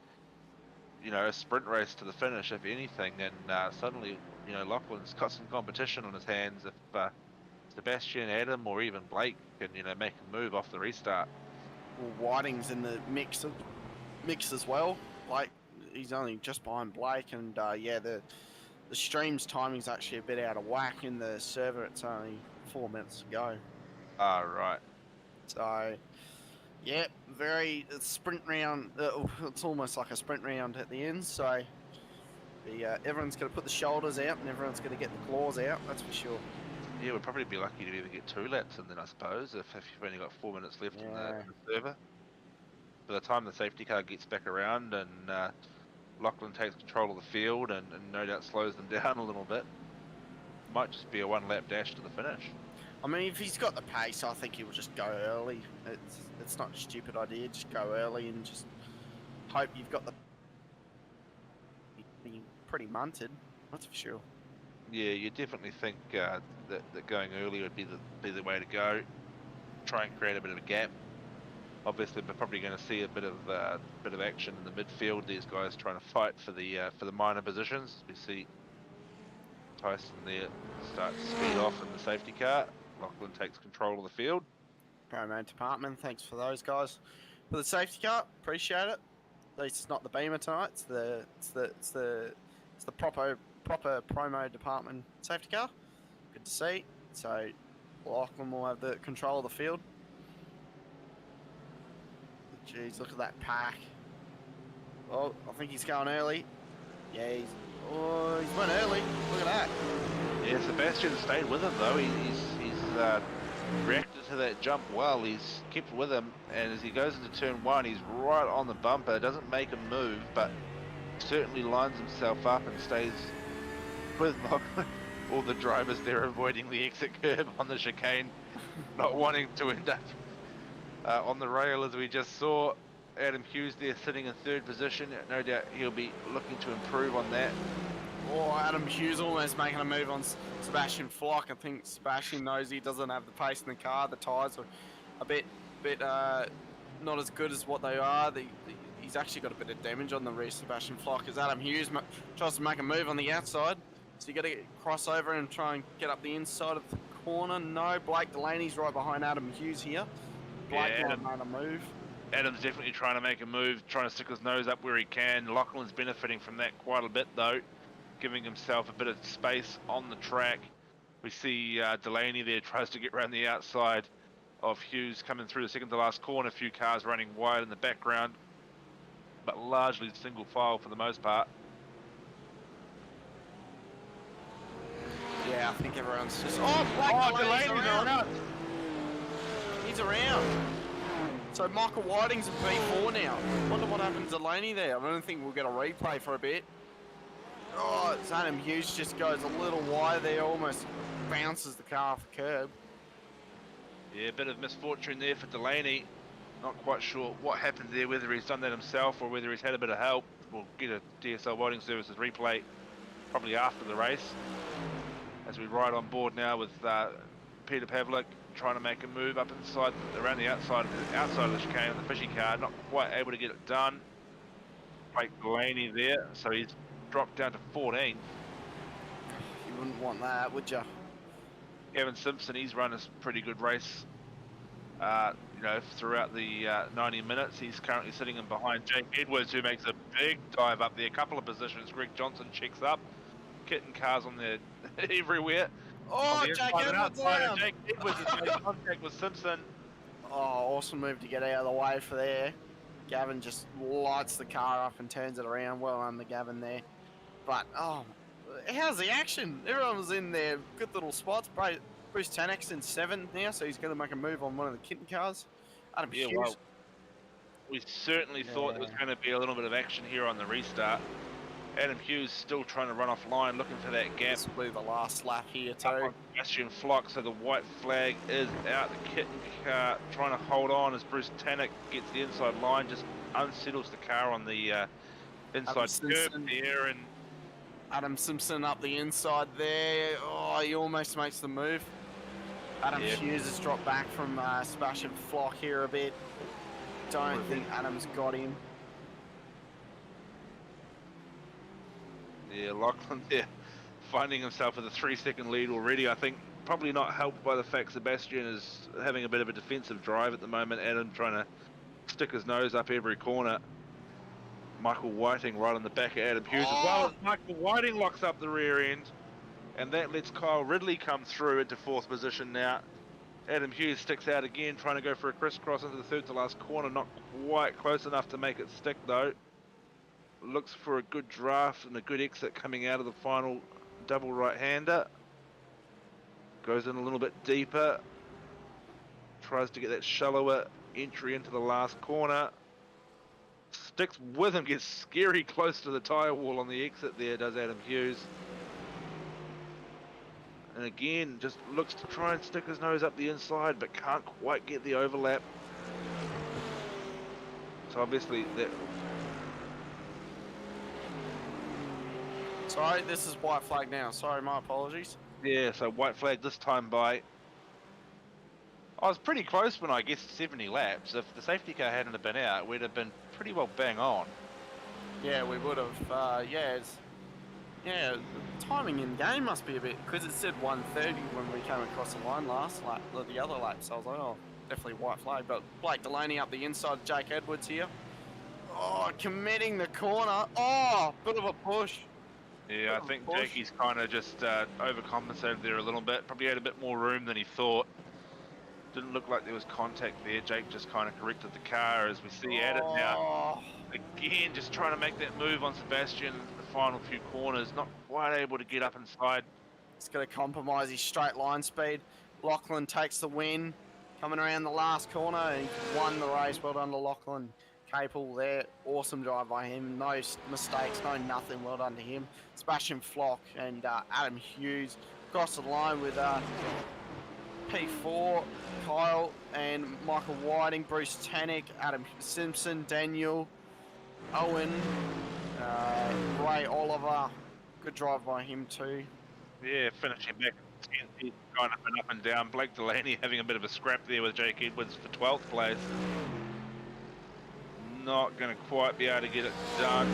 you know, a sprint race to the finish, if anything. And suddenly, you know, Lachlan's got some competition on his hands if Sebastian, Adam, or even Blake can, you know, make a move off the restart. Well, Whiting's in the mix as well. Blake, he's only just behind Blake, and yeah, the stream's timing's actually a bit out of whack. In the server, it's only 4 minutes to go. Ah, right. So, yeah, it's sprint round. It's almost like a sprint round at the end. So, everyone's going to put the shoulders out, and everyone's going to get the claws out. That's for sure. Yeah, we'd probably be lucky to either get 2 laps in then, I suppose, if you've only got 4 minutes left in the server. By the time the safety car gets back around and Lachlan takes control of the field and no doubt slows them down a little bit, might just be a 1 lap dash to the finish. I mean, if he's got the pace, I think he'll just go early. It's not a stupid idea. Just go early and just hope you've got the... Be pretty munted, that's for sure. Yeah, you definitely think that going early would be the way to go. Try and create a bit of a gap. Obviously, we're probably going to see a bit of action in the midfield. These guys trying to fight for the minor positions. We see Tyson there start to speed off in the safety car. Lachlan takes control of the field. Paramount Department, thanks for those guys. For the safety car, appreciate it. At least it's not the Beamer tonight. It's the proper promo department safety car. Good to see. So Lachlan will have the control of the field. Jeez, look at that pack. Oh, I think he's going early. Yeah, he's went early. Look at that. Yeah, Sebastian stayed with him though. He's reacted to that jump well. He's kept with him, and as he goes into turn one, he's right on the bumper. Doesn't make a move, but certainly lines himself up and stays with Lachlan. All the drivers there avoiding the exit curb on the chicane, not wanting to end up on the rail, as we just saw. Adam Hughes there sitting in third position. No doubt he'll be looking to improve on that. Oh, Adam Hughes almost making a move on Sebastian Flock. I think Sebastian knows he doesn't have the pace in the car. The tyres are a bit not as good as what they are. He's actually got a bit of damage on the rear, Sebastian Flock, as Adam Hughes tries to make a move on the outside. So you got to cross over and try and get up the inside of the corner. No, Blake Delaney's right behind Adam Hughes here. Blake made a move. Adam's definitely trying to make a move, trying to stick his nose up where he can. Lachlan's benefiting from that quite a bit though, giving himself a bit of space on the track. We see Delaney there tries to get around the outside of Hughes, coming through the second to last corner. A few cars running wide in the background, but largely single file for the most part. Yeah, I think everyone's just... Oh, Delaney's around. He's around. So Michael Whiting's at B4 now. Wonder what happened to Delaney there. I don't think we'll get a replay for a bit. Oh, Adam Hughes just goes a little wide there, almost bounces the car off the curb. Yeah, a bit of misfortune there for Delaney. Not quite sure what happened there, whether he's done that himself or whether he's had a bit of help. We'll get a DSL Welding Services replay probably after the race. As we ride on board now with Peter Pavlik trying to make a move up inside, around the outside of the chicane on the fishy car, not quite able to get it done. Blake Delaney there, so he's dropped down to 14th. You wouldn't want that, would you? Gavin Simpson, he's run a pretty good race, you know, throughout the 90 minutes. He's currently sitting in behind Jake Edwards, who makes a big dive up there. A couple of positions. Greg Johnson checks up. Kitten cars on there everywhere. Oh, Jake Edwards down. Jake Edwards has made contact with Simpson. Oh, awesome move to get out of the way for there. Gavin just lights the car up and turns it around. Well under Gavin there. But, oh, how's the action? Everyone was in there. Good little spots. Bruce Tannock's in 7th now, so he's going to make a move on one of the kitten cars. Adam Hughes. Well, we certainly thought there was going to be a little bit of action here on the restart. Adam Hughes still trying to run offline, looking for that gap. This will be the last lap here too. Sebastian Flock, so the white flag is out. The kitten car trying to hold on as Bruce Tannock gets the inside line, just unsettles the car on the inside curb there. And Adam Simpson up the inside there. Oh, he almost makes the move. Adam Hughes has dropped back from Sebastian Flock here a bit. Don't think Adam's got him. Yeah, Lachlan there finding himself with a 3-second lead already. I think probably not helped by the fact Sebastian is having a bit of a defensive drive at the moment. Adam trying to stick his nose up every corner. Michael Whiting right on the back of Adam Hughes as well. Michael Whiting locks up the rear end, and that lets Kyle Ridley come through into 4th position now. Adam Hughes sticks out again, trying to go for a crisscross into the third to last corner. Not quite close enough to make it stick though. Looks for a good draft and a good exit coming out of the final double right-hander. Goes in a little bit deeper. Tries to get that shallower entry into the last corner. Sticks with him, gets scary close to the tyre wall on the exit there, does Adam Hughes. And again, just looks to try and stick his nose up the inside, but can't quite get the overlap. So obviously that... Sorry, this is white flag now. Sorry, my apologies. Yeah, so white flag this time by... I was pretty close when I guessed 70 laps. If the safety car hadn't have been out, we'd have been pretty well bang on. Yeah, we would have. Yeah, the timing in game must be a bit, because it said 130 when we came across the line last lap, the other lap, so I was like, oh, definitely white flag. But Blake Delaney up the inside, Jake Edwards here. Oh, committing the corner. Oh, bit of a push. Yeah, I think Jakey's kind of just overcompensated there a little bit. Probably had a bit more room than he thought. Didn't look like there was contact there. Jake just kind of corrected the car as we see at it now. Again, just trying to make that move on Sebastian in the final few corners. Not quite able to get up inside. He's going to compromise his straight line speed. Lachlan takes the win. Coming around the last corner, and he won the race. Well done to Lachlan. Capel there. Awesome drive by him. No mistakes, no nothing. Well done to him. Sebastian Flock and Adam Hughes across the line with P4, Kyle and Michael Whiting, Bruce Tannick, Adam Simpson, Daniel, Owen, Ray Oliver. Good drive by him too. Yeah, finishing back at 10th, he's going up and down. Blake Delaney having a bit of a scrap there with Jake Edwards for 12th place. Not going to quite be able to get it done.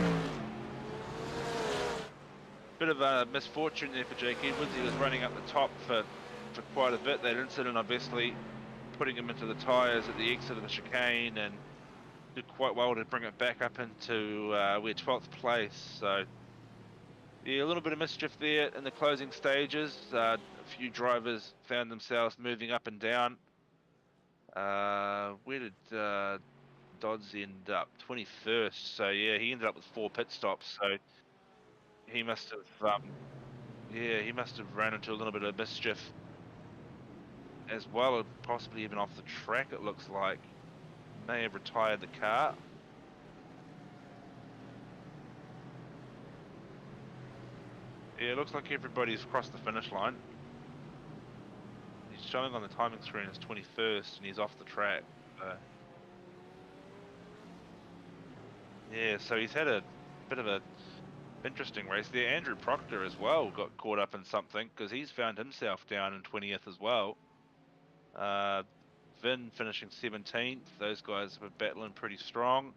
Bit of a misfortune there for Jake Edwards. He was running up the top for quite a bit. That incident obviously putting him into the tyres at the exit of the chicane, and did quite well to bring it back up into we're 12th place. So yeah, a little bit of mischief there in the closing stages. A few drivers found themselves moving up and down. Where did Dodds end up? 21st. So yeah, he ended up with 4 pit stops. So he must have, yeah, he must have ran into a little bit of mischief as well, possibly even off the track. It looks like may have retired the car. Yeah, it looks like everybody's crossed the finish line. He's showing on the timing screen as 21st, and he's off the track. Yeah, so he's had a bit of a interesting race there. Andrew Proctor as well got caught up in something, because he's found himself down in 20th as well. Vin finishing 17th. Those guys were battling pretty strong.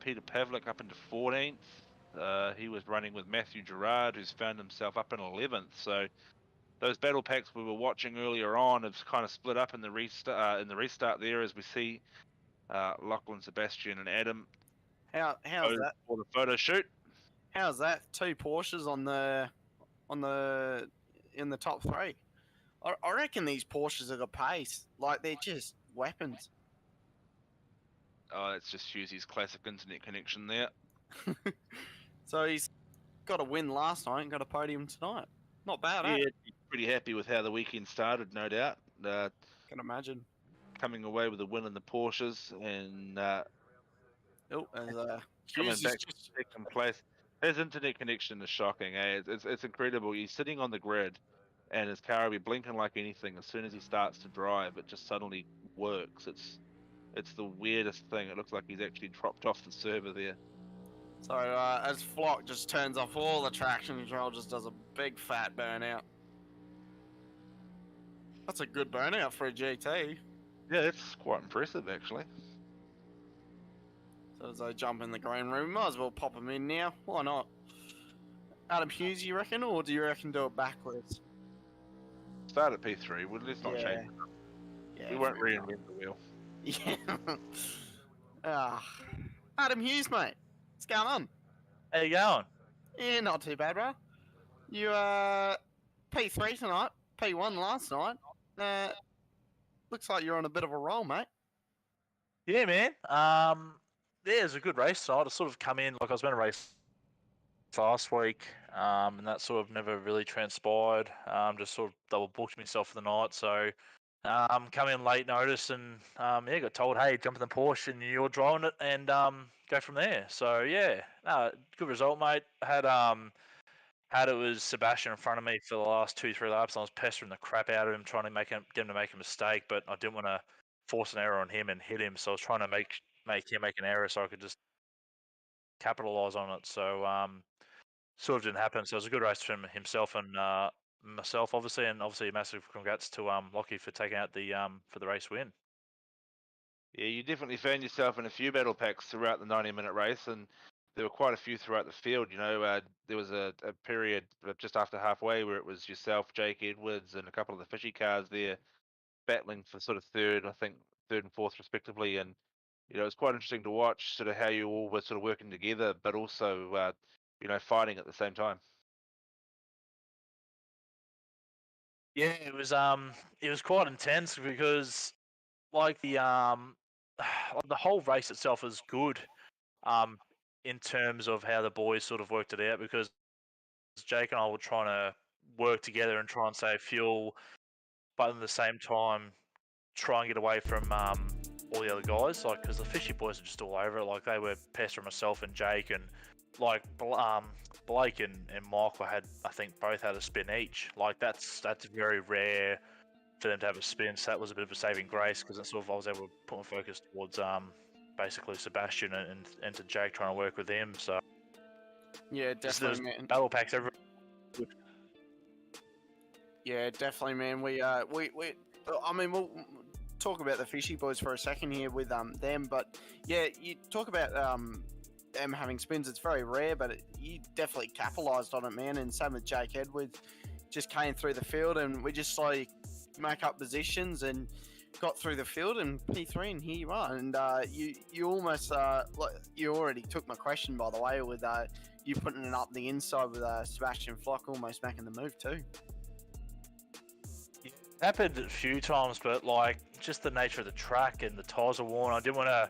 Peter Pavlik up into 14th. He was running with Matthew Gerard, who's found himself up in 11th. So those battle packs we were watching earlier on have kind of split up in the restart there, as we see Lachlan, Sebastian, and Adam. How's that? For the photo shoot. How's that? 2 Porsches in the top 3. I reckon these Porsches are the pace. Like, they're just weapons. Oh, that's just Hughesy's classic internet connection there. So he's got a win last night and got a podium tonight. Not bad, Yeah, pretty happy with how the weekend started, no doubt. Can imagine. Coming away with a win in the Porsches, and coming back to second place. His internet connection is shocking, eh? It's incredible. He's sitting on the grid, and his car will be blinking like anything. As soon as he starts to drive, it just suddenly works. It's the weirdest thing. It looks like he's actually dropped off the server there. So as Flock just turns off all the traction control, just does a big fat burnout. That's a good burnout for a GT. Yeah, it's quite impressive actually. So as I jump in the green room, might as well pop him in now. Why not? Adam Hughes, you reckon, or do you reckon do it backwards? Start at P3. Well, let's not change it. Yeah, we won't reinvent the wheel. Yeah. Adam Hughes, mate. What's going on? How you going? Yeah, not too bad, bro. You P3 tonight, P1 last night. Looks like you're on a bit of a roll, mate. Yeah, man. Yeah, it was a good race tonight. I sort of come in like I was meant to race last week, and that sort of never really transpired. Just sort of double booked myself for the night, so come in late notice and yeah, got told, hey, jump in the Porsche and you're driving it, and go from there. So yeah, good result, mate. Had it was Sebastian in front of me for the last 2-3 laps. I was pestering the crap out of him, trying to get him to make a mistake, but I didn't want to force an error on him and hit him. So I was trying to make him make an error so I could just capitalize on it. So sort of didn't happen. So it was a good race for himself and myself, obviously, and obviously a massive congrats to Lockie for taking out the for the race win. Yeah, you definitely found yourself in a few battle packs throughout the 90-minute race, and there were quite a few throughout the field. There was a period just after halfway where it was yourself, Jake Edwards, and a couple of the fishy cars there battling for sort of third, I think third and fourth respectively. And it was quite interesting to watch sort of how you all were sort of working together, but also fighting at the same time. Yeah, it was quite intense because like the whole race itself is good in terms of how the boys sort of worked it out, because Jake and I were trying to work together and try and save fuel, but at the same time try and get away from all the other guys, like, because the fishy boys are just all over it. Like, they were pestering myself and Jake, and like Blake and Michael had, I think, both had a spin each. Like, that's very rare for them to have a spin, so that was a bit of a saving grace, because I was able to put my focus towards basically Sebastian and to Jake, trying to work with him. So Yeah, just definitely, man. battle packs everywhere. Yeah, definitely, man. I mean, we'll talk about the fishy boys for a second here with them, but yeah, you talk about them having spins. It's very rare, but you definitely capitalised on it, man. And same with Jake Edwards, just came through the field, and we just slowly make up positions and got through the field and P3, and here you are. And you almost like, you already took my question, by the way, with you putting it up the inside with Sebastian Flock almost making the move too. Happened a few times, but like, just the nature of the track and the tyres are worn, I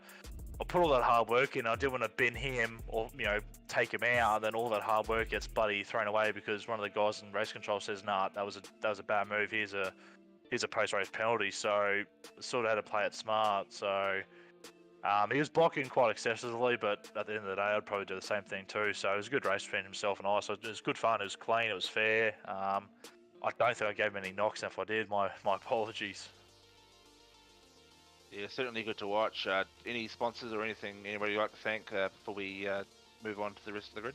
put all that hard work in. I didn't want to bin him or take him out, and then all that hard work gets bloody thrown away because one of the guys in race control says, "Nah, that was a bad move. Here's a post-race penalty." So sort of had to play it smart. So he was blocking quite excessively, but at the end of the day, I'd probably do the same thing too. So it was a good race between himself and I. So it was good fun. It was clean. It was fair. I don't think I gave him any knocks, and if I did, my apologies. Yeah, certainly good to watch. Any sponsors or anything anybody you'd like to thank before we move on to the rest of the grid?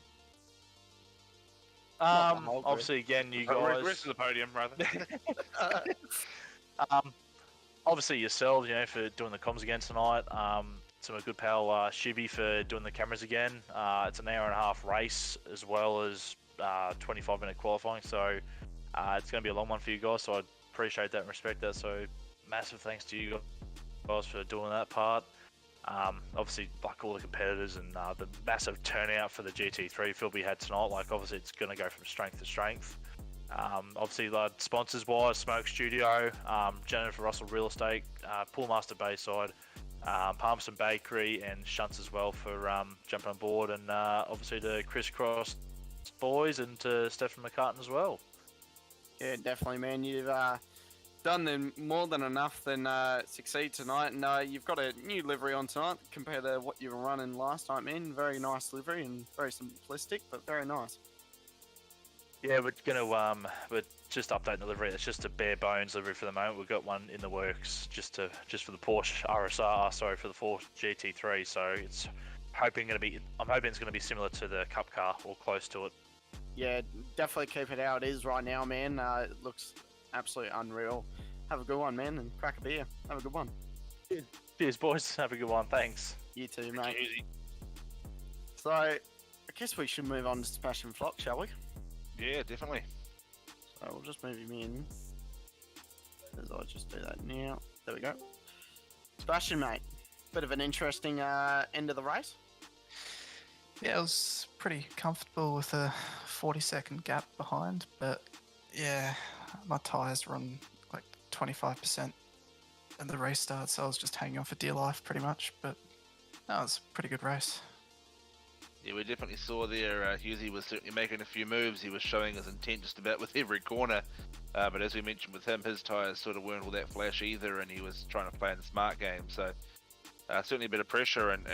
Obviously, again, you guys. Rest of the podium, rather. Obviously, yourselves, for doing the comms again tonight. To my good pal Shivy for doing the cameras again. It's an hour and a half race as well as 25-minute qualifying, so it's going to be a long one for you guys. So I appreciate that and respect that. So massive thanks to you guys for doing that part. Obviously, like all the competitors and the massive turnout for the GT3 field we had tonight. Like, obviously, it's going to go from strength to strength. Obviously, like, sponsors wise, Smoke Studio, Jennifer Russell Real Estate, Poolmaster Bayside, Palmerston Bakery, and Shunts as well for jumping on board, and obviously to Crisscross boys and to Stephen McCartan as well. Yeah, definitely, man. You've done more than enough than succeed tonight, and you've got a new livery on tonight compared to what you were running last night, man. Very nice livery and very simplistic, but very nice. Yeah, we're we're just updating the livery. It's just a bare bones livery for the moment. We've got one in the works just for the Porsche RSR, for the Porsche GT3. So I'm hoping it's gonna be similar to the Cup car or close to it. Yeah, definitely keep it how it is right now, man. It looks absolutely unreal. Have a good one, man, and crack a beer. Have a good one. Cheers, boys. Have a good one. Thanks. You too, mate. So, I guess we should move on to Sebastian Flock, shall we? Yeah, definitely. So we'll just move him in. As I'll just do that now. There we go. Sebastian, mate. Bit of an interesting end of the race. Yeah, it was pretty comfortable with a 40-second gap behind, but yeah, my tyres were on like 25% at the race start, so I was just hanging on for dear life pretty much, but that was a pretty good race. Yeah, we definitely saw there, Hughesy was certainly making a few moves. He was showing his intent just about with every corner, but as we mentioned with him, his tyres sort of weren't all that flash either, and he was trying to play in the smart game, so certainly a bit of pressure, and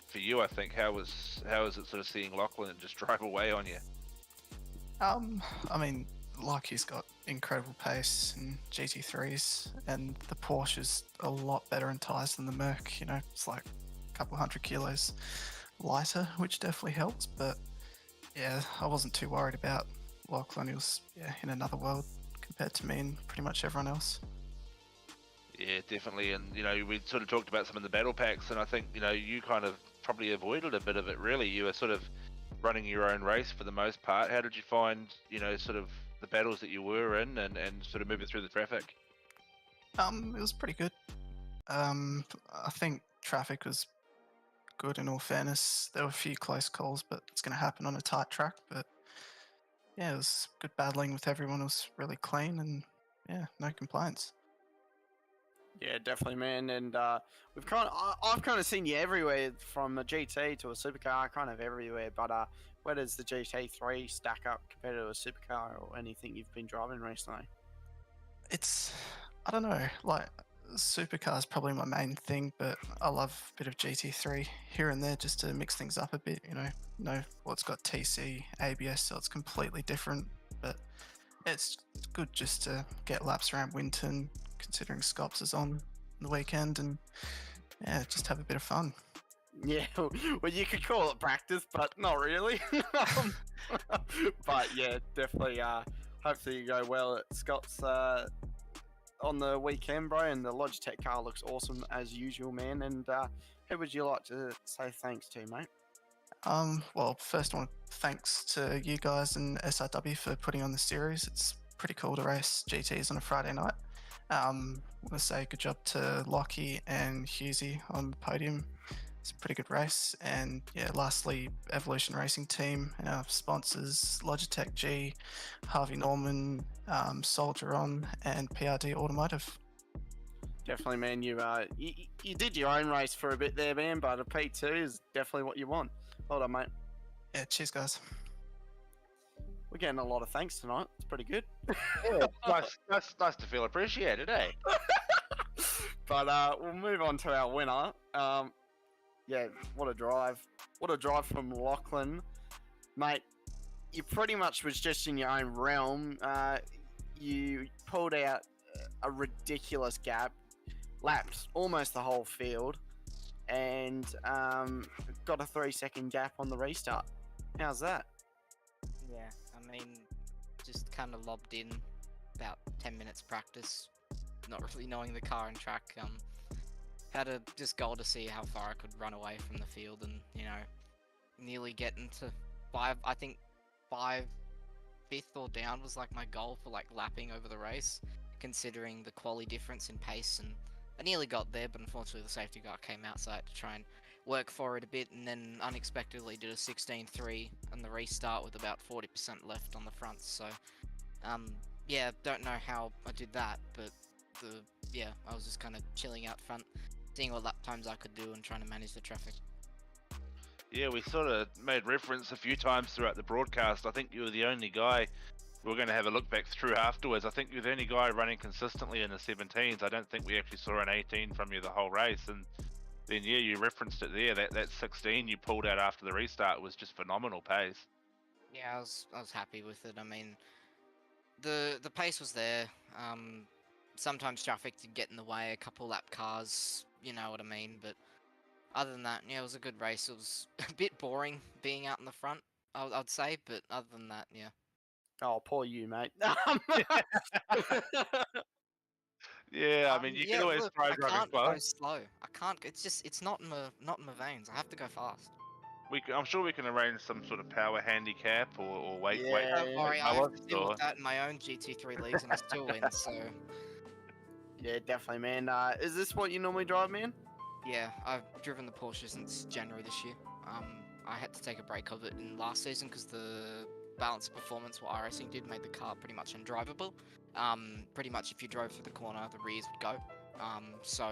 for you, I think, how was it sort of seeing Lachlan just drive away on you? I mean, like, he's got incredible pace in GT3s, and the Porsche's a lot better in tyres than the Merc. It's like a couple 100 kilos lighter, which definitely helps. But Yeah, I wasn't too worried about Lachlan. He was in another world compared to me and pretty much everyone else. Yeah, definitely. And we sort of talked about some of the battle packs, and I think you kind of probably avoided a bit of it. Really, you were sort of running your own race for the most part. How did you find sort of the battles that you were in, and sort of moving through the traffic? It was pretty good. I think traffic was good in all fairness. There were a few close calls, but it's going to happen on a tight track. But yeah, it was good battling with everyone. It was really clean and yeah, no complaints. Yeah, definitely, man. And I've kind of seen you everywhere, from a GT to a supercar, kind of everywhere. But where does the GT3 stack up compared to a supercar or anything you've been driving recently? I don't know, like supercar is probably my main thing, but I love a bit of GT3 here and there just to mix things up a bit. Well, it's got TC, ABS, so it's completely different. But it's good just to get laps around Winton, considering Scops is on the weekend, and yeah, just have a bit of fun. Yeah, well, you could call it practice, but not really. But yeah, definitely. Hopefully you go well at Scott's on the weekend, bro. And the Logitech car looks awesome as usual, man. And who would you like to say thanks to, mate? Well, first I want to thanks to you guys and SRW for putting on the series. It's pretty cool to race GTs on a Friday night. I want to say good job to Lockie and Husey on the podium. It's a pretty good race. And yeah, lastly, Evolution Racing Team and our sponsors, Logitech G, Harvey Norman, Soldier On, and PRD Automotive. Definitely, man. You did your own race for a bit there, man, but a P2 is definitely what you want. Well done, mate. Yeah, cheers, guys. We're getting a lot of thanks tonight. It's pretty good. Yeah, nice to feel appreciated, eh? But we'll move on to our winner. Yeah, what a drive. What a drive from Lachlan. Mate, you pretty much was just in your own realm. You pulled out a ridiculous gap, lapped almost the whole field, and got a 3-second gap on the restart. How's that? Yeah, I mean, just kind of lobbed in about 10 minutes practice, not really knowing the car and track. Had a just goal to see how far I could run away from the field, and nearly get into fifth or down was like my goal for like lapping over the race, considering the quality difference in pace. And I nearly got there, but unfortunately the safety car came out, so I had to try and work for it a bit, and then unexpectedly did a 16.3 on the restart with about 40% left on the front. So yeah, don't know how I did that, but I was just kind of chilling out front, seeing what lap times I could do and trying to manage the traffic. Yeah, we sort of made reference a few times throughout the broadcast. I think you were the only guy. We're going to have a look back through afterwards. I think you're the only guy running consistently in the 17s. I don't think we actually saw an 18 from you the whole race. And then, yeah, you referenced it there. That 16 you pulled out after the restart was just phenomenal pace. Yeah, I was happy with it. I mean, the pace was there. Sometimes traffic did get in the way, a couple lap cars, you know what I mean. But other than that, yeah, it was a good race. It was a bit boring being out in the front, I'd say. But other than that, yeah. Oh, poor you, mate. Yeah, I mean, you can always try I driving can't slow. go slow. I can't. It's not in my veins. I have to go fast. I'm sure we can arrange some sort of power handicap or weight. Yeah, Don't worry, I have to deal or... with that in my own GT3 leagues, and I still win. So yeah, definitely, man. Is this what you normally drive, man? yeah, I've driven the Porsche since January this year. I had to take a break of it in last season because the balance of performance what iRacing did made the car pretty much undrivable. Pretty much if you drove through the corner, the rears would go. So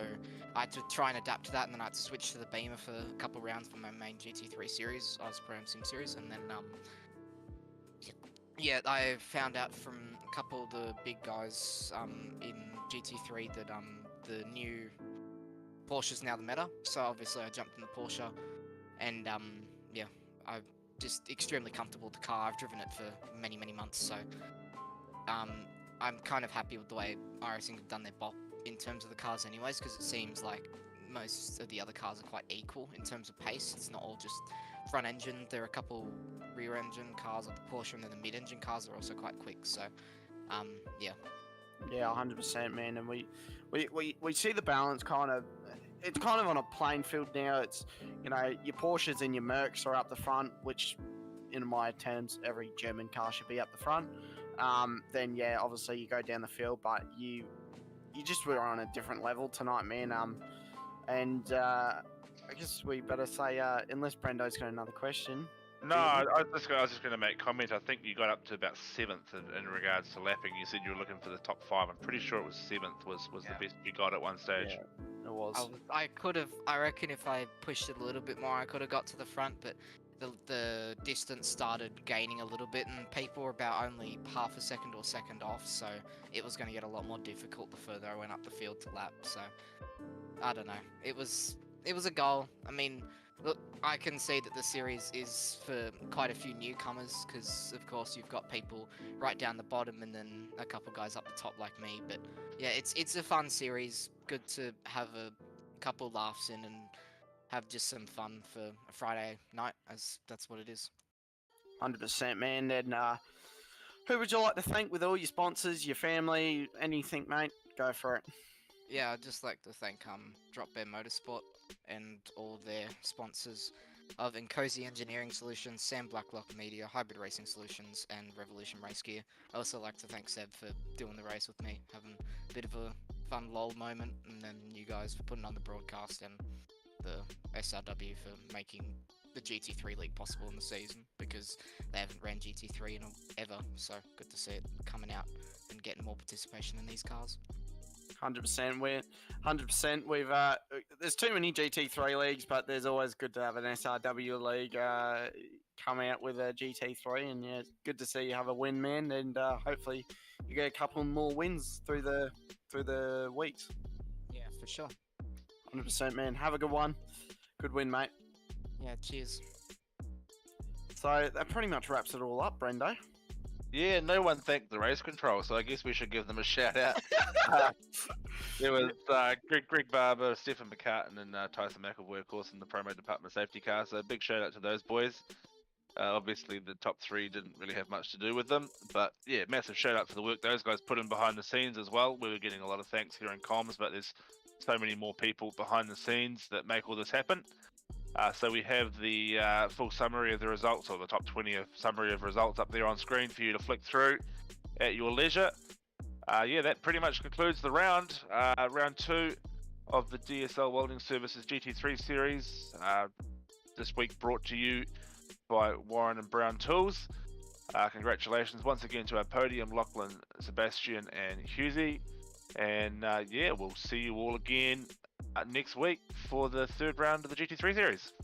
I had to try and adapt to that, and then I had to switch to the Beamer for a couple rounds for my main GT3 series, Pro Sim series, and then yeah, I found out from a couple of the big guys in GT3 that the new Porsche's now the meta. So obviously I jumped in the Porsche, and yeah, I'm just extremely comfortable with the car. I've driven it for many months, so I'm kind of happy with the way iRacing have done their bop in terms of the cars anyways, because it seems like most of the other cars are quite equal in terms of pace. It's not all just front engine. There are a couple rear engine cars, like the Porsche, and then the mid engine cars are also quite quick. So, yeah. Yeah, 100%, man. And we see the balance kind of. It's kind of on a playing field now. It's, you know, your Porsches and your Mercs are up the front, which, in my terms, every German car should be up the front. Then yeah, obviously you go down the field, but you just were on a different level tonight, man. And I guess we better say, unless Brendo's got another question. No, I was just going to make comment. I think you got up to about 7th in regards to lapping. You said you were looking for the top 5. I'm pretty sure it was 7th was the best you got at one stage. Yeah, it was. I could have. I reckon if I pushed it a little bit more, I could have got to the front. But the distance started gaining a little bit, and people were about only half a second or second off. So it was going to get a lot more difficult the further I went up the field to lap. So I don't know. It was a goal. I mean, look, I can see that the series is for quite a few newcomers because, of course, you've got people right down the bottom and then a couple guys up the top like me. But yeah, it's a fun series. Good to have a couple laughs in and have just some fun for a Friday night, as that's what it is. 100%, man. And who would you like to thank with all your sponsors, your family, anything, mate? Go for it. Yeah, I'd just like to thank Drop Bear Motorsport and all their sponsors of Encozy Engineering Solutions, Sam Blacklock Media, Hybrid Racing Solutions, and Revolution Race Gear. I also like to thank Seb for doing the race with me, having a bit of a fun lull moment, and then you guys for putting on the broadcast and the SRW for making the GT3 league possible in the season, because they haven't ran GT3 in ever, so good to see it coming out and getting more participation in these cars. 100%. We're 100%. We've there's too many GT3 leagues, but there's always good to have an SRW league come out with a GT3, and yeah, it's good to see you have a win, man, and hopefully you get a couple more wins through the weeks. Yeah, for sure. 100%, man. Have a good one. Good win, mate. Yeah, cheers. So that pretty much wraps it all up, Brendo. Yeah, no one thanked the race control, so I guess we should give them a shout out. There was Greg Barber, Stephen McCartan, and Tyson McElroy, of course, in the promo department safety car. So big shout out to those boys. Obviously, the top 3 didn't really have much to do with them, but yeah, massive shout out for the work those guys put in behind the scenes as well. We were getting a lot of thanks here in comms, but there's so many more people behind the scenes that make all this happen. So we have the full summary of the results, or the top 20 summary of results up there on screen for you to flick through at your leisure. Yeah, that pretty much concludes the round. Round 2 of the DSL Welding Services GT3 series. This week brought to you by Warren and Brown Tools. Congratulations once again to our podium, Lachlan, Sebastian, and Husey. And yeah, we'll see you all again next week for the 3rd round of the GT3 series.